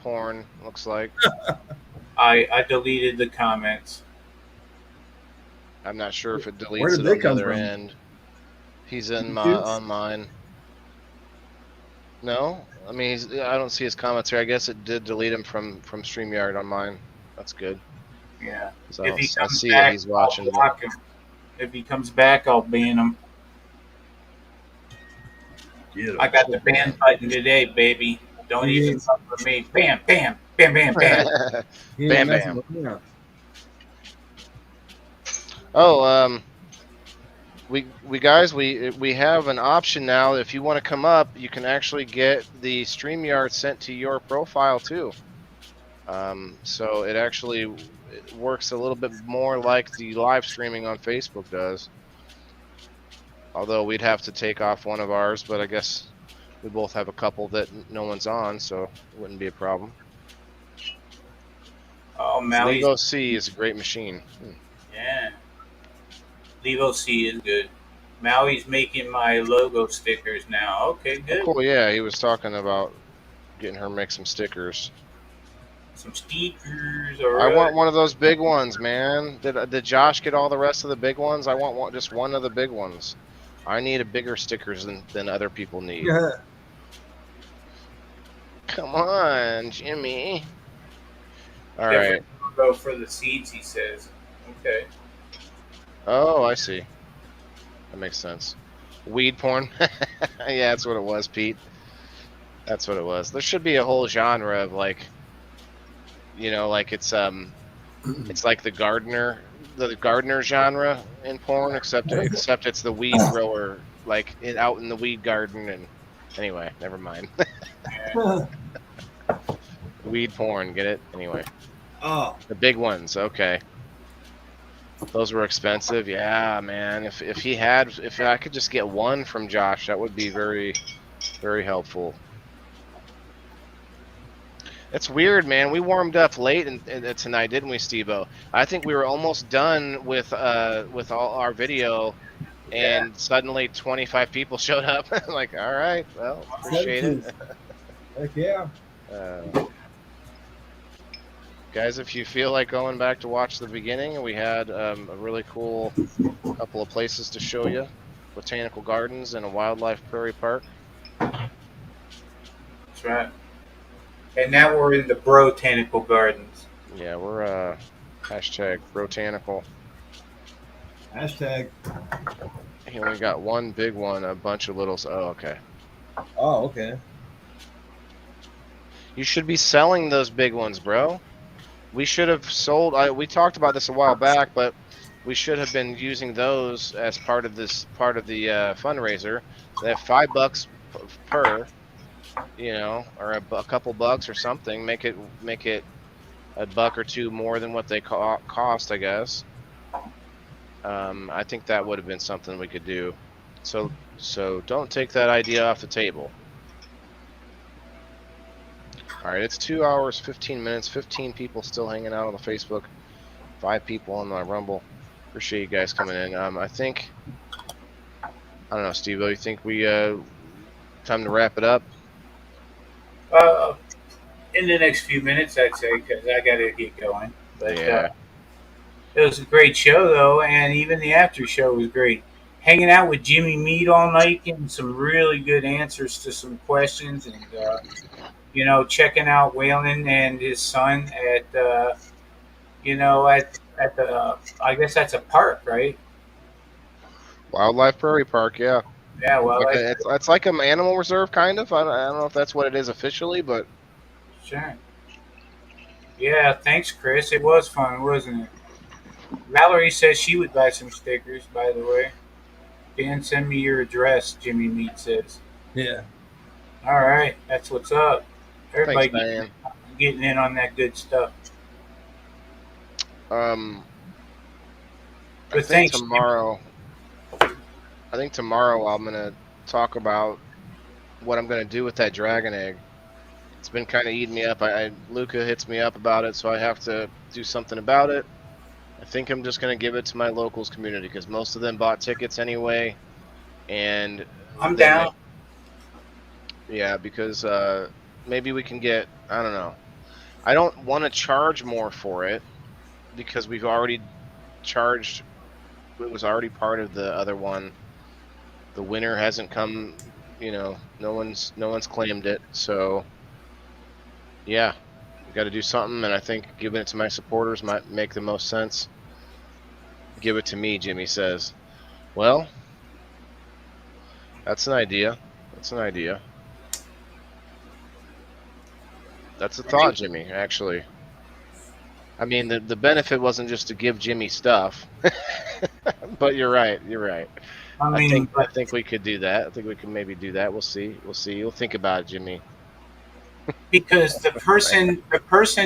porn. Looks like. I deleted the comments. I'm not sure if it deletes Where did it they on the come other from? end. He's on mine. No, I mean I don't see his comments here. I guess it did delete him from StreamYard on mine. That's good. Yeah. So If he I comes see back, that he's watching. I'll block him. If he comes back, I'll ban him. I got the ban button today, baby. Don't even fuck with me. Bam, bam, bam, bam, bam. Bam, bam. Oh, we have an option now. If you want to come up, you can actually get the StreamYard sent to your profile too. So it actually works a little bit more like the live streaming on Facebook does. Although we'd have to take off one of ours, but I guess we both have a couple that no one's on, so it wouldn't be a problem. Oh, Maui's... Levo C is a great machine. Yeah. Levo C is good. Maui's making my logo stickers now. Okay, good. Oh, cool, yeah, he was talking about getting her to make some stickers. Some stickers. I want one of those big ones, man. Did Josh get all the rest of the big ones? I want just one of the big ones. I need a bigger stickers than other people need. Yeah. Come on, Jimmy. All Different right. logo for the seeds, he says. Okay. Oh, I see. That makes sense. Weed porn. Yeah, that's what it was, Pete. That's what it was. There should be a whole genre of like, like it's like the gardener genre in porn, except it's the weed grower, like out in the weed garden. And anyway, never mind. Weed porn, get it? Anyway, Oh, the big ones. Okay, those were expensive. Yeah, man. If I could just get one from Josh, that would be very, very helpful. It's weird, man. We warmed up late tonight, didn't we, Steve-O? I think we were almost done with all our video, Yeah. and suddenly 25 people showed up. Like, all right, well, appreciate 17. it. Heck yeah. Guys, if you feel like going back to watch the beginning, we had a really cool couple of places to show you. Botanical Gardens and a wildlife prairie park. That's right. And now we're in the Botanical Gardens. Yeah, we're hashtag Botanical. Hashtag. He only got one big one, a bunch of littles. Oh, okay. Oh, okay. You should be selling those big ones, bro. We should have sold. We talked about this a while back, but we should have been using those as part of the fundraiser. They have $5 per, or a couple bucks or something. Make it a buck or two more than what they cost, I guess. I think that would have been something we could do. So don't take that idea off the table. All right, it's 2 hours, 15 minutes, 15 people still hanging out on the Facebook, 5 people on my Rumble. Appreciate you guys coming in. I don't know, Steve-O, you think we time to wrap it up? In the next few minutes, I'd say, because I got to get going. But Yeah. it was a great show, though, and even the after show was great. Hanging out with Jimmy Mead all night, getting some really good answers to some questions, and checking out Waylon and his son at at the I guess that's a park, right? Wildlife Prairie Park, yeah. Yeah, well, It's like an animal reserve, kind of. I don't know if that's what it is officially, but sure. Yeah, thanks, Chris. It was fun, wasn't it? Valerie says she would buy some stickers, by the way. Dan, send me your address, Jimmy Mead says. Yeah. All right, that's what's up. Everybody thanks, man. getting in on that good stuff. I But think thanks. tomorrow I'm gonna talk about what I'm gonna do with that dragon egg. It's been kind of eating me up. Luca hits me up about it, so I have to do something about it. I think I'm just gonna give it to my locals community because most of them bought tickets anyway, and I'm down. Yeah, because maybe we can get. I don't know. I don't want to charge more for it because we've already charged. It was already part of the other one. The winner hasn't come. No one's claimed it. So yeah, we got to do something, and I think giving it to my supporters might make the most sense. Give it to me, Jimmy says. Well, that's an idea. That's a thought, Jimmy, actually. I mean, the benefit wasn't just to give Jimmy stuff, but you're right. I think we could do that. I think we can maybe do that. We'll see. You'll think about it, Jimmy. Because the person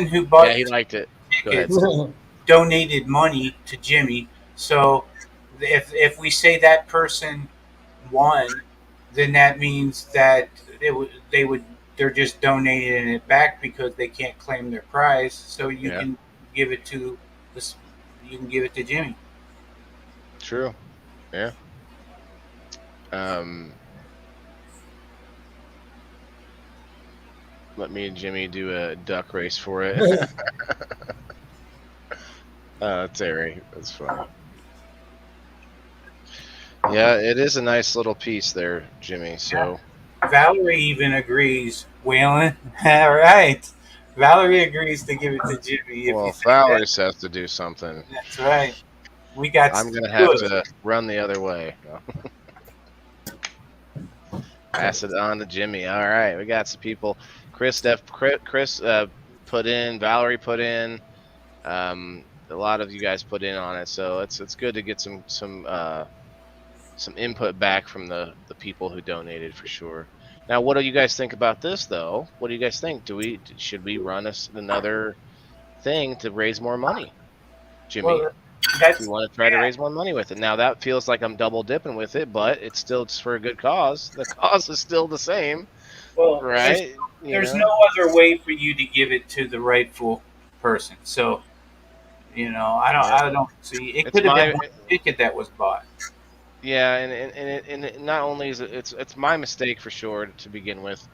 who bought Yeah, he liked it. Go ahead. donated money to Jimmy. So if we say that person won, then that means that they're just donating it back because they can't claim their prize. So you can give it to Jimmy. True. Yeah. Let me and Jimmy do a duck race for it. Terry, that's funny. Yeah, it is a nice little piece there, Jimmy. So Valerie even agrees. Waylon, all right. Valerie agrees to give it to Jimmy. Well, Valerie has to do something. That's right. We got. I'm gonna have to run the other way. Pass it on to Jimmy. All right, we got some people. Chris put in. Valerie put in. A lot of you guys put in on it, so it's good to get some input back from the people who donated for sure. Now, what do you guys think about this though? What do you guys think? Should we run another thing to raise more money, Jimmy? Well, that's, you want to try to raise more money with it. Now that feels like I'm double dipping with it, but it's still just for a good cause. The cause is still the same, well, right? There's no other way for you to give it to the rightful person. So, I don't see. It could have been one ticket that was bought. Yeah, and it not only is it's my mistake for sure to begin with,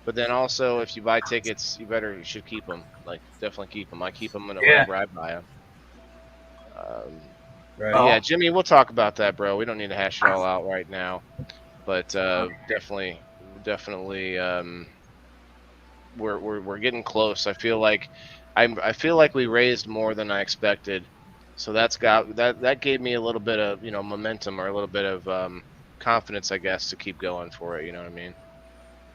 but then also if you buy tickets, you should keep them. Like definitely keep them. I keep them whenever I buy them. Right. Yeah, Jimmy, we'll talk about that, bro. We don't need to hash it all out right now, but definitely, we're getting close. I feel like we raised more than I expected, so that gave me a little bit of momentum or a little bit of confidence, I guess, to keep going for it. You know what I mean?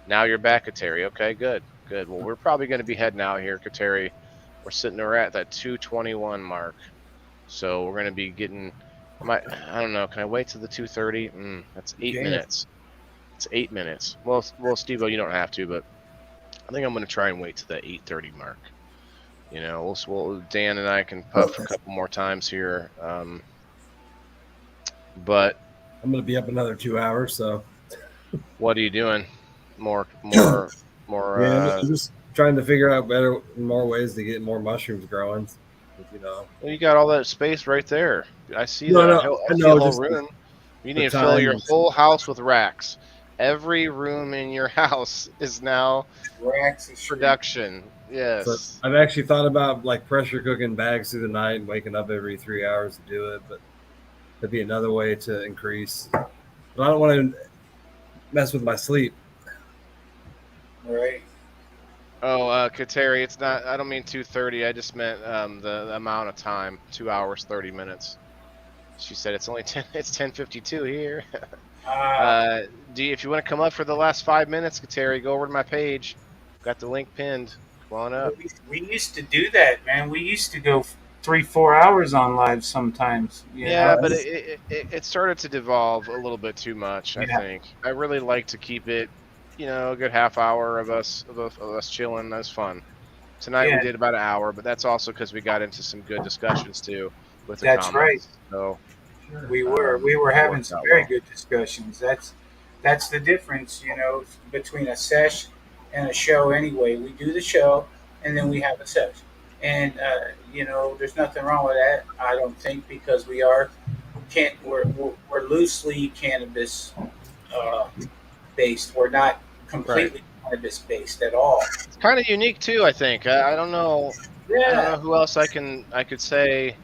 Now you're back, Kateri. Okay, good. Well, we're probably going to be heading out here, Kateri. We're at that 2:21 mark. So we're going to be getting I don't know. Can I wait to the 2:30? That's 8 minutes. It's 8 minutes. Well, Steve-O, you don't have to, but I think I'm going to try and wait to the 8:30 mark. Dan and I can puff a couple more times here. But I'm going to be up another 2 hours, so. What are you doing? More. Yeah, I'm just trying to figure out more ways to get more mushrooms growing. Well, you got all that space right there. I see No, that. no, I see a whole room. You need to fill your is- whole house with racks. Every room in your house is now Racks of production. Yes. So I've actually thought about like pressure cooking bags through the night and waking up every 3 hours to do it, but that'd be another way to increase. But I don't want to mess with my sleep. Right. Oh, Kateri, it's not. I don't mean 2:30. I just meant the amount of time. 2 hours 30 minutes. She said it's only 10. It's 10:52 here. If you want to come up for the last 5 minutes, Kateri, go over to my page. Got the link pinned. Come on up. We used to do that, man. We used to go 3-4 hours on live sometimes. Yeah, but it started to devolve a little bit too much. I think I really like to keep it. A good half hour of us chilling. That's fun. Tonight we did about an hour, but that's also because we got into some good discussions too with the comments. Right. So we were having some very good discussions. That's the difference, between a sesh and a show. Anyway, we do the show and then we have a sesh, and there's nothing wrong with that. I don't think, because we're loosely cannabis based. We're not completely cannabis based at all. It's kind of unique too. I think. I don't know. Yeah. I don't know who else I could say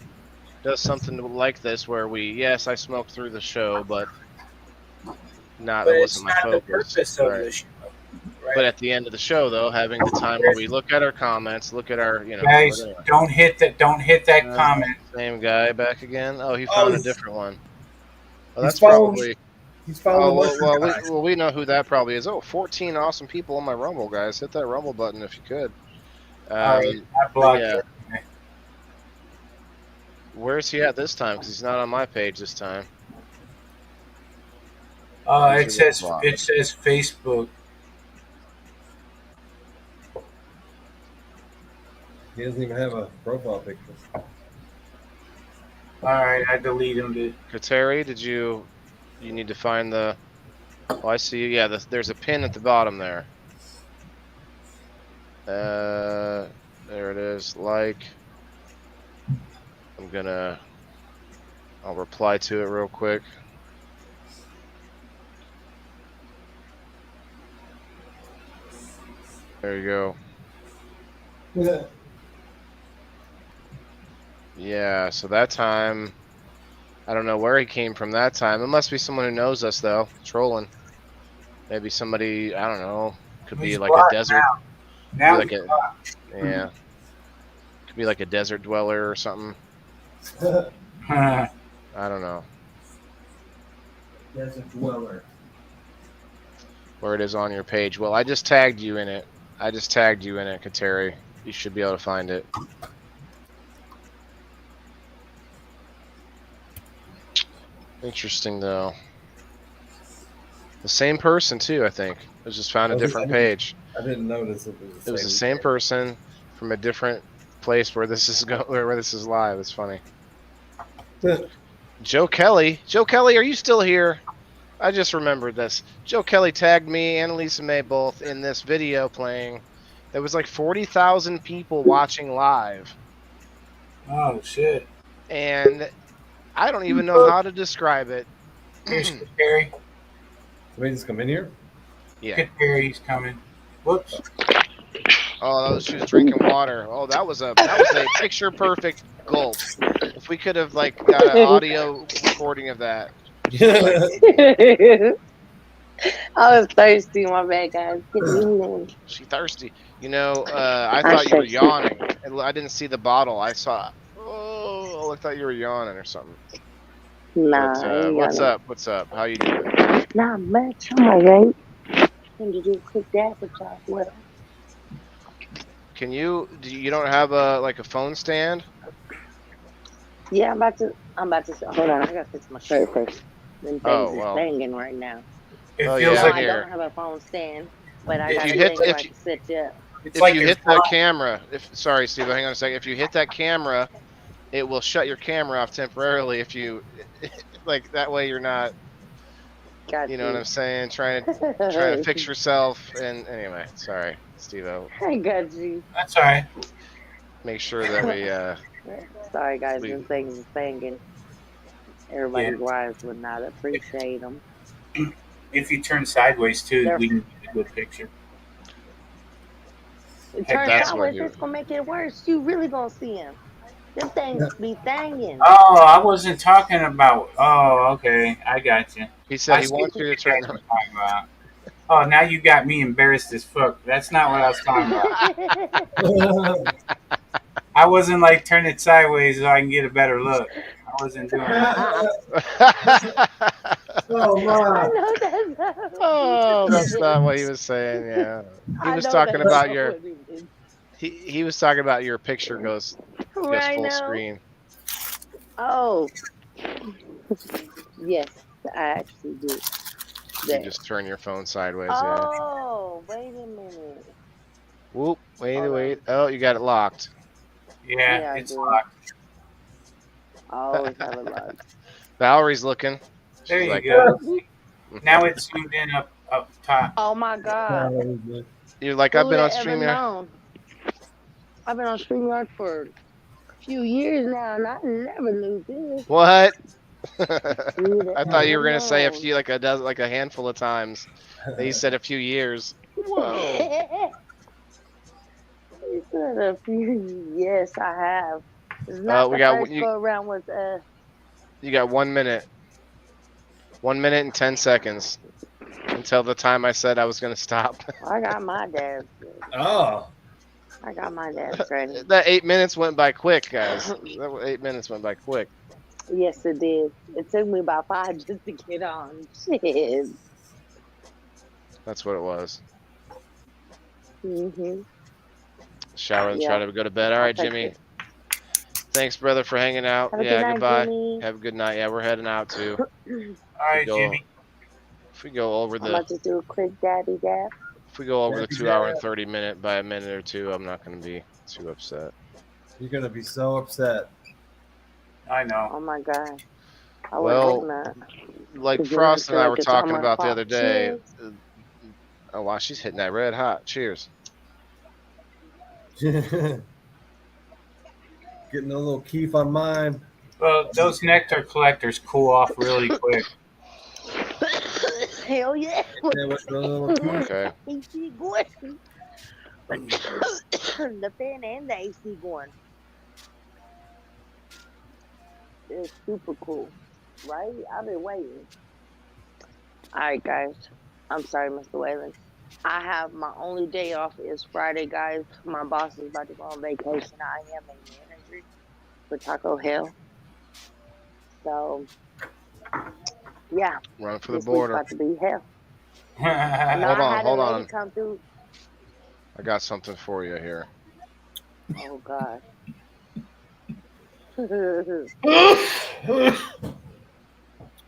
does something like this where I smoked through the show, but that wasn't my focus. The purpose of the show. Right. But at the end of the show, though, having the time where we look at our comments, look at our guys, don't hit that comment. Same guy back again. Oh, he found a different one. Oh, that's probably. He's following. Well, we know who that probably is. Oh, 14 awesome people on my Rumble, guys. Hit that Rumble button if you could. I blocked it. Where's he at this time? Because he's not on my page this time. It says Facebook. He doesn't even have a profile picture. All right, I deleted him. Kateri, you need to find the... Oh, I see. Yeah, there's a pin at the bottom there. There it is. I'll reply to it real quick. There you go. Yeah. Yeah, so that time, I don't know where he came from that time. It must be someone who knows us, though, trolling. Maybe somebody, I don't know, could be like a desert. Now could be like a desert dweller or something. I don't know Desert dweller. where it is on your page. Well, I just tagged you in it. Kateri. You should be able to find it. Interesting, though. The same person, too, I think. I just found a different page. I didn't notice it was the same. It was the same person from a different place where this is where this is live. It's funny. Joe Kelly. Joe Kelly, are you still here? I just remembered this. Joe Kelly tagged me and Lisa May both in this video playing. There was like 40,000 people watching live. Oh shit! And I don't even know how to describe it. Here's Perry. Somebody just come in here? Yeah. Perry's coming. Whoops. Oh, she was drinking water. Oh, that was a picture perfect gulp. If we could have like got an audio recording of that. I was thirsty, my bad, guys. Good evening. She thirsty. You know, I thought you were yawning. I didn't see the bottle. I thought you were yawning or something. Nah. But, what's up? What's up? How you doing? Not much. I'm alright. Going to do a quick dab with y'all. Well, Can you? You don't have a phone stand? yeah, I'm about to. Hold on, I gotta fix my shirt first. Them things is banging right now. It Oh, feels yeah. like I don't have a phone stand, but I If got you a hit- thing if where I you- can set you up. it's If like you there's hit the one- camera, sorry, Steve, hang on a second. If you hit that camera, it will shut your camera off temporarily. If you like that way, you're not. Got You know what I'm saying? Trying to fix yourself. And anyway, sorry, Steve-O. I got you. That's all right. Make sure that we. Sorry, guys. We- Them things is banging. Everybody's wives would not appreciate them. If you turn sideways too, They're- we can get a good picture. It turns that's out what if you- it's gonna make it worse, you really gonna see them. Them things be banging. Oh, I wasn't talking about. Oh, okay, I got you. He said I he see wants what you to turn. guys are talking about. Oh, now you got me embarrassed as fuck. That's not what I was talking about. I wasn't like turn it sideways so I can get a better look. I wasn't doing that. Oh I my! know that's not. Oh, that's not what he was saying. Yeah, he I was know talking that's about not your. what it is. He was talking about your picture goes Right full now. screen. Oh. Yes, I actually do. You That. just turn your phone sideways. Oh, wait a minute. Yeah. Whoop. Wait. Hold Wait. Oh, you got it locked. Yeah, I it's do. locked. I always have it locked. Valerie's looking. There She's you like, go. Now it's zoomed in up top. Oh my God. You're like, Who I've been would on have ever StreamYard. known? I've been on StreamYard for a few years now, and I never knew this. What? Who would I have thought you ever were gonna say a known? few, like a handful of times. He said a few years. Whoa. He said a few. Yes, I have. It's not we the got- first you- go around with You got 1 minute. 1 minute and 10 seconds until the time I said I was gonna stop. I got my dad's. Oh, I got my dad's ready. That 8 minutes went by quick, guys. That 8 minutes went by quick. Yes, it did. It took me about 5 just to get on. Shit. That's what it was. Mhm. Shower and Yeah. try to go to bed. All right, I'll take Jimmy. it. Thanks, brother, for hanging out. Have a Yeah, good night, goodbye. Jimmy. Have a good night. Yeah, we're heading out too. All right, Go. Jimmy. If we go over I'm the about to do a quick daddy dab. if we go over the Happy 2 hour and dad. 30 minute by a minute or two, I'm not gonna be too upset. you're gonna be so upset. I know. Oh my God. I would Well, hope not. Like Did you Frost and feel I like were it's on talking my about the pot? other day. Cheers. Oh wow, she's hitting that red hot. Cheers. Getting a little keef on mine. Well, those nectar collectors cool off really quick. Hell yeah. Yeah, with the little keef. Okay. AC going. The fan and the AC going. It's super cool. Right? I've been waiting. Alright, guys. I'm sorry, Mr. Whalen. I have my only day off is Friday, guys. My boss is about to go on vacation. I am a manager for Taco Hell. So, yeah, Run for the this week's border. about to be hell. No, Hold I on, had hold a lady on. come through. I got something for you here. Oh God.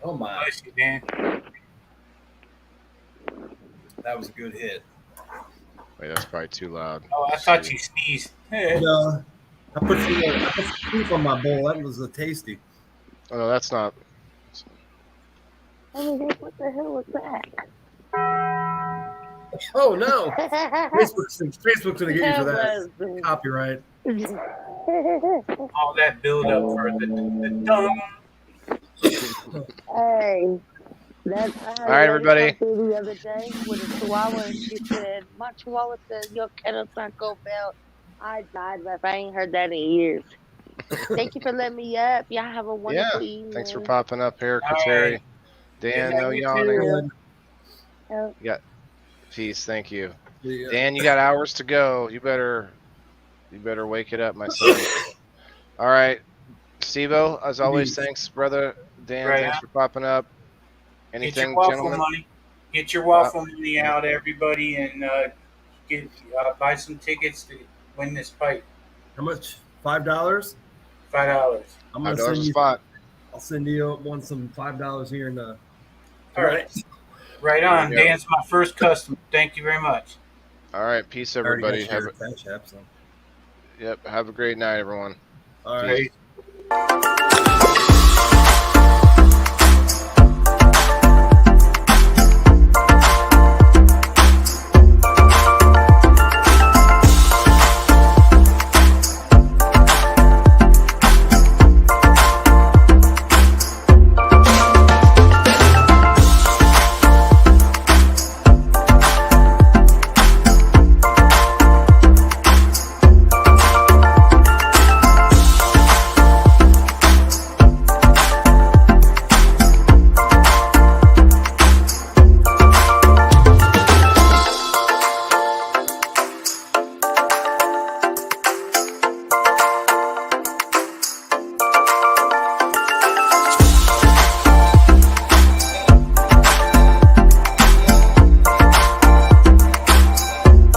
Oh my, Bless you, Dan. that was a good hit. Wait, that's probably too loud. Oh, I thought you sneezed. No, I put some soup on my bowl. That was a tasty. Oh, no, that's not. I was like, what the hell was that? Oh no, Facebook's gonna get you for that. was. Copyright. All that build up for the dumb. Hey, that I had All right, a lady everybody. come through the other day with a chihuahua, and she said, "My chihuahua said your kettle Taco Bell." I died if I ain't heard that in years. Thank you for letting me up. Y'all have a wonderful evening. Thanks for popping up here, All Kateri. right. Dan, Yeah, no you yawning. Oh, You got peace. Thank you. Yeah. Dan, you got hours to go. You better wake it up, my son. All right, Steve-O, as always, thanks, brother. Dan, Right thanks on. for popping up. Get your Anything, waffle gentlemen? money. Get your waffle money out, everybody, and buy some tickets to win this pipe. How much? $5. $5. I'm gonna $5 send a you. spot. I'll send you some $5 here in the. All right. Right on. There you go. Dan's my first customer. Thank you very much. All right, peace, I already got everybody. your Cash App, so. Have a great night, everyone. All right. Peace.